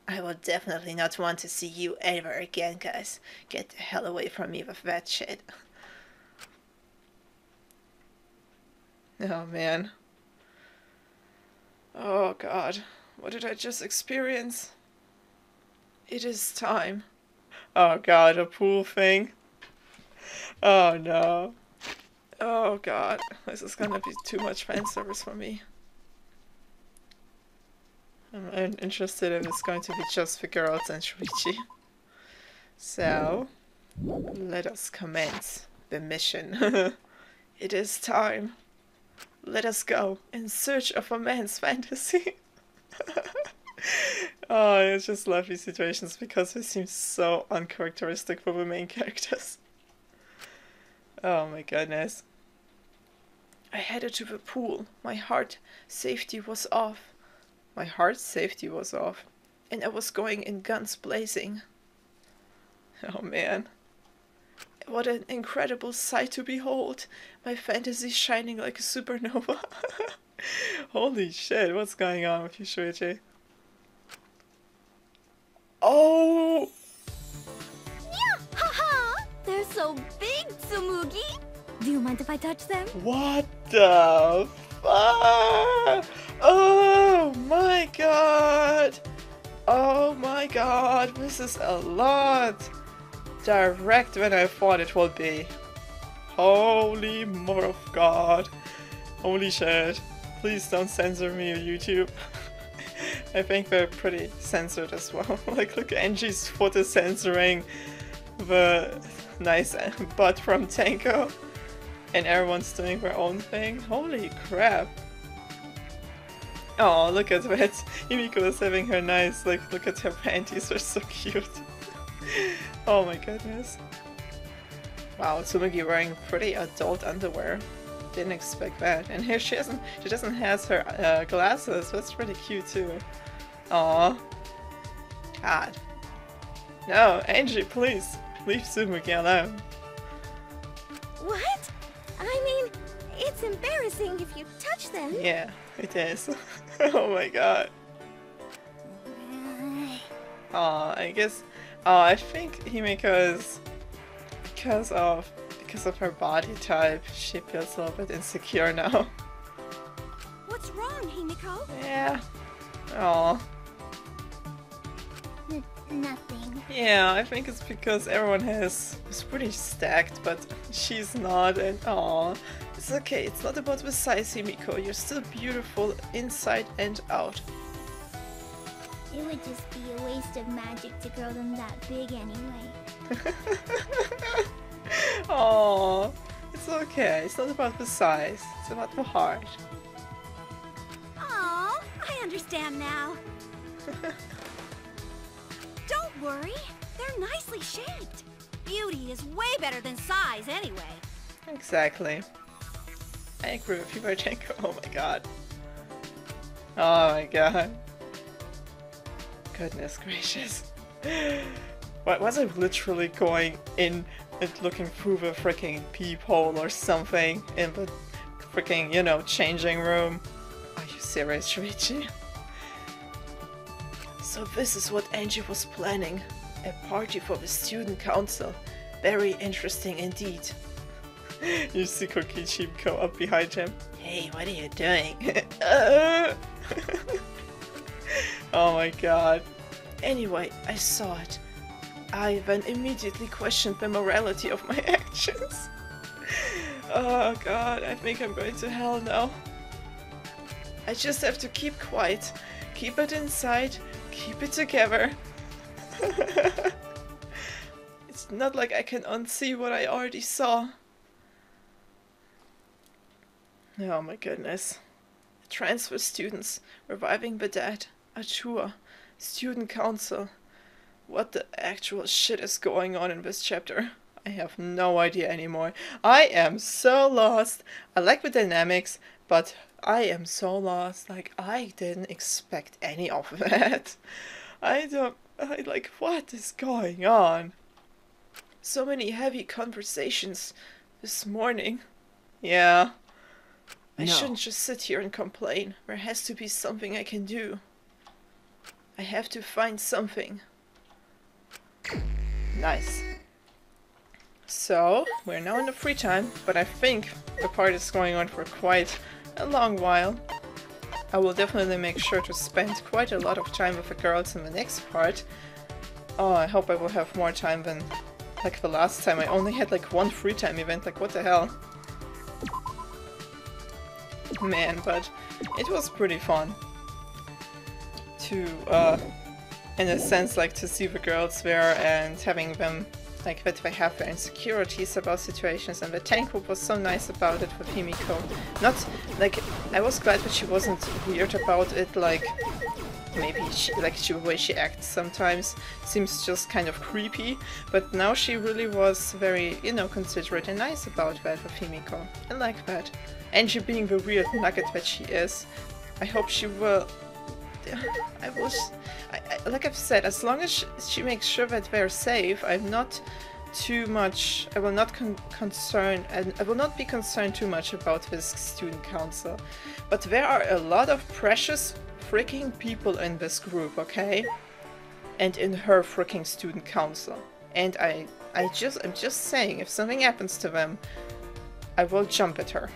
I will definitely not want to see you ever again, guys. Get the hell away from me with that shit. Oh man. Oh god. What did I just experience? It is time. Oh god, a pool thing. Oh no. Oh god. This is gonna be too much fan service for me. I'm interested if it's going to be just the girls and Shuichi. So, let us commence the mission. It is time. Let us go in search of a man's fantasy. Oh, I just love these situations because they seem so uncharacteristic for the main characters. Oh my goodness. I headed to the pool. My heart safety was off. My heart safety was off. And I was going in guns blazing. Oh man. what an incredible sight to behold. My fantasy shining like a supernova. Holy shit, what's going on with you, Shuichi? Oh! Yeah, haha! They're so big, Tsumugi! Do you mind if I touch them? What the fuck? Oh my god! Oh my god, this is a lot! Direct when I thought it would be. Holy mother of god. Holy shit. Please don't censor me on YouTube. I think they're pretty censored as well. Like, look, Angie's foot is censoring the nice butt from Tenko. And everyone's doing their own thing. Holy crap. Oh, look at that. Himiko is having her nice, like, look at her panties, they're so cute. Oh my goodness. Wow, Tsumugi wearing pretty adult underwear. Didn't expect that. And here she doesn't have her glasses. That's pretty cute too. Aww. God. No, Angie, please. Leave Tsumugi alone. What? I mean, it's embarrassing if you touch them. Yeah, it is. Oh my god. Aw, I guess. Oh, I think Himiko is because of her body type. She feels a little bit insecure now. What's wrong, Himiko? Yeah. Aw. Nothing. Yeah, I think it's because everyone is pretty stacked, but she's not, and aw. It's okay, it's not about the size, Himiko. You're still beautiful inside and out. It would just be a waste of magic to grow them that big anyway. Aw, it's okay. It's not about the size. It's about the heart. Aw, I understand now. Don't worry, they're nicely shaped. Beauty is way better than size anyway. Exactly. I agree with you, Barchenko. Oh my god. Oh my god. Goodness gracious. What was I literally going in and looking through the freaking peephole or something in the freaking, you know, changing room? Are you serious, Shuichi? So this is what Angie was planning. A party for the student council. Very interesting indeed. You see Kokichi go up behind him. Hey, what are you doing? Oh my god. Anyway, I saw it. I then immediately questioned the morality of my actions. Oh god, I think I'm going to hell now. I just have to keep quiet, keep it inside, keep it together. It's not like I can unsee what I already saw. Oh my goodness. Transfer students, reviving the dead, a tour, student council. What the actual shit is going on in this chapter? I have no idea anymore. I am so lost. I like the dynamics, but I am so lost. Like, I didn't expect any of that. Like, what is going on? So many heavy conversations this morning. Yeah. I shouldn't just sit here and complain. There has to be something I can do. I have to find something. Nice. So, we're now in the free time, but I think the part is going on for quite a long while. I will definitely make sure to spend quite a lot of time with the girls in the next part. Oh, I hope I will have more time than like the last time. I only had like one free time event, like what the hell? Man, but it was pretty fun to, in a sense, like to see the girls there and having them, like, that they have their insecurities about situations, and the Tenko was so nice about it with Himiko. Not, like, I was glad that she wasn't weird about it, like, maybe she, like, the way she acts sometimes seems just kind of creepy, but now she really was very, you know, considerate and nice about that with Himiko. I like that. And she being the weird nugget that she is, I hope she will... like I've said, as long as she makes sure that they're safe, I'm not too much. I will not I will not be concerned too much about this student council. But there are a lot of precious freaking people in this group, okay? And in her freaking student council. And I'm just saying, if something happens to them, I will jump at her.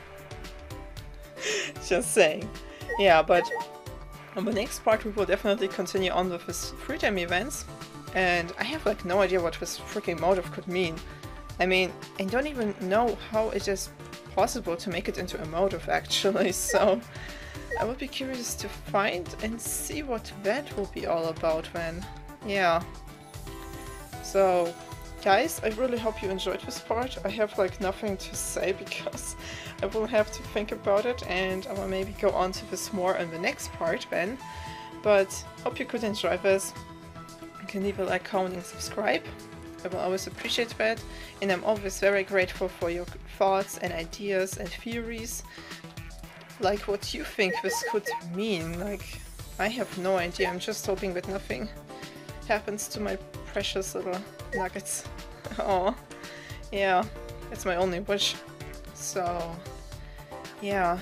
Just saying. Yeah, but on the next part we will definitely continue on with this free time events. And I have like no idea what this freaking motive could mean. I mean, I don't even know how it is possible to make it into a motive actually, so I would be curious to find and see what that will be all about then. Yeah. So, guys, I really hope you enjoyed this part. I have like nothing to say because I will have to think about it, and I will maybe go on to this more in the next part then. But hope you could enjoy this. You can leave a like, comment and subscribe. I will always appreciate that, and I'm always very grateful for your thoughts and ideas and theories. Like what you think this could mean. Like, I have no idea. I'm just hoping that nothing happens to my precious little nuggets. Oh, yeah, that's my only wish. So, yeah,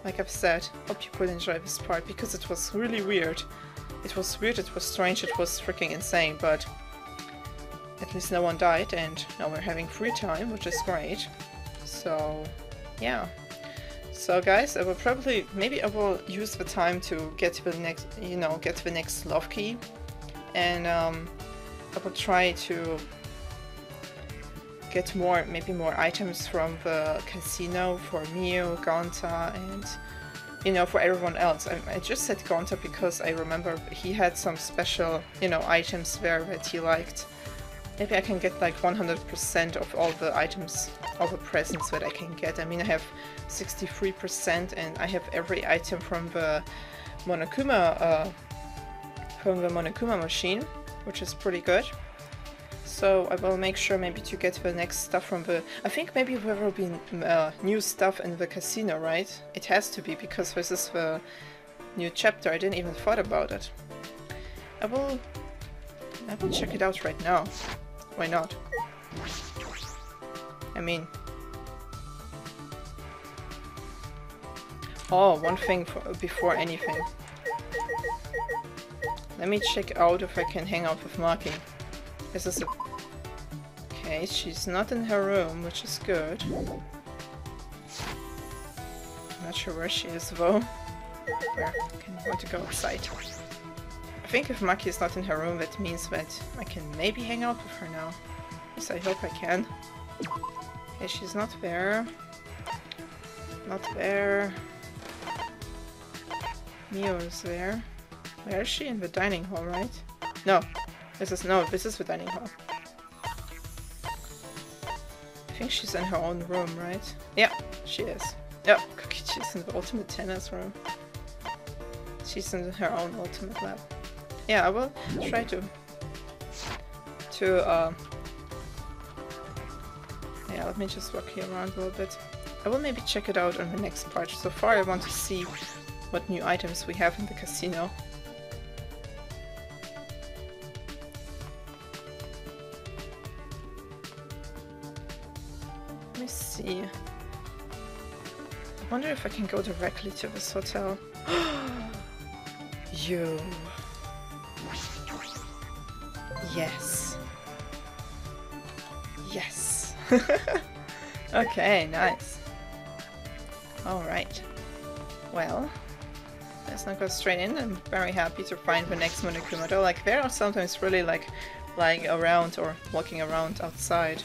like I've said, hope you could enjoy this part because it was really weird. It was weird, it was strange, it was freaking insane, but at least no one died, and now we're having free time, which is great. So, yeah. So guys, I will probably, maybe I will use the time to get to the next, you know, get to the next love key. And I will try to get more, maybe more items from the casino for Mio, Gonta, and, you know, for everyone else. I just said Gonta because I remember he had some special, you know, items there that he liked. Maybe I can get like 100% of all the items, all the presents that I can get. I mean, I have 63% and I have every item from the Monokuma machine, which is pretty good. So I will make sure maybe to get the next stuff from the... I think maybe there will be new stuff in the casino, right? It has to be, because this is the new chapter. I didn't even thought about it. I will check it out right now. Why not? I mean... Oh, one thing before anything. Let me check out if I can hang out with Maki. This is a... Okay, she's not in her room, which is good. I'm not sure where she is though. Where? Okay, I want to go outside. I think if Maki is not in her room, that means that I can maybe hang out with her now. Yes, I hope I can. Okay, she's not there. Not there. Mio is there. Where is she? In the dining hall, right? No. This is the dining hall. I think she's in her own room, right? Yeah, she is. Yeah, she's in the ultimate tennis room. She's in her own ultimate lab. Yeah, I will try to yeah, let me just walk here around a little bit. I will maybe check it out on the next part. So far I want to see what new items we have in the casino. Let me see. I wonder if I can go directly to this hotel. You. Yes. Yes. Okay, nice. Alright. Well, let's not go straight in. I'm very happy to find the next Monokuma. Though, like, they are sometimes really like lying around or walking around outside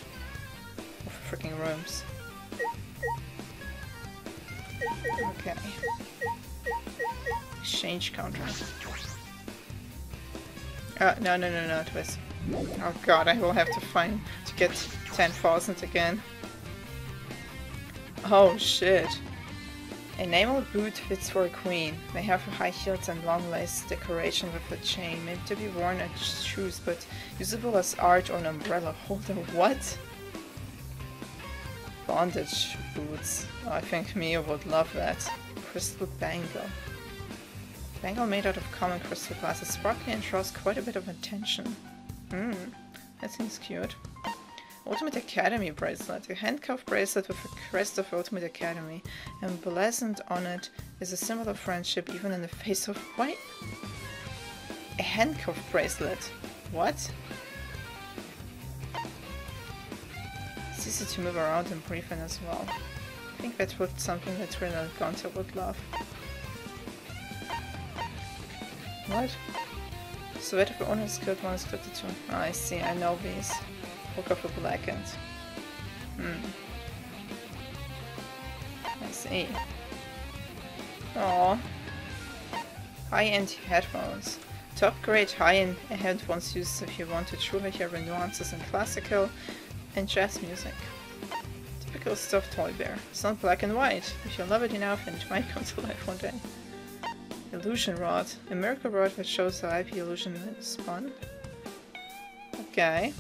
of freaking rooms. Okay. Exchange counter. No, twist. Oh god, I will have to get 10,000 again. Oh shit. Enamel boot fits for a queen. May have high heels and long lace decoration with a chain. Meant to be worn as shoes, but usable as art or an umbrella holder. What? Bondage boots. Oh, I think Mia would love that. Crystal bangle. Bangle made out of common crystal glass. It's sparkly and draws quite a bit of attention. That seems cute. Ultimate Academy bracelet. A handcuff bracelet with a crest of Ultimate Academy. Emblazoned on it is a symbol of friendship even in the face of... Wait? A handcuff bracelet? What? It's easy to move around and breathe in as well. I think that's something that Renal Gonta would love. What? Sweat of owner is killed, one is killed too. Oh, I see, I know these. Book of the Blackened. I see. Aww. High-end headphones. To upgrade high-end headphones used if you want to truly hear the nuances in classical and jazz music. Typical stuffed toy bear. It's not black and white. If you love it enough, then it might come to life one day. Illusion rod. A miracle rod that shows how IP illusion is spun. Okay.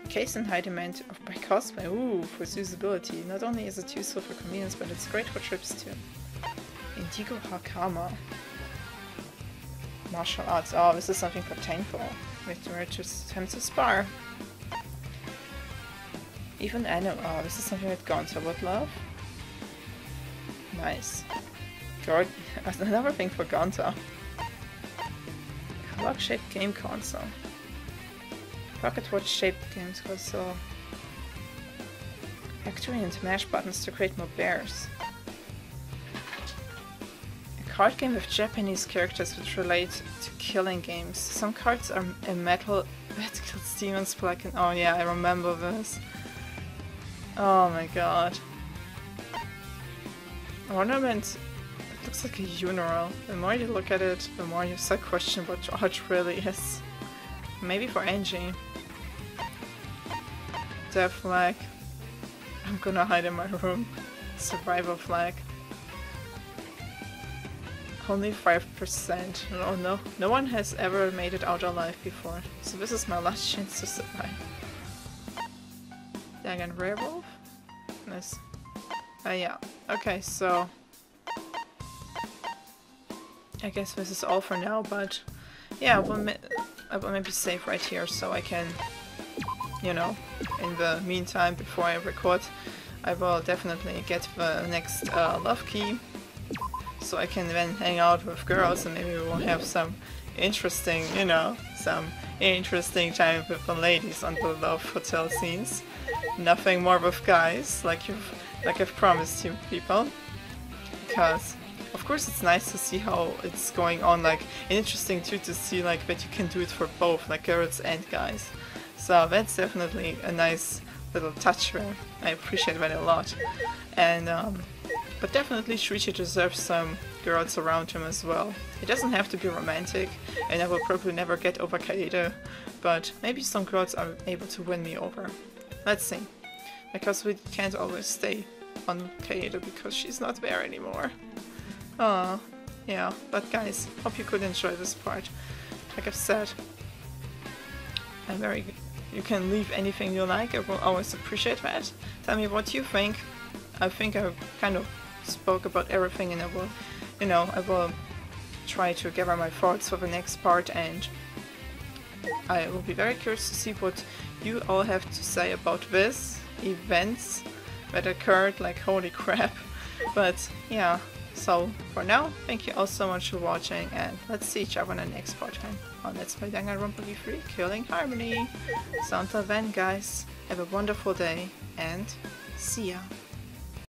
Case in high demand by cosplay. Ooh, for its usability. Not only is it useful for convenience, but it's great for trips too. Indigo Hakama. Martial arts. Oh, this is something for Tankball. Where to attempt to spar. Even Anno. Oh, this is something that Gonta would love. Nice. God, another thing for Gonta. Clock-shaped game console. Pocket watch shaped games console. Factory and mash buttons to create more bears. A card game with Japanese characters which relate to killing games. Some cards are a metal that kills demons black and... Oh yeah, I remember this. Oh my god. Ornament. It looks like a funeral. The more you look at it, the more you start questioning what art really is. Maybe for Angie. Death flag. I'm gonna hide in my room. Survival flag. Only 5%. No one has ever made it out alive before. So this is my last chance to survive. Danganronpa? Nice. Yeah. Okay, so... I guess this is all for now, but... Yeah, I will maybe save right here so I can... You know, in the meantime, before I record, I will definitely get the next love key. So I can then hang out with girls and maybe we will have some interesting, you know, some interesting time with the ladies on the love hotel scenes. Nothing more with guys, like I've promised you people. Because of course it's nice to see how it's going on, like and interesting too to see like that you can do it for both, like girls and guys. So that's definitely a nice little touch there. I appreciate that a lot. And but definitely Shuichi deserves some girls around him as well. It doesn't have to be romantic, and I will probably never get over Kaede, but maybe some girls are able to win me over. Let's see. Because we can't always stay on Kaede because she's not there anymore. Oh, yeah, but guys, hope you could enjoy this part. Like I've said, you can leave anything you like, I will always appreciate that. Tell me what you think. I think I kind of spoke about everything and I will, you know, I will try to gather my thoughts for the next part, and I will be very curious to see what you all have to say about this events that occurred, like holy crap. But yeah, so for now, thank you all so much for watching, and let's see each other in the next part time on Let's Play Danganronpa 3 Killing Harmony. So until then guys, have a wonderful day and see ya.